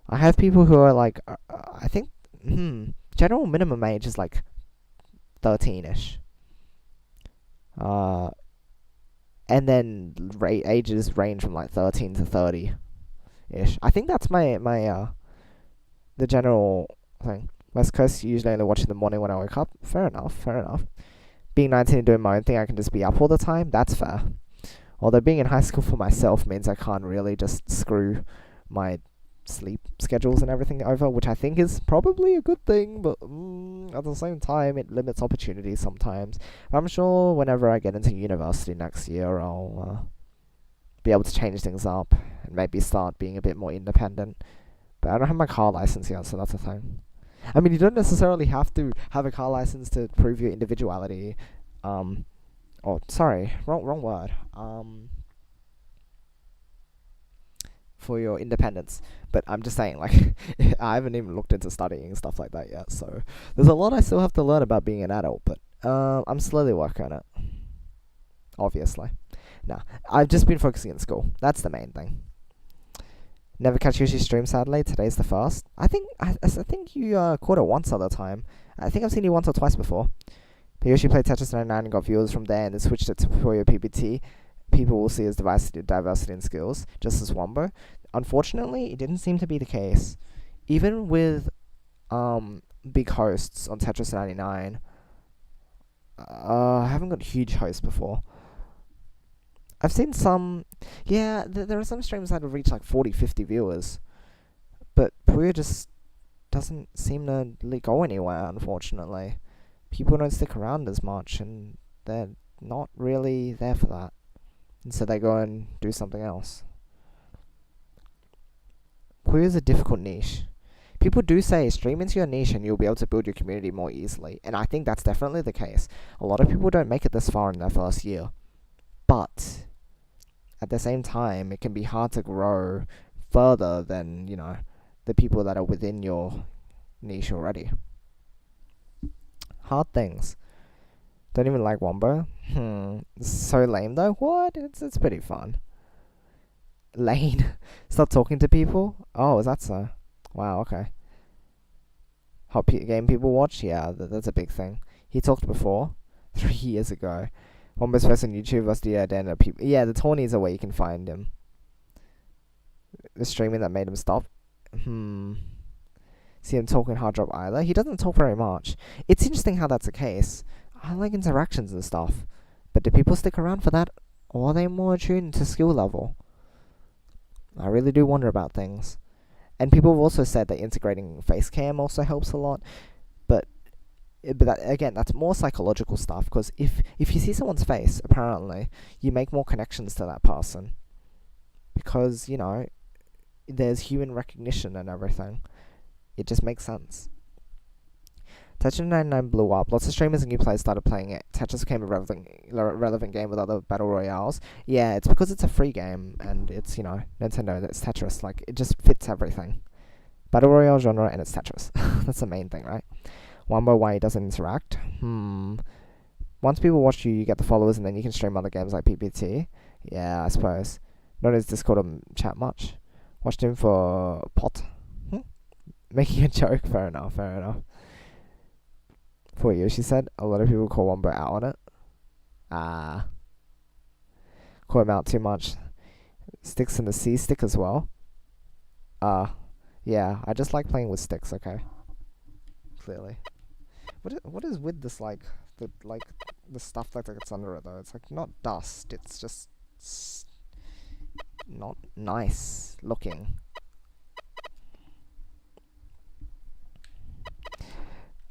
I have people who are like, I think, general minimum age is like 13-ish. And then ages range from like 13 to 30-ish. I think that's my the general thing. West Coast usually only watch in the morning when I wake up. Fair enough. Being 19 and doing my own thing, I can just be up all the time. That's fair. Although being in high school for myself means I can't really just screw my sleep schedules and everything over, which I think is probably a good thing, but at the same time it limits opportunities sometimes. But I'm sure whenever I get into university next year, I'll be able to change things up and maybe start being a bit more independent. But I don't have my car license yet, so that's a thing. I mean, you don't necessarily have to have a car license to prove your individuality. Sorry, wrong word. For your independence. But I'm just saying, like, I haven't even looked into studying stuff like that yet, so there's a lot I still have to learn about being an adult, but I'm slowly working on it. Obviously. Nah, I've just been focusing in school. That's the main thing. Never catch Yoshi's stream, sadly. Today's the first. I think you caught it once other time. I think I've seen you once or twice before. But Yoshi played Tetris 99 and got viewers from there and then switched it to Puyo PPT. People will see as diversity in skills, just as Wombo. Unfortunately, it didn't seem to be the case. Even with big hosts on Tetris 99, I haven't got huge hosts before. I've seen some... Yeah, there are some streams that have reached like 40, 50 viewers. But Puyo just doesn't seem to go anywhere, unfortunately. People don't stick around as much, and they're not really there for that. And so they go and do something else. Puyo is a difficult niche. People do say stream into your niche and you'll be able to build your community more easily. And I think that's definitely the case. A lot of people don't make it this far in their first year. But at the same time, it can be hard to grow further than, the people that are within your niche already. Hard things. Don't even like Wombo. It's so lame though. What? It's pretty fun. Lane. Stop talking to people? Oh, is that so? Wow, okay. Hot game people watch? Yeah, that's a big thing. He talked before. 3 years ago. Wombo's first on YouTube was the Dana people. Yeah, the tourneys are where you can find him. The streaming that made him stop. See him talking hard drop either. He doesn't talk very much. It's interesting how that's the case. I like interactions and stuff. But do people stick around for that? Or are they more attuned to skill level? I really do wonder about things. And people have also said that integrating face cam also helps a lot. But that, again, that's more psychological stuff, because if you see someone's face, apparently, you make more connections to that person. Because, you know, there's human recognition and everything. It just makes sense. Tetris 99 blew up. Lots of streamers and new players started playing it. Tetris became a relevant game with other battle royales. Yeah, it's because it's a free game, and it's, you know, Nintendo, it's Tetris. Like, it just fits everything. Battle royale genre, and it's Tetris. That's the main thing, right? Wombo, why he doesn't interact? Once people watch you, you get the followers, and then you can stream other games like PPT. Yeah, I suppose. Not as Discord or chat much. Watched him for pot. Making a joke. Fair enough. Puyo, she said a lot of people call Wombo out on it. Call him out too much. Sticks in the C stick as well. Yeah, I just like playing with sticks, okay? Clearly. What is with this, like the stuff that's under it though? It's like not dust, it's just not nice looking.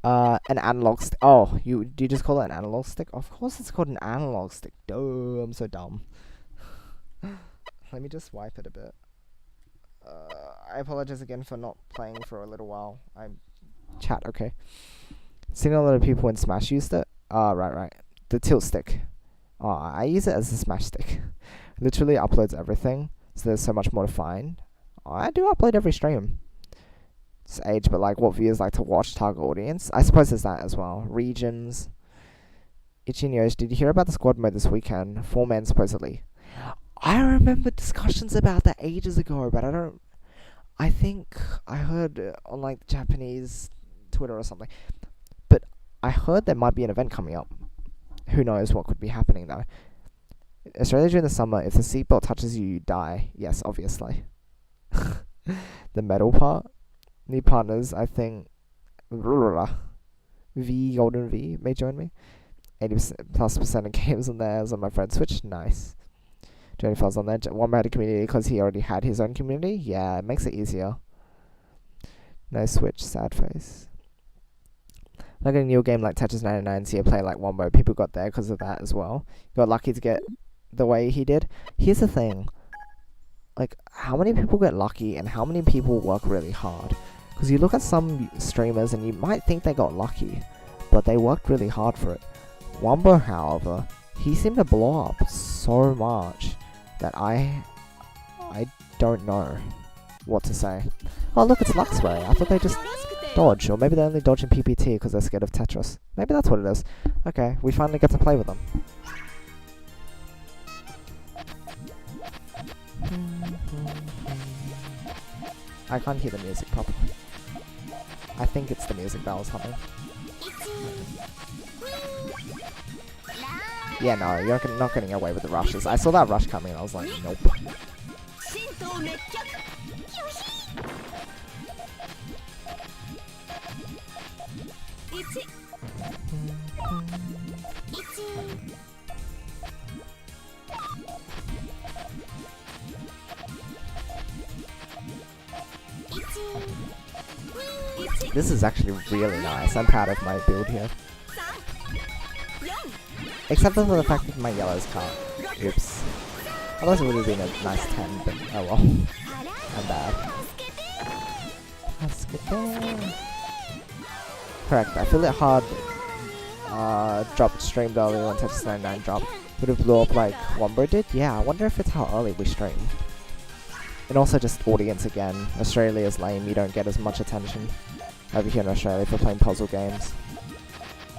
An analog stick. Oh, do you just call it an analog stick? Of course it's called an analog stick. Duh, I'm so dumb. Let me just wipe it a bit. I apologize again for not playing for a little while. Chat, okay. Seen a lot of people in Smash used it. Right. The tilt stick. I use it as a Smash stick. Literally uploads everything, so there's so much more to find. I do upload every stream. It's age, but like what viewers like to watch, target audience. I suppose there's that as well. Regions. Ichineos, did you hear about the squad mode this weekend? 4-man supposedly. I remember discussions about that ages ago, but I think I heard on like the Japanese Twitter or something. But I heard there might be an event coming up. Who knows what could be happening though. Australia during the summer, if the seatbelt touches you, you die. Yes, obviously. The metal part. New partners, I think. Golden V may join me. 80%+ of games on there is on my friend's Switch. Nice. Johnny Fell's on there. One had a community because he already had his own community. Yeah, it makes it easier. No Switch, sad face. Like a new game like Tetris 99, see a play like Wombo. People got there because of that as well. Got lucky to get the way he did. Here's the thing. Like, how many people get lucky and how many people work really hard? Because you look at some streamers and you might think they got lucky, but they worked really hard for it. Wombo, however, he seemed to blow up so much that I don't know what to say. Oh look, it's Luxray. I thought they just dodge, or maybe they only dodge in PPT because they're scared of Tetris. Maybe that's what it is. Okay, we finally get to play with them. I can't hear the music properly. I think it's the music that was humming. Yeah, no, you're not getting away with the rushes. I saw that rush coming and I was like, nope. This is actually really nice. I'm proud of my build here. Except for the fact that my yellows can't. Oops. Otherwise it would have been a nice 10, but oh well. I'm bad. Correct, I feel it hard. Dropped streamed early when Tetris 99 dropped. Would have blew up like Wombo did? Yeah, I wonder if it's how early we stream. And also just audience again. Australia is lame, you don't get as much attention over here in Australia for playing puzzle games.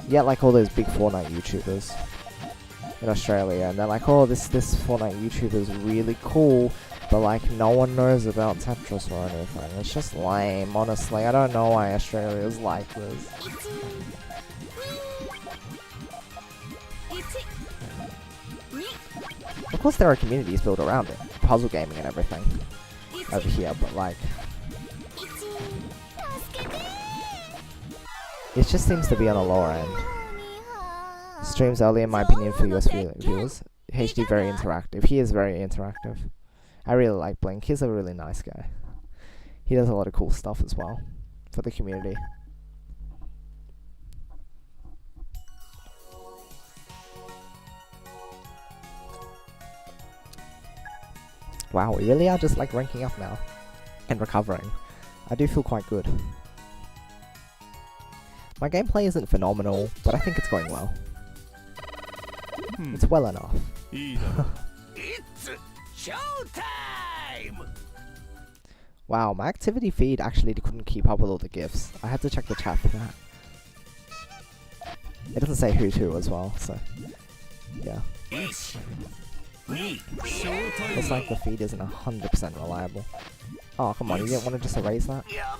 You get like all those big Fortnite YouTubers in Australia, and they're like, oh, this Fortnite YouTuber is really cool, but like no one knows about Tetris or anything. It's just lame, honestly. I don't know why Australia is like this. Of course there are communities built around it, puzzle gaming and everything over here, but like it just seems to be on the lower end. Streams early in my opinion for US viewers. HD very interactive. He is very interactive. I really like Blink. He's a really nice guy. he does a lot of cool stuff as well for the community. Wow, we really are just like ranking up now and recovering. I do feel quite good. My gameplay isn't phenomenal, but I think it's going well. It's well enough. It's showtime! Wow, my activity feed actually couldn't keep up with all the GIFs. I had to check the chat for that. It doesn't say who's who as well, so yeah. Looks like the feed isn't 100% reliable. Oh, come on, you didn't want to just erase that? Yeah.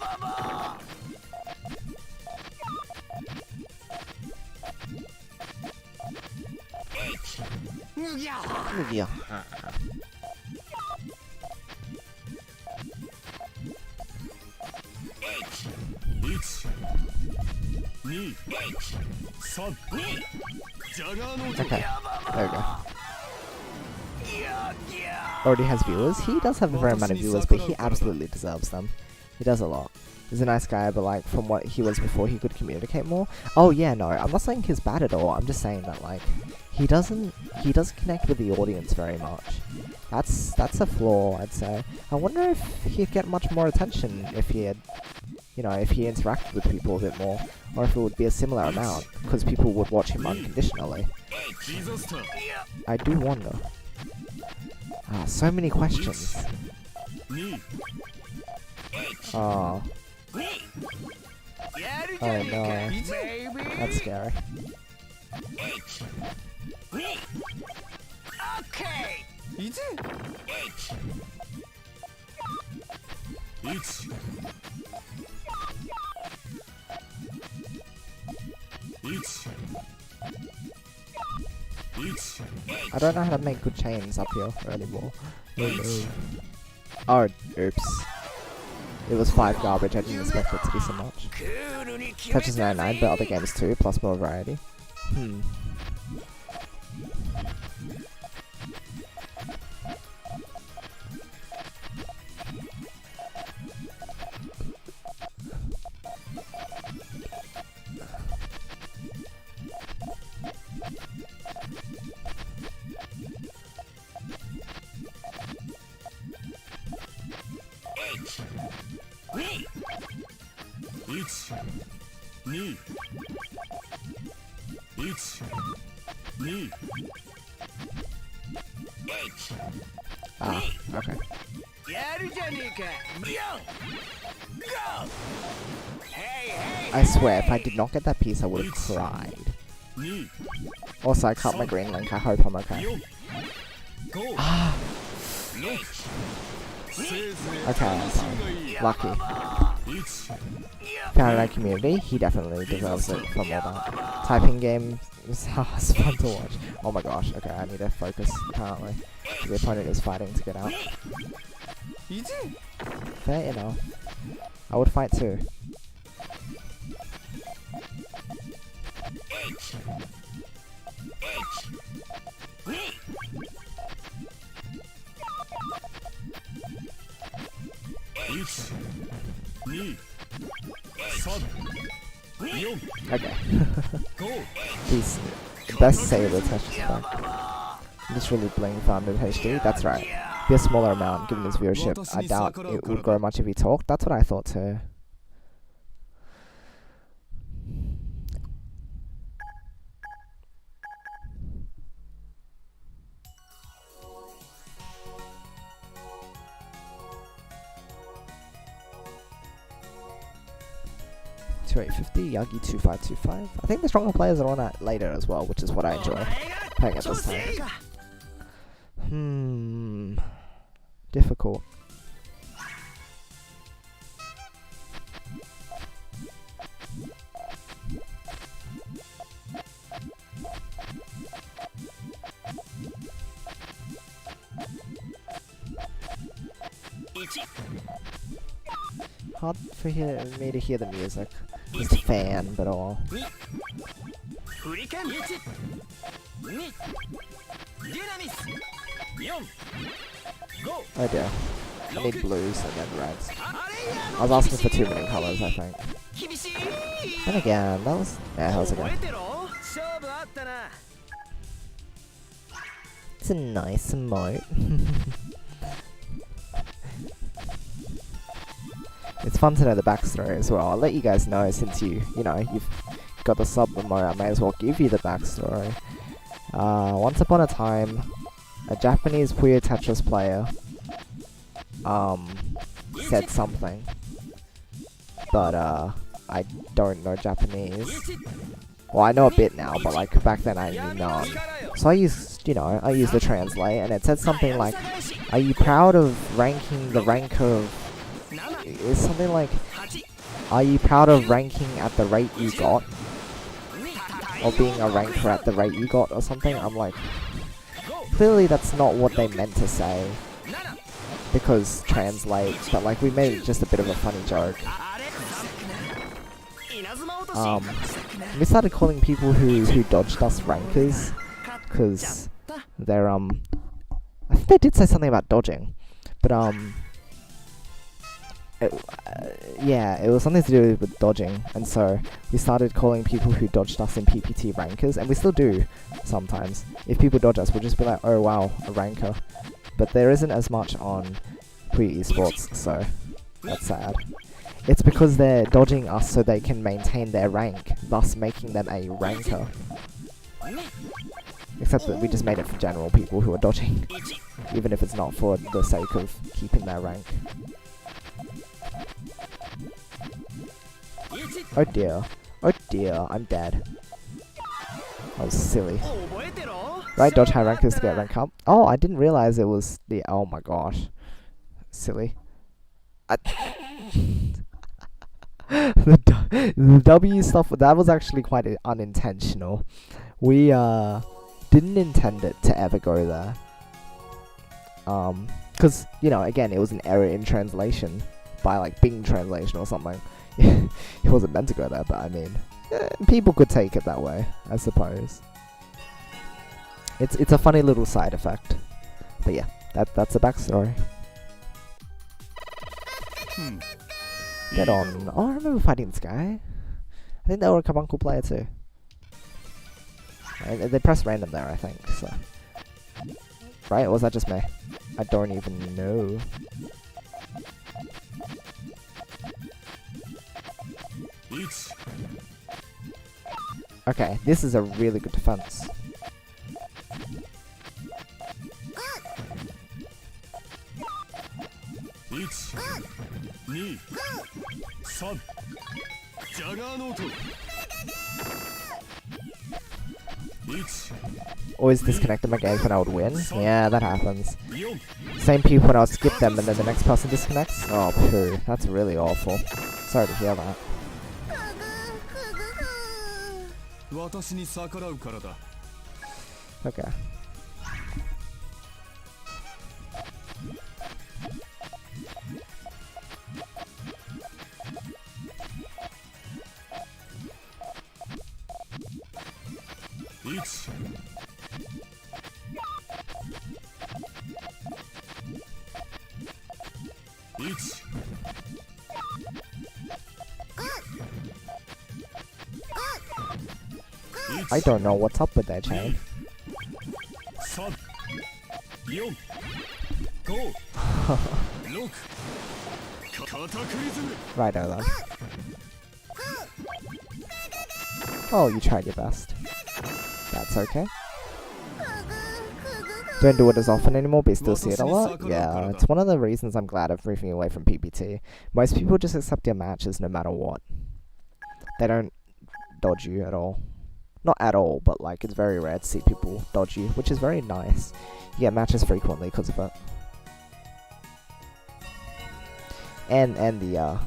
Okay, there we go. Already has viewers. He does have a fair amount of viewers, but he absolutely deserves them. He does a lot. He's a nice guy, but like from what he was before, he could communicate more. Oh yeah, no, I'm not saying he's bad at all. I'm just saying that like he doesn't connect with the audience very much. That's a flaw, I'd say. I wonder if he'd get much more attention if he had, you know, if he interacted with people a bit more, or if it would be a similar amount, because people would watch him unconditionally. I do wonder. Ah, so many questions. Oh. Oh no. That's scary. Okay. I don't know how to make good chains up here anymore. Oh, oops. It was 5 garbage, I didn't expect it to be so much. Touches 99, but other games too, plus more variety. Ah, okay. I swear, if I did not get that piece, I would have cried. Also, I cut my green link. I hope I'm okay. Ah. Okay, I'm fine. Lucky. Canada community, he definitely deserves it for more that. Typing game is fun to watch. Oh my gosh, okay, I need to focus, apparently. The opponent is fighting to get out. Fair enough. I would fight too. Okay. He's the best saber touches back. Just really bling founded HD, that's right. Be a smaller amount given his viewership. I doubt it would grow much if he talked. That's what I thought too. Yagi 2525. I think the stronger players are on that later as well, which is what I enjoy playing at this time. Difficult. Hard for me to hear the music. Just a fan, but all. Oh dear. I need blues and then reds. I was asking for too many colors, I think. And again, that was... Yeah, that was okay. It's a nice emote. It's fun to know the backstory as well. I'll let you guys know since you've got the sub emote, I may as well give you the backstory. Once upon a time, a Japanese Puyo Tetris player said something, but I don't know Japanese. Well, I know a bit now, but like back then I knew none. So I used the translate, and it said something like, "Are you proud of ranking the rank of?" It's something like, "Are you proud of ranking at the rate you got?" Or being a ranker at the rate you got, or something. I'm like, clearly that's not what they meant to say. Because translate, but like we made it just a bit of a funny joke. We started calling people who dodged us rankers, because they're I think they did say something about dodging, but yeah, it was something to do with dodging, and so we started calling people who dodged us in PPT rankers, and we still do sometimes. If people dodge us, we'll just be like, "Oh wow, a ranker," but there isn't as much on Puyo Esports, so that's sad. It's because they're dodging us so they can maintain their rank, thus making them a ranker. Except that we just made it for general people who are dodging, even if it's not for the sake of keeping their rank. Oh dear, I'm dead. That was silly. Right, dodge high rankers to get rank up. Oh, I didn't realize it was the... Oh my gosh. Silly. The W stuff, that was actually quite unintentional. We didn't intend it to ever go there. Because, again, it was an error in translation by like Bing translation or something. It wasn't meant to go there, but I mean, people could take it that way, I suppose. It's a funny little side effect. But yeah, that's the backstory. Get on. Oh, I remember fighting this guy. I think they were a Kabunko player too. They pressed random there, I think, so. Right, or was that just me? I don't even know. Okay, this is a really good defense. Always disconnected my games when I would win. Yeah, that happens. Same people when I would skip them and then the next person disconnects. Oh, poo. That's really awful. Sorry to hear that. Okay. I don't know what's up with that chain. Righto then. Oh, you tried your best. That's okay. Don't do it as often anymore, but you still see it a lot. Yeah, it's one of the reasons I'm glad of moving away from PPT. Most people just accept your matches no matter what. They don't dodge you at all. Not at all, but like it's very rare to see people dodge you, which is very nice. You get matches frequently because of it. And the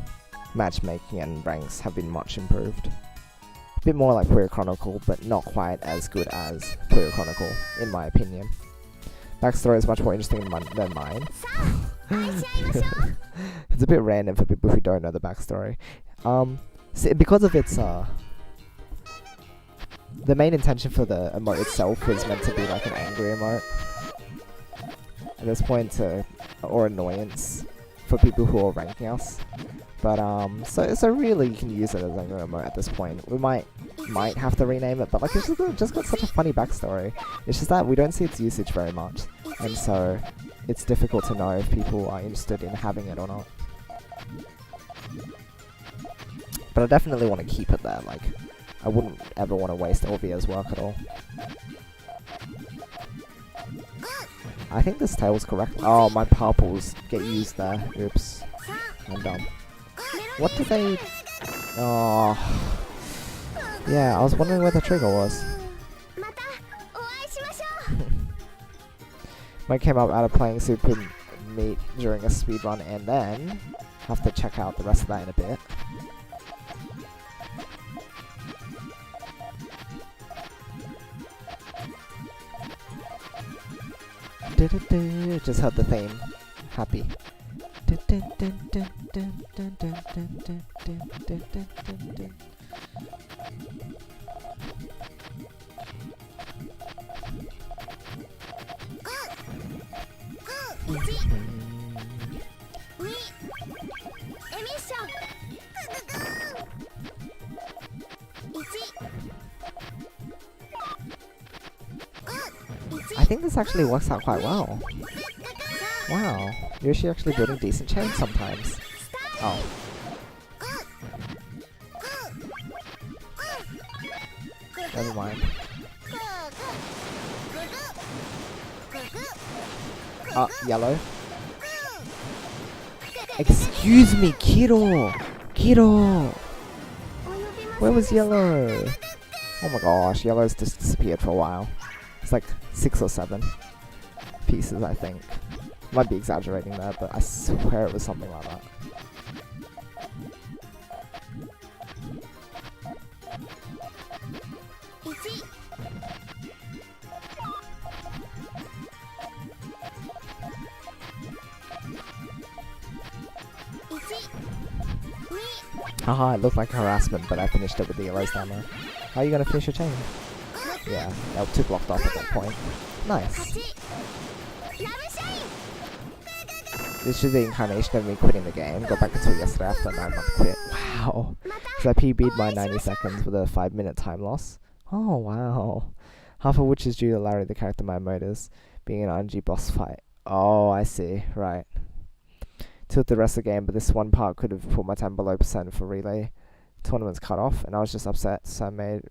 matchmaking and ranks have been much improved. A bit more like Puyo Chronicle, but not quite as good as Puyo Chronicle, in my opinion. Backstory is much more interesting than mine. It's a bit random for people who don't know the backstory. Because of its the main intention for the emote itself was meant to be like an angry emote. At this point, or annoyance. for people who are ranking us. But so really you can use it as an emote at this point. We might have to rename it, but like it's just got such a funny backstory. It's just that we don't see its usage very much, and so it's difficult to know if people are interested in having it or not. But I definitely want to keep it there. Like, I wouldn't ever want to waste Olvia's work at all. I think this tail's correct. Oh, my purples get used there. Oops. I'm dumb. What did they... Oh... Yeah, I was wondering where the trigger was. Mine came up out of playing Super Meat during a speedrun, and then have to check out the rest of that in a bit. Just heard the theme. Happy. I think this actually works out quite well. Wow, you're actually building decent chains sometimes. Oh. Never mind. Yellow. Excuse me, Kiro! Kiro! Where was yellow? Oh my gosh, yellow's just disappeared for a while. It's like 6 or 7 pieces, I think. Might be exaggerating there, but I swear it was something like that. Haha, it looked like harassment, but I finished it with the yellows down there. How are you gonna finish your chain? Yeah, that was 2 blocked off at that point. Nice. This is the incarnation of me quitting the game. Got back into it yesterday after a 9-month quit. Wow. Because I PB'd my 90 seconds with a 5-minute time loss. Oh, wow. Half of which is due to Larry, the character my mode is, being an RNG boss fight. Oh, I see. Right. Took the rest of the game, but this one part could have put my time below % for relay. Tournament's cut off, and I was just upset, so I made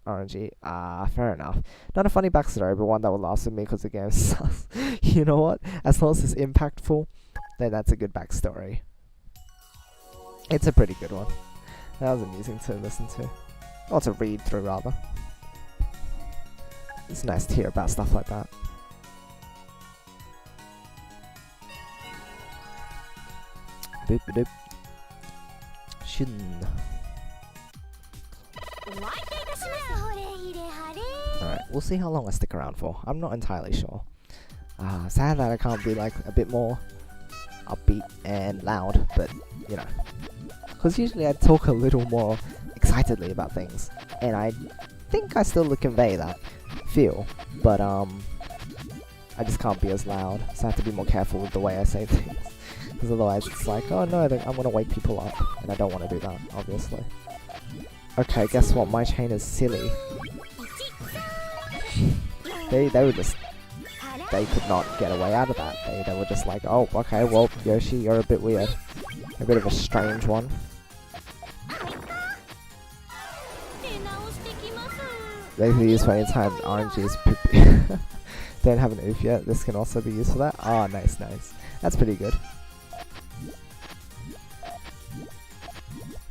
RNG. Ah, fair enough. Not a funny backstory, but one that will last with me because the game sucks. You know what? As long as it's impactful, then that's a good backstory. It's a pretty good one. That was amusing to listen to. Or to read through, rather. It's nice to hear about stuff like that. Boop doop. Shin. Alright, we'll see how long I stick around for. I'm not entirely sure. Sad that I can't be like a bit more upbeat and loud, but you know. Because usually I talk a little more excitedly about things, and I think I still convey that feel, but I just can't be as loud, so I have to be more careful with the way I say things. Because otherwise it's like, oh no, I'm gonna wake people up, and I don't want to do that, obviously. Okay, guess what? My chain is silly. They were just... They could not get away out of that. They were just like, oh, okay, well, Yoshi, you're a bit weird. A bit of a strange one. They can be used for any time RNG is poopy. Don't have an oof yet. This can also be used for that. Oh, nice, nice. That's pretty good.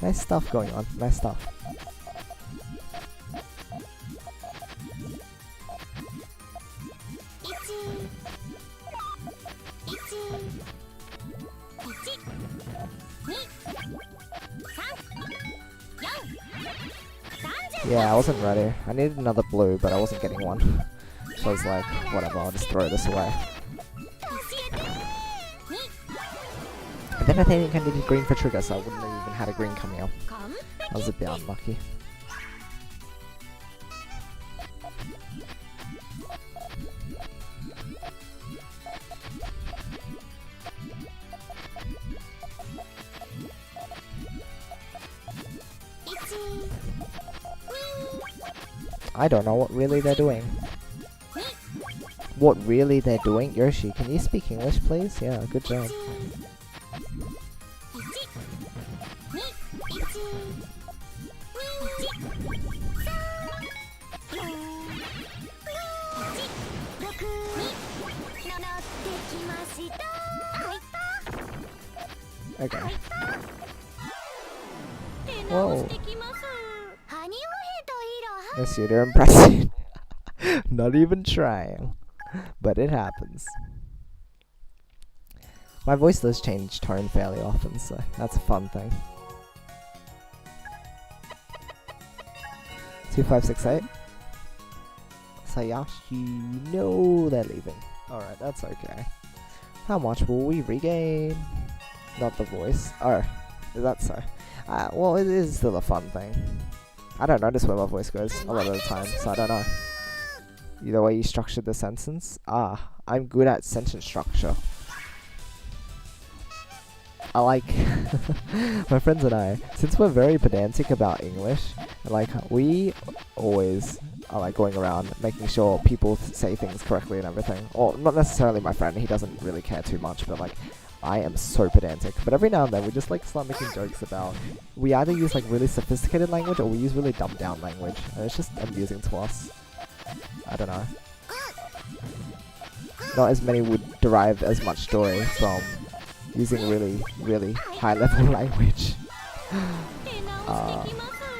Nice stuff going on. Nice stuff. Yeah, I wasn't ready. I needed another blue, but I wasn't getting one. So I was like, whatever, I'll just throw this away. And then I think I needed green for trigger, so I wouldn't have even had a green coming up. I was a bit unlucky. I don't know what really they're doing. What really they're doing? Yoshi, can you speak English, please? Yeah, good job. Okay. Whoa. Yes, you're impressive. Not even trying. But it happens. My voice does change tone fairly often, so that's a fun thing. 2568. Sayashi. No, they're leaving. Alright, that's okay. How much will we regain? Not the voice. Oh, is that so? Well, it is still a fun thing. I don't notice where my voice goes a lot of the time, so I don't know. The way you structured the sentence? I'm good at sentence structure. I like my friends and I, since we're very pedantic about English, like we always are like going around making sure people say things correctly and everything. Or not necessarily my friend, he doesn't really care too much, but like I am so pedantic. But every now and then we just like start making jokes about, we either use like really sophisticated language or we use really dumbed down language. And it's just amusing to us. I don't know. Not as many would derive as much joy from using really high level language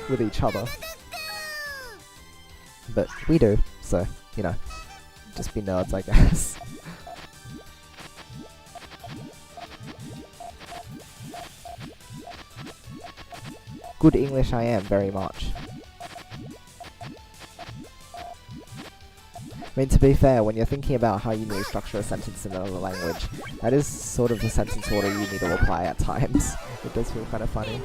with each other. But we do, so, you know, just be nerds, I guess. Good English I am, very much. I mean, to be fair, when you're thinking about how you need to structure a sentence in another language, that is sort of the sentence order you need to apply at times. It does feel kind of funny.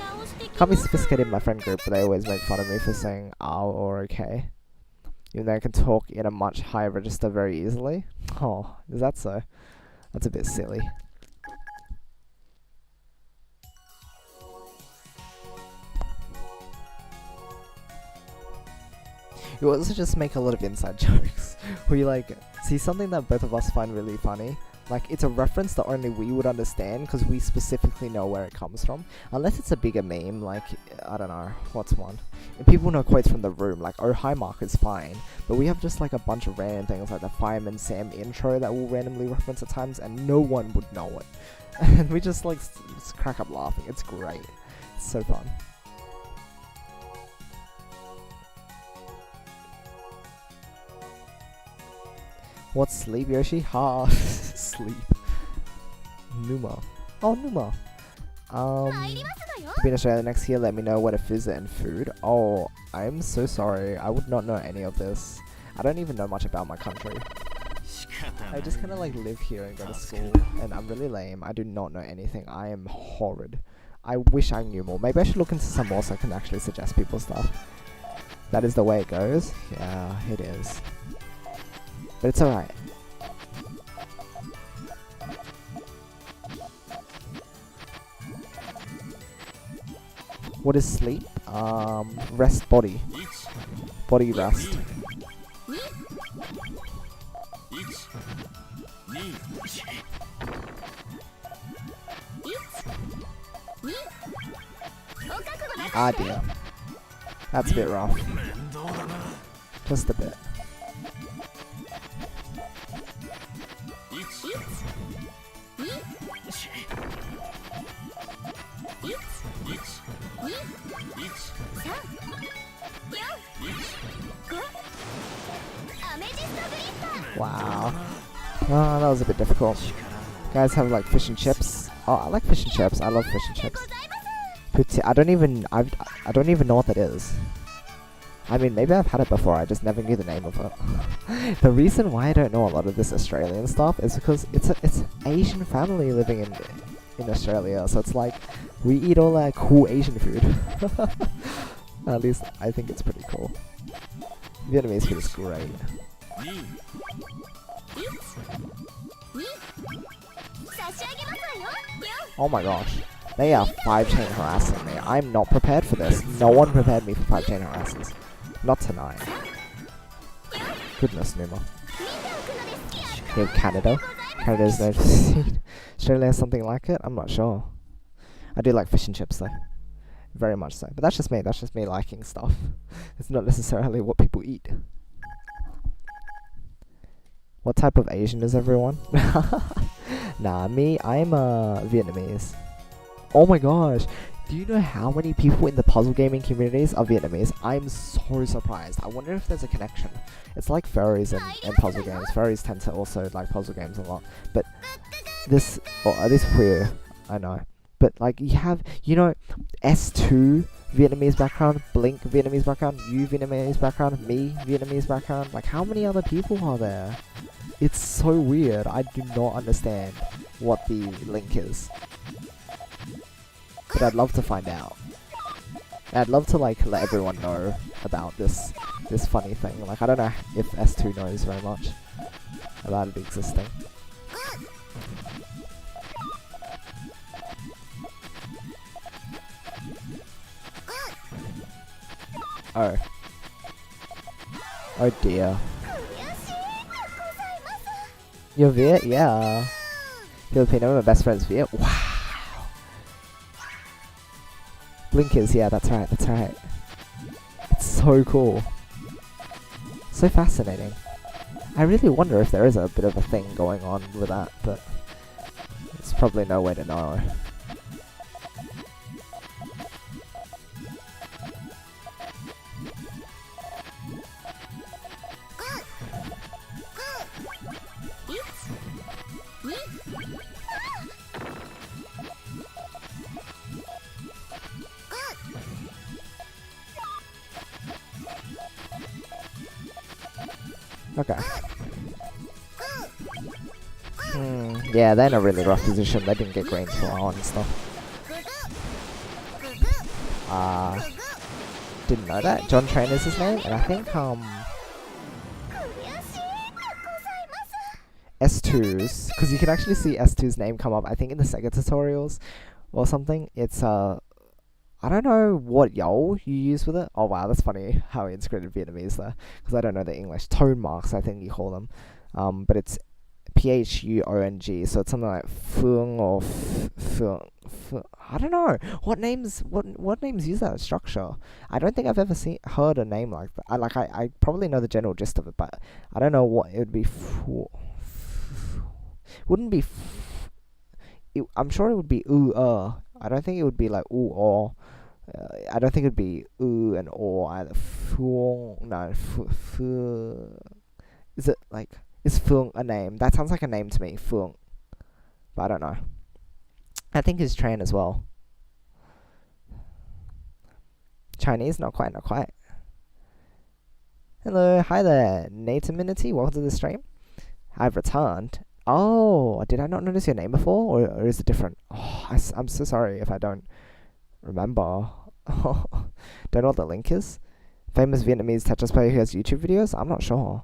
Can't be sophisticated in my friend group, but they always make fun of me for saying or okay. Even though I can talk in a much higher register very easily. Oh, is that so? That's a bit silly. You also just make a lot of inside jokes where you like see something that both of us find really funny. Like it's a reference that only we would understand because we specifically know where it comes from. Unless it's a bigger meme, like I don't know, what's one? And people know quotes from The Room, like oh hi Mark is fine. But we have just like a bunch of random things like the Fireman Sam intro that we'll randomly reference at times and no one would know it. And we just like just crack up laughing. It's great. It's so fun. What's sleep, Yoshi? Ha, sleep. Numa. Oh, Numa. To be in Australia next year, let me know what a visit and food. Oh, I'm so sorry. I would not know any of this. I don't even know much about my country. I just kind of like live here and go to school, and I'm really lame. I do not know anything. I am horrid. I wish I knew more. Maybe I should look into some more so I can actually suggest people stuff. That is the way it goes. Yeah, it is. But it's alright. What is sleep? Rest body. Body rest. Ah dear. That's a bit rough. Just a bit. Wow. Oh, that was a bit difficult. Guys have like fish and chips. Oh, I like fish and chips. I love fish and chips. I don't even know what that is. I mean, maybe I've had it before, I just never knew the name of it. The reason why I don't know a lot of this Australian stuff is because it's Asian family living in Australia, so it's like, we eat all that cool Asian food. At least, I think it's pretty cool. Vietnamese food is great. Oh my gosh. They are 5-chain harassing me. I'm not prepared for this. No one prepared me for 5-chain harasses. Not tonight. Goodness, Numa. Here, Canada. Canada's no scene. Australia has something like it? I'm not sure. I do like fish and chips though. Very much so. But that's just me. That's just me liking stuff. It's not necessarily what people eat. What type of Asian is everyone? Nah, I'm Vietnamese. Oh my gosh. Do you know how many people in the puzzle gaming communities are Vietnamese? I'm so surprised. I wonder if there's a connection. It's like furries and puzzle games. Furries tend to also like puzzle games a lot. But this Puyo, I know. But like you have, you know, S2 Vietnamese background, Blink Vietnamese background, you Vietnamese background, me Vietnamese background. Like how many other people are there? It's so weird. I do not understand what the link is. But I'd love to find out. I'd love to like let everyone know about this funny thing. Like I don't know if S2 knows very much about it existing. Oh. Oh dear. You're Viet? Yeah. Filipino, my best friend's Viet. Wow. Blinkers, yeah, that's right, that's right. It's so cool. So fascinating. I really wonder if there is a bit of a thing going on with that, but it's probably no way to know. Okay. Yeah, they're in a really rough position. They didn't get greens for a while and stuff. Didn't know that. John Train is his name, and I think S2's, because you can actually see S2's name come up, I think in the Sega tutorials or something. It's I don't know what yo you use with it. Oh wow, that's funny how he integrated Vietnamese there, because I don't know the English. Tone marks, I think you call them. But it's Phung, so it's something like Phương or Phương. I don't know what names use that structure. I don't think I've ever heard a name like that. I probably know the general gist of it, but I don't know what it would be. Wouldn't be. I'm sure it would be I don't think it would be like or. I don't think it'd be and or either. No, is it like, is Phương a name? That sounds like a name to me, Phương. But I don't know. I think it's Train as well. Chinese? Not quite. Hello, hi there, Natiminity. Welcome to the stream. I've returned. Oh, did I not notice your name before, or is it different? Oh, I'm so sorry if I don't remember. Don't know what the link is. Famous Vietnamese Tetris player who has YouTube videos? I'm not sure.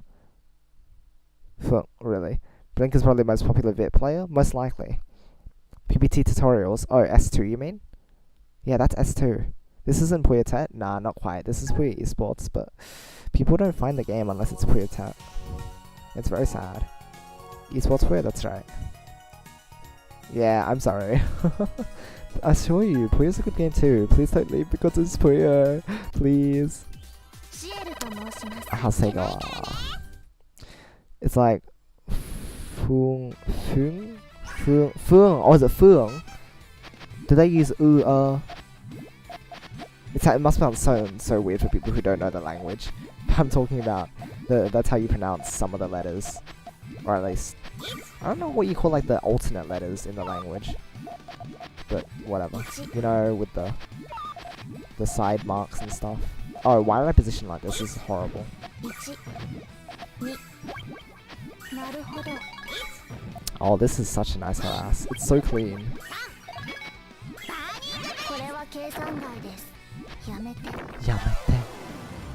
Really? Blink is probably the most popular Viet player? Most likely. PPT tutorials. Oh, S2 you mean? Yeah, that's S2. This isn't Puyo Tet? Nah, not quite. This is Puyo Esports, but people don't find the game unless it's Puyo Tet. It's very sad. Esports Puyo? That's right. Yeah, I'm sorry. I assure you, Puyo's a good game too. Please don't leave because it's Puyo. Please. Hasega. It's like Phương. Oh, is it Phương? Do they use It must sound so weird for people who don't know the language. But I'm talking about that's how you pronounce some of the letters, or at least I don't know what you call like the alternate letters in the language. But whatever, you know, with the side marks and stuff. Oh, why did I position like this? This is horrible. Oh, this is such a nice harass. It's so clean. Yamete.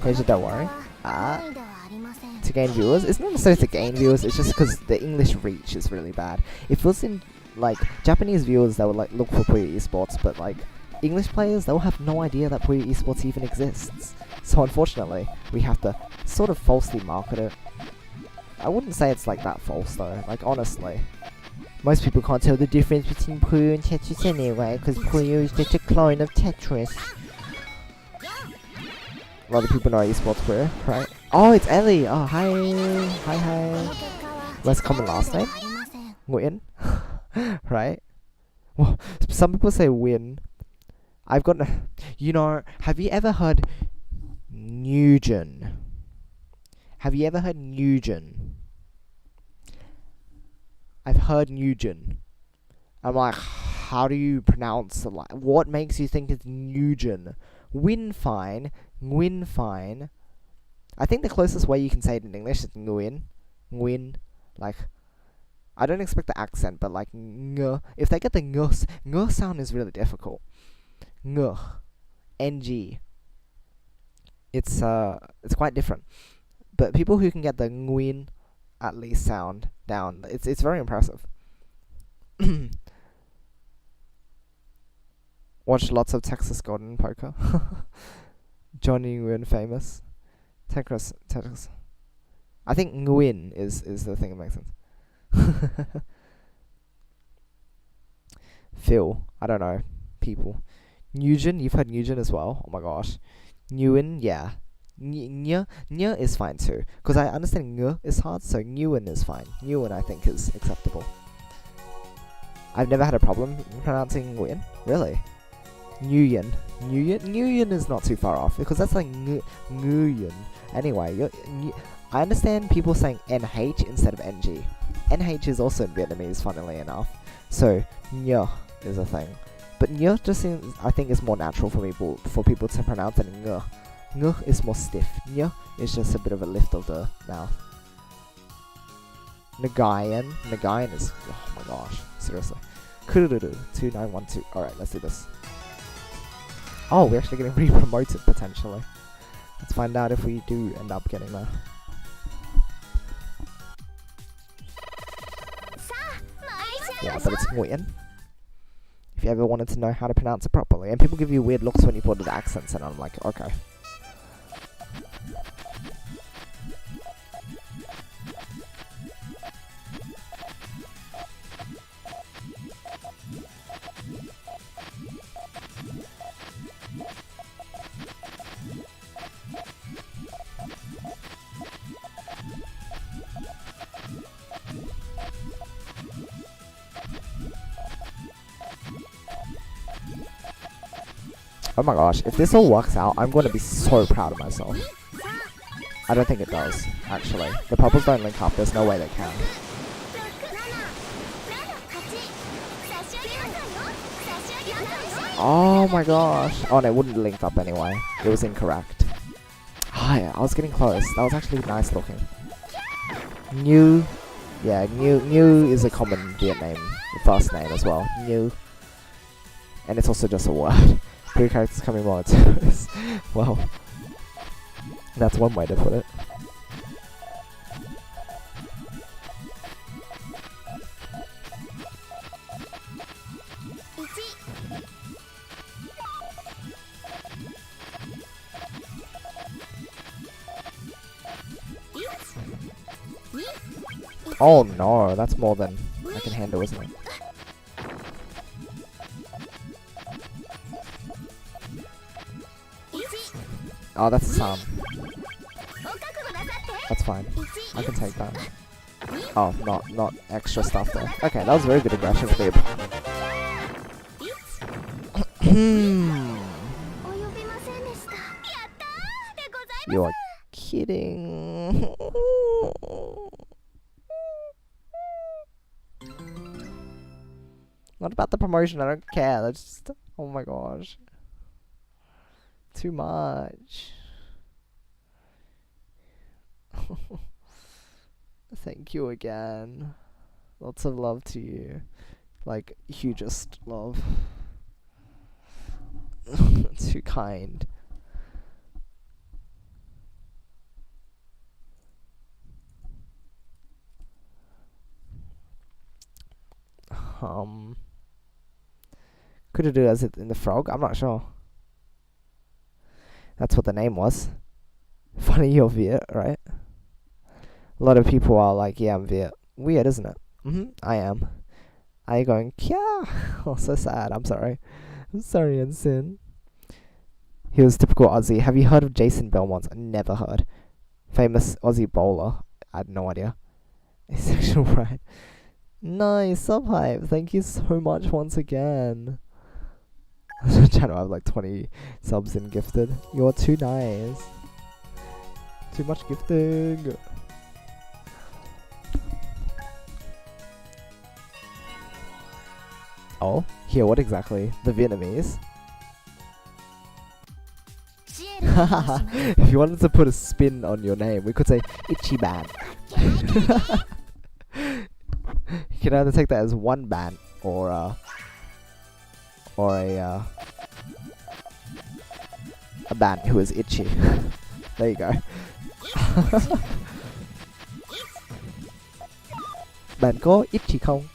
Asia, don't worry. To gain viewers? It's not necessarily to gain viewers, it's just because the English reach is really bad. If it was in like Japanese viewers, they would like look for Puyo Esports, but like English players, they'll have no idea that Puyo Esports even exists. So unfortunately, we have to sort of falsely market it I wouldn't say it's like that false though. Like honestly, most people can't tell the difference between Puyo and Tetris anyway, because Puyo is just a clone of Tetris. A lot of people know esports Puyo, right? Oh, it's Ellie. Oh, hi, hi. Less common last name. Win, right? Well, some people say win. I've got, you know. Have you ever heard Nugent? Have you ever heard Nugent? I've heard Nugent. I'm like, how do you pronounce it? Like, what makes you think it's Nugent? Win fine, Nguyen fine. I think the closest way you can say it in English is Nguyen. Nguyen. Like, I don't expect the accent, but like, ng. If they get the ng sound is really difficult. Ng. NG. It's quite different. But people who can get the Nguyen at least sound down, it's very impressive. Watch lots of Texas Golden Poker. Johnny Nguyen famous. Texas. I think Nguyen is the thing that makes sense. Phil, I don't know. People. Nugent, you've heard Nugent as well. Oh my gosh. Nguyen, yeah. Nya is fine too. Because I understand ng is hard, so Nguyen is fine. Nguyen I think is acceptable. I've never had a problem pronouncing Nguyen. Really? Nguyen is not too far off, because that's like Nguyen. Anyway, I understand people saying NH instead of NG. NH is also in Vietnamese, funnily enough. So, Nya is a thing. But Nya just seems, I think, is more natural for people to pronounce than ng. Ng is more stiff. Nya is just a bit of a lift of the mouth. Nagayan is, oh my gosh, seriously. Kururu 2912. Alright, let's do this. Oh, we're actually getting re-promoted potentially. Let's find out if we do end up getting there. Yeah, but it's Nguyen. If you ever wanted to know how to pronounce it properly. And people give you weird looks when you put the accents in, and I'm like, okay. Oh my gosh, if this all works out, I'm going to be so proud of myself. I don't think it does, actually. The purples don't link up, there's no way they can. Oh my gosh. Oh no, it wouldn't link up anyway. It was incorrect. Ah, yeah, I was getting close. That was actually nice looking. New. Yeah, New is a common Vietnam first name as well. New. And it's also just a word. 3 characters coming more to us. Well, that's one way to put it. Oh no, that's more than I can handle, isn't it? Oh, that's a Sam. That's fine. I can take that. Oh, not extra stuff though. Okay, that was very good aggression, babe. You are kidding. What about the promotion? I don't care. That's just, oh my gosh. Too much. Thank you again. Lots of love to you. Like, hugest love. Too kind. Could it do as it in the frog? I'm not sure. That's what the name was. Funny you're Viet, right? A lot of people are like, yeah, I'm Viet. Weird, isn't it? I am. Are you going, Kya? Oh, so sad. I'm sorry. I'm sorry, Ensign. He was typical Aussie. Have you heard of Jason Belmont's? Never heard. Famous Aussie bowler. I had no idea. Asexual right. Nice, sub hype. Thank you so much once again. Channel, I have like 20 subs in gifted. You're too nice. Too much gifting. Oh, here, what exactly? The Vietnamese? If you wanted to put a spin on your name, we could say Ichiban. You can either take that as one ban or a ban who is itchy. There you go. Bạn có itchy không?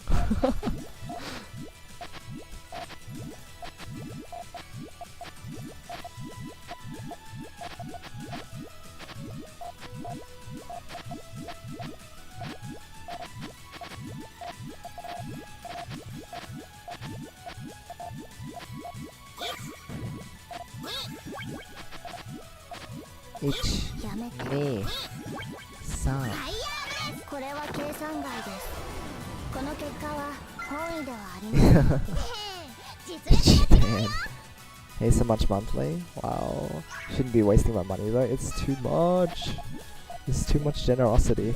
Ich, nee, sa. これは計算外です。この結果は本意ではありません。実力 Man. Hey, so much monthly? Wow. Shouldn't be wasting my money though. It's too much. It's too much generosity.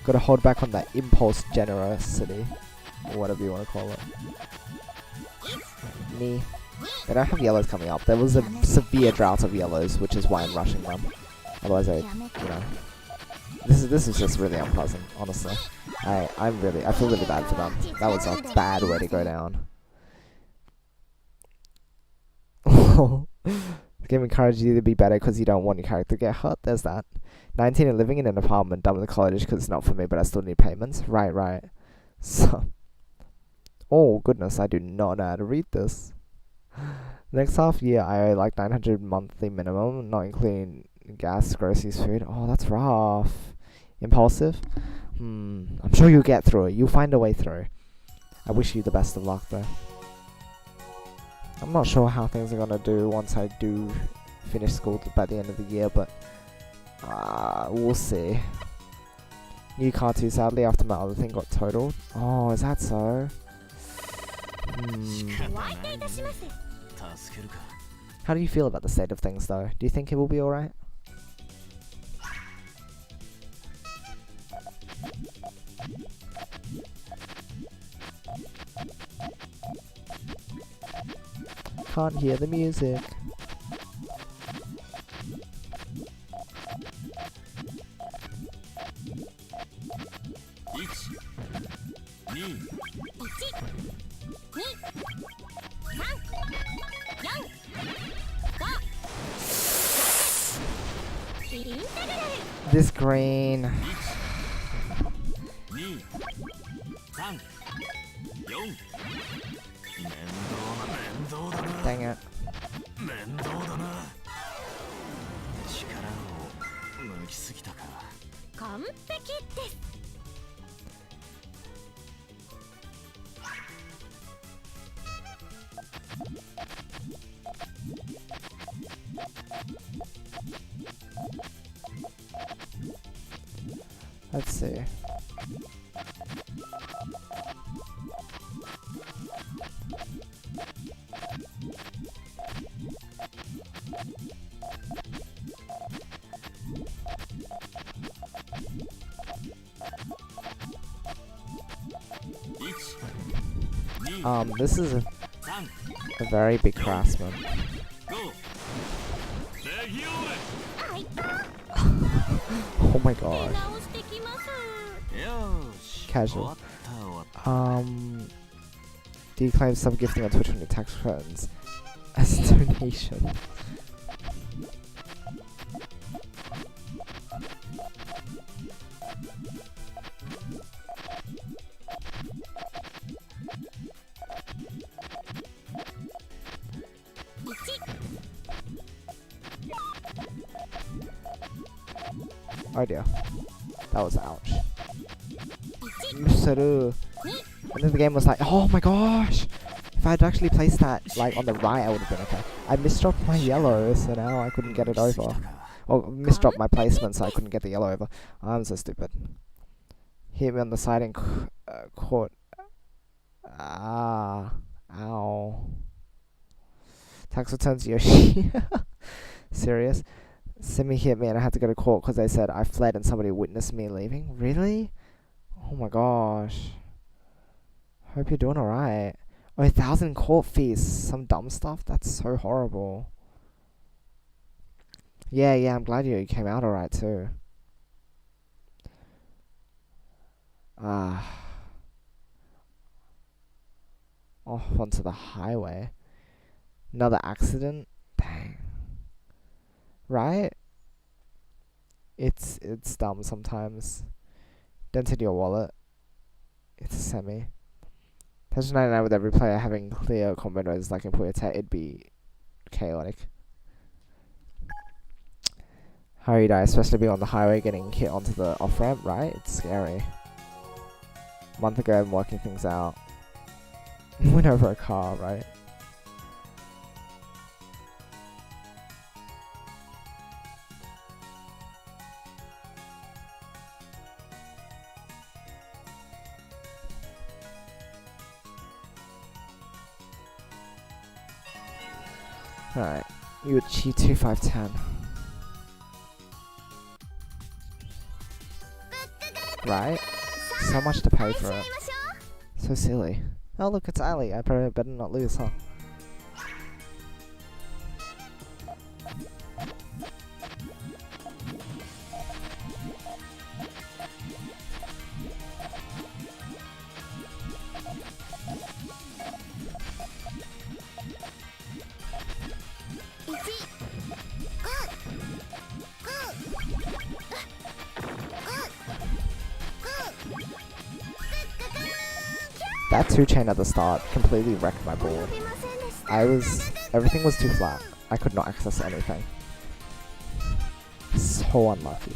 Gotta hold back on that impulse generosity. Or whatever you want to call it. Me. They don't have yellows coming up. There was a severe drought of yellows, which is why I'm rushing them. Otherwise I, This is just really unpleasant, honestly. I feel really bad for them. That was a bad way to go down. The game encourages you to be better because you don't want your character to get hurt. There's that. 19 and living in an apartment, done with college because it's not for me, but I still need payments. Right. So. Oh goodness, I do not know how to read this. Next half year, I owe like 900 monthly minimum, not including gas, groceries, food. Oh, that's rough. Impulsive? I'm sure you'll get through it. You'll find a way through. I wish you the best of luck though. I'm not sure how things are gonna do once I do finish school by the end of the year, but we'll see. New car too, sadly, after my other thing got totaled. Oh, is that so? How do you feel about the state of things though? Do you think it will be alright? Can't hear the music. This green. Dang it. Let's see. This is a very big craftsman. Oh my gosh. Casual. Do you claim some gifting on Twitch on your tax returns as a donation? Oh dear. That was ouch. Misaru. And then the game was like, oh my gosh! If I had actually placed that like on the right, I would have been okay. I misdropped my yellow, so now I couldn't get it over. Or misdropped my placement, so I couldn't get the yellow over. I'm so stupid. Hit me on the side and caught. Ah. Ow. Tax returns Yoshi. Serious? Semi hit me and I had to go to court because they said I fled and somebody witnessed me leaving. Really? Oh my gosh. Hope you're doing alright. Oh, 1,000 court fees. Some dumb stuff? That's so horrible. Yeah, I'm glad you came out alright too. Off onto the highway. Another accident? Dang. Right? It's dumb sometimes. Dented your wallet. It's a semi. Tension 99 with every player having clear combos like in Puyo, it'd be chaotic. How you die, especially being on the highway getting hit onto the off ramp, right? It's scary. A month ago I'm working things out. Went over a car, right? Alright, you would cheat 2510. Right? So much to pay for it. So silly. Oh look, it's Ali. I probably better not lose, huh? That 2-chain at the start completely wrecked my board. Everything was too flat. I could not access anything. So unlucky.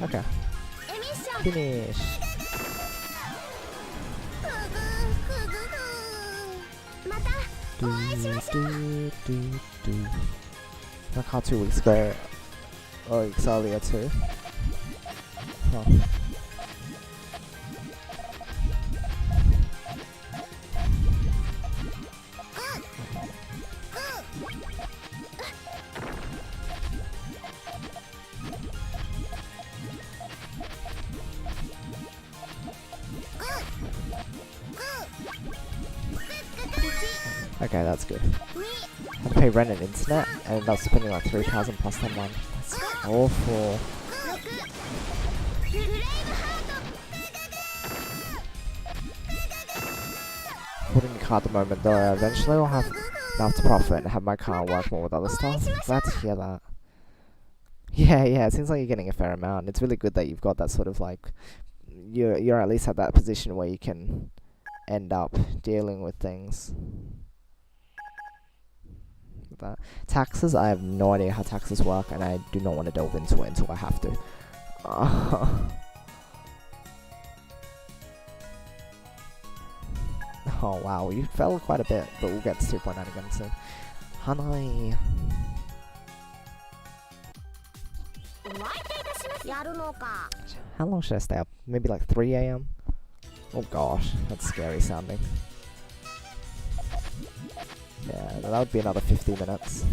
Okay. Finish. I caught 2 weeks ago. Or weeks earlier too. Huh. Okay, that's good. Had to pay rent and internet, and ended up spending like 3,000 plus that month. That's awful. Wouldn't car at the moment though. Eventually I'll have enough to profit and have my car work more with other stuff. Glad to hear that. Yeah, it seems like you're getting a fair amount. It's really good that you've got that sort of like, you're at least at that position where you can end up dealing with things. That. Taxes, I have no idea how taxes work and I do not want to delve into it until I have to. Oh wow, you fell quite a bit, but we'll get to 2.9 again soon. Hanai. How long should I stay up? Maybe like 3 AM? Oh gosh, that's scary sounding. Yeah, that would be another 50 minutes.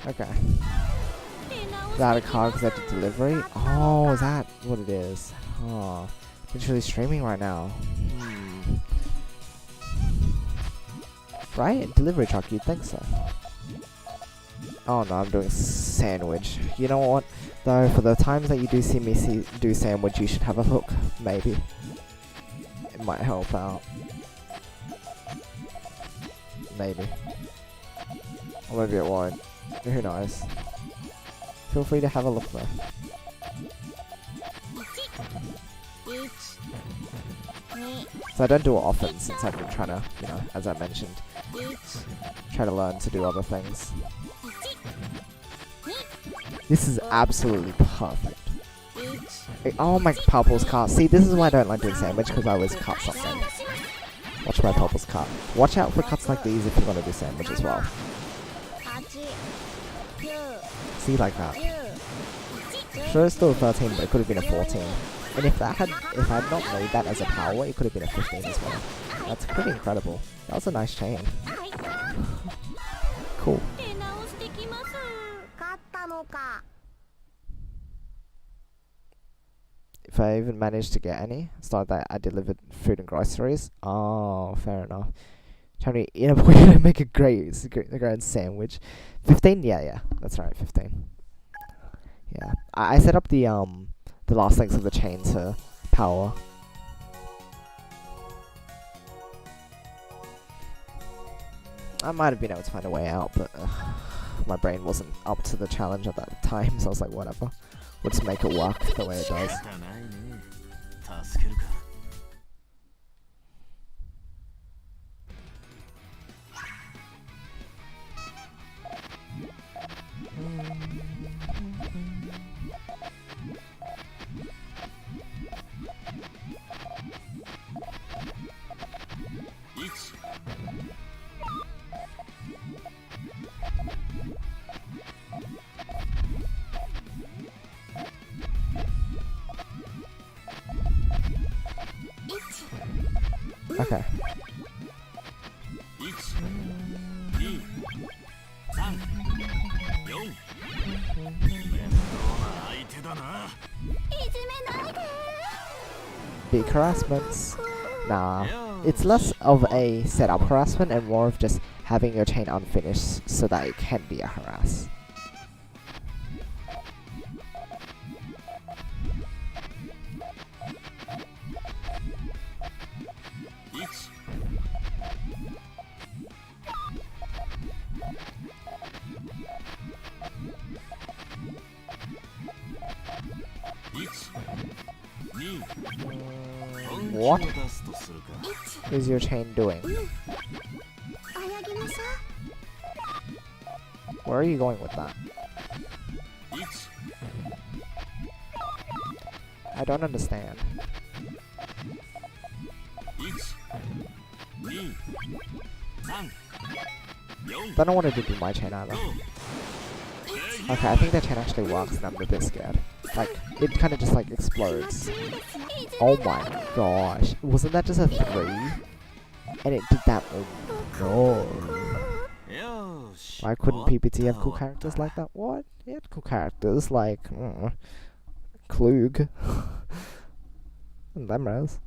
Okay. Is that a card because I did delivery? Oh, is that what it is? Oh, literally streaming right now. Right? Delivery truck, you'd think so. Oh no, I'm doing sandwich. You know what? Though, for the times that you do see me do sandwich, you should have a hook. Maybe. It might help out. Maybe. Or maybe it won't. Who knows? Feel free to have a look though. So I don't do it often since I've been trying to, you know, as I mentioned, try to learn to do other things. This is absolutely perfect. Oh my purple's cut. See, this is why I don't like doing sandwich, because I always cut something. Watch my purple's cut. Watch out for cuts like these if you're gonna do sandwich as well. See, like that. Sure, it's still a 13, but it could have been a 14. And if I had not made that as a power, it could have been a 15 as well. That's pretty incredible. That was a nice chain. Cool. If I even managed to get any, it's not that I delivered food and groceries. Oh, fair enough. Trying to, you know, we're gonna make a great sandwich. 15, yeah, that's right, 15. Yeah, I set up the last links of the chain to power. I might have been able to find a way out, but my brain wasn't up to the challenge at that time, so I was like, whatever. We'll just make it work the way it does. Okay. Big harassments. Nah. It's less of a setup harassment and more of just having your chain unfinished so that it can be a harass. What is your chain doing? Where are you going with that? I don't understand. Don't know what to do with my chain either. Okay, I think that chain actually works and I'm a bit scared. Like, it kind of just like explodes. Oh my gosh. Wasn't that just a 3? And it did that. Oh no. Why couldn't PPT have cool characters like that? What? It had cool characters like Klug. And Lemros.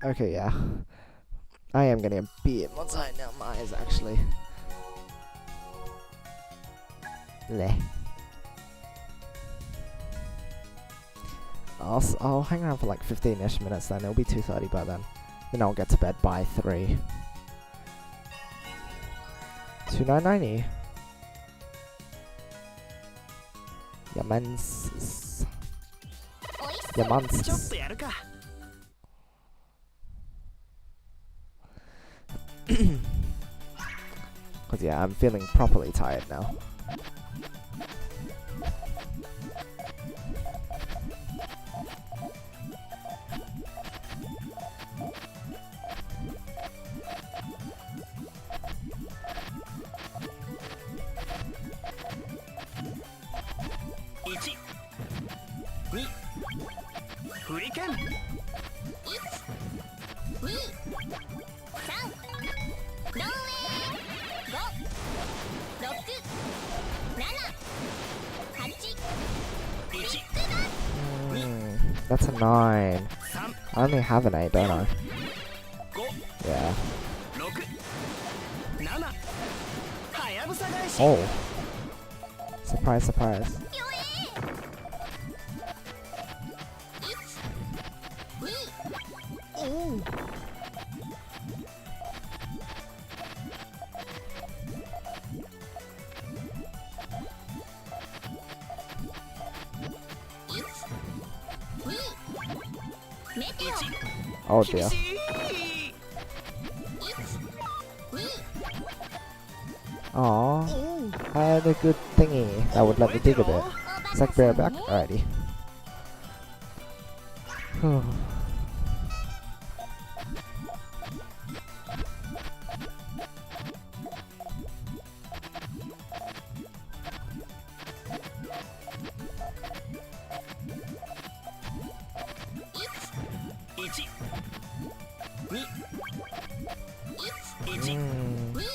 Okay, yeah. I am getting a bit more tight now. My eyes actually. Leh. I'll hang around for like 15-ish minutes then. It'll be 2:30 by then. Then I'll get to bed by 3. 2990. Yamans. Yamans. Cause yeah, I'm feeling properly tired now. That's a 9. 3 I only have an 8, don't I? 5 Yeah. 6 7はやぶさ返し Oh. Surprise, surprise. Oh dear. Aww. I had a good thingy that would let me dig a bit. It's like bareback. Alrighty.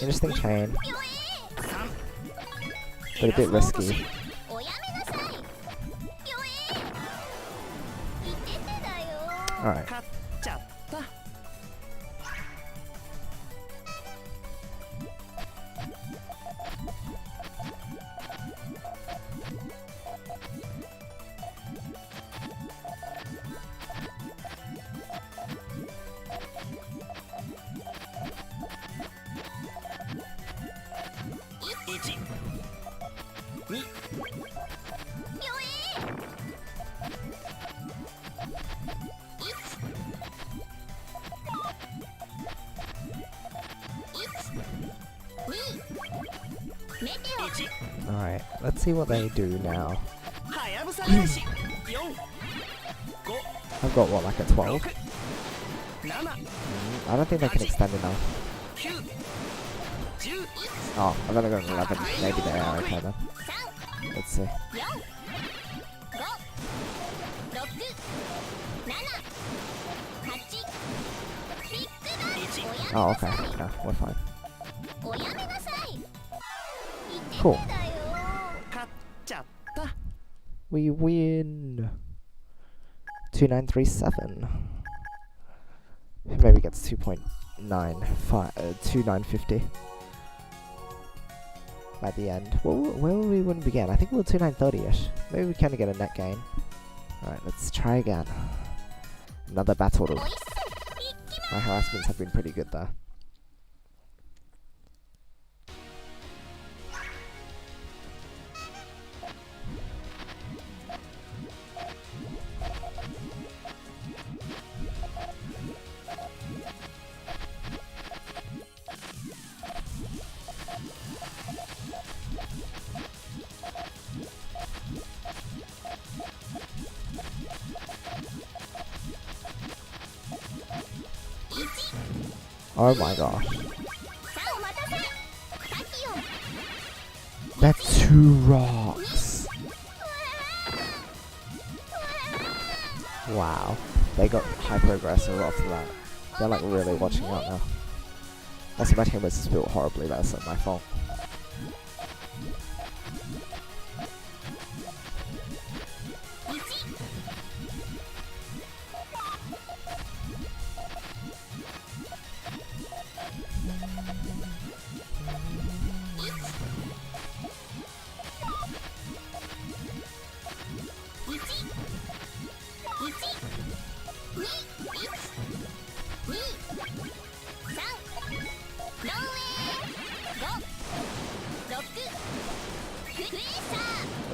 Interesting chain. But a bit risky. Alright. 勝っちゃった Alright. Let's see what they do now. はやぶさ返し I've got what, like a 12? 5 7 I don't think they can extend enough. 9 10 Oh, I've only got an 11. Maybe they are okay then. Let's see. Oh, okay. No, we're fine. Cool. 勝っちゃった We win. 2937. Maybe gets 2950 by the end. Where will we win begin? I think we were 2930ish. Maybe we can get a net gain. Alright, let's try again. Another battle. My harassments have been pretty good though. Oh my gosh. That's 2 rocks. Wow. They got hyper aggressive after that. They're like really watching out now. Also, my team was just built horribly, that's not my fault.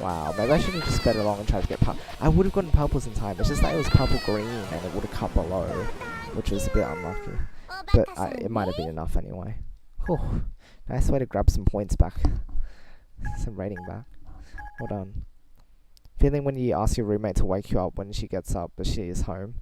Wow, maybe I should have just sped along and tried to get purple. I would have gotten purples in time, it's just that it was purple green and it would have cut below, which was a bit unlucky. But it might have been enough anyway. Whew. Nice way to grab some points back. Some rating back. Well done. Feeling when you ask your roommate to wake you up when she gets up but she is home.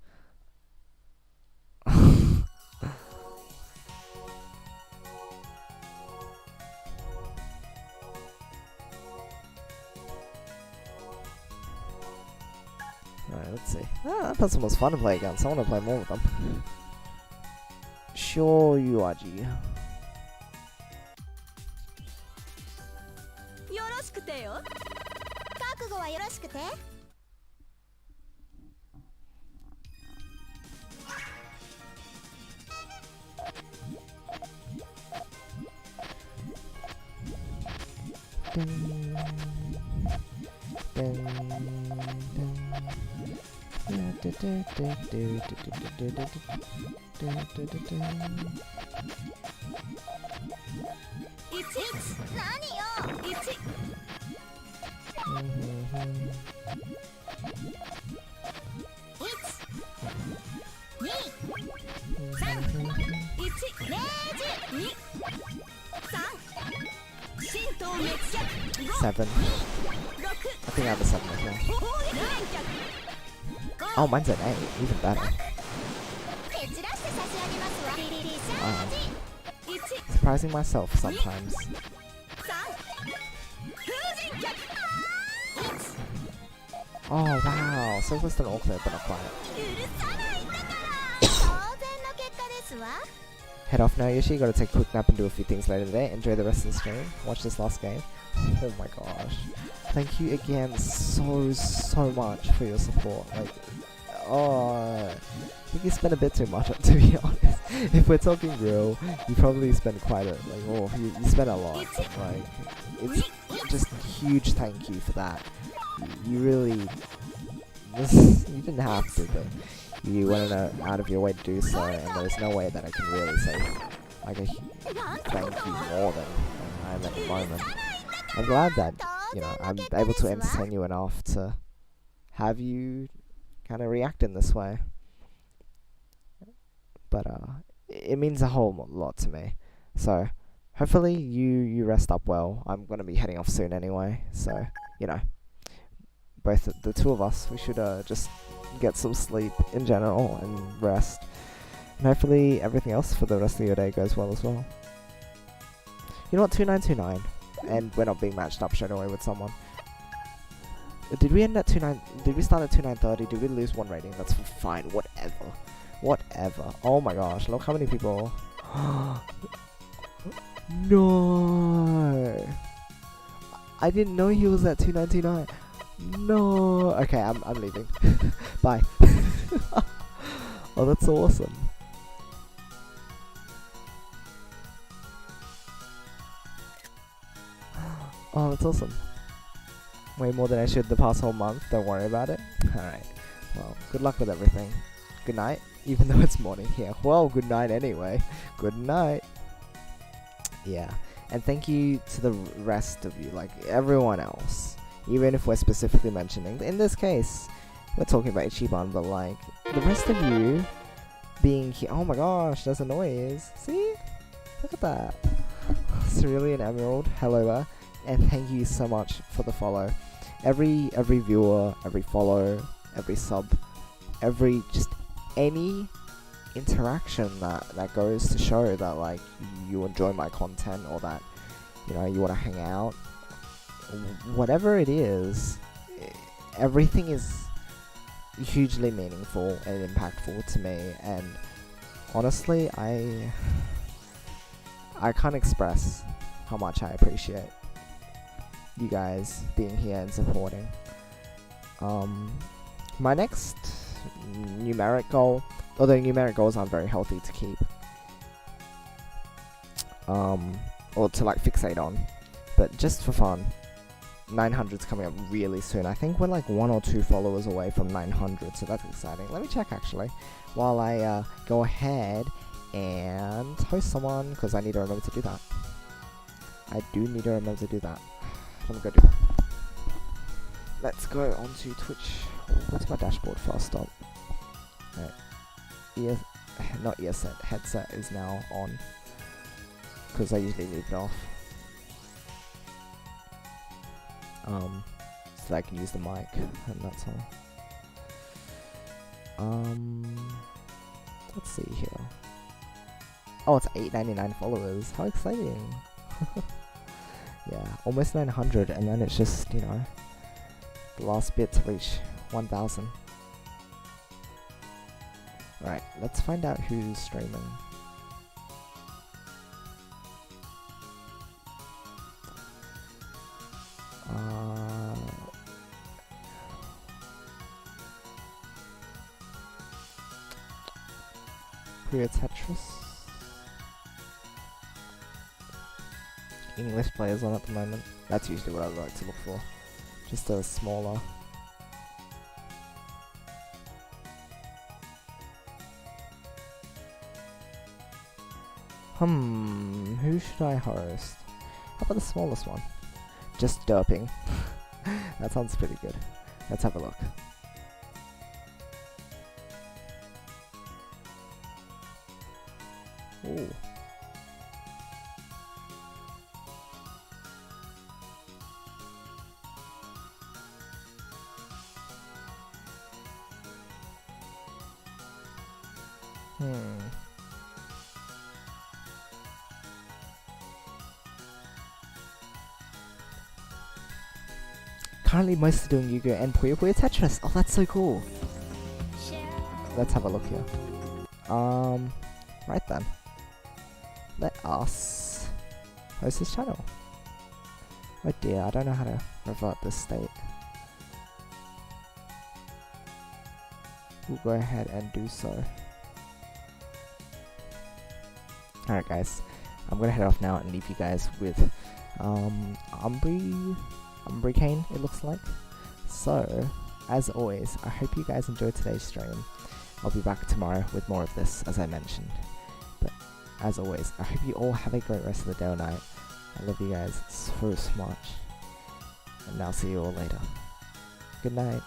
Alright, let's see. Ah, that person was fun to play against. I want to play more with them. Sure, Yuaji. くてよ。覚悟はよろしくて。何よ。7. I think I have a 7 as well. Oh, mine's an 8. Even better. Surprising myself sometimes. Oh wow, so close to an all clear, but not quite. Head off now, Yoshi. Gotta take a quick nap and do a few things later today. Enjoy the rest of the stream. Watch this last game. Oh my gosh. Thank you again so much for your support. Like, I think you spent a bit too much, to be honest. If we're talking real, you probably spent quite a, you spent a lot. Like, it's just huge thank you for that. You really, you didn't have to, but you went out of your way to do so, and there's no way that I can really say, like, a thank you more than I am at the moment. I'm glad that, you know, I'm able to entertain you enough to have you kind of react in this way. But it means a whole lot to me. So hopefully you rest up well. I'm gonna be heading off soon anyway. So, you know, both the two of us, we should just get some sleep in general and rest. And hopefully everything else for the rest of your day goes well as well. You know what? 2929. And we're not being matched up straight away with someone. Did we end at 29? Did we start at 2930? Did we lose one rating? That's fine. Whatever. Oh my gosh! Look how many people. No. I didn't know he was at 299. No. Okay, I'm leaving. Bye. Oh, that's awesome. Oh, that's awesome. Way more than I should the past whole month. Don't worry about it. Alright. Well, good luck with everything. Good night. Even though it's morning here. Well, good night anyway. Good night. Yeah. And thank you to the rest of you. Like, everyone else. Even if we're specifically mentioning. In this case, we're talking about Ichiban. But, like, the rest of you being here. Oh my gosh, there's a noise. See? Look at that. Cerulean Emerald. Hello there. And thank you so much for the follow. Every viewer, every follow, every sub, just any interaction that goes to show that, like, you enjoy my content, or that, you know, you want to hang out, whatever it is, everything is hugely meaningful and impactful to me. And honestly, I can't express how much I appreciate you guys being here and supporting. My next numeric goal, although numeric goals aren't very healthy to keep, or to like fixate on, but just for fun, 900's coming up really soon. I think we're like 1 or 2 followers away from 900, so that's exciting. Let me check actually, while I go ahead and host someone, because I need to remember to do that. I do need to remember to do that. Let me go do that. Let's go onto Twitch. What's my dashboard first up? Right. Headset is now on, because I usually leave it off. So that I can use the mic, and that's all. Let's see here. Oh, it's 899 followers. How exciting! Yeah, almost 900, and then it's just, you know, the last bit to reach 1000. Right, let's find out who's streaming. Puyo Tetris. English players on at the moment. That's usually what I like to look for. Just a smaller. Who should I host? How about the smallest one? Just derping. That sounds pretty good. Let's have a look. Ooh. Currently mostly doing Yu-Gi-Oh! And Puyo Puyo Tetris. Oh, that's so cool. Let's have a look here. Right then. Let us host this channel. Oh dear, I don't know how to revert this state. We'll go ahead and do so. Alright guys, I'm gonna head off now and leave you guys with Umbry Cane, it looks like. So, as always, I hope you guys enjoyed today's stream. I'll be back tomorrow with more of this, as I mentioned. But, as always, I hope you all have a great rest of the day or night. I love you guys so much. And I'll see you all later. Good night.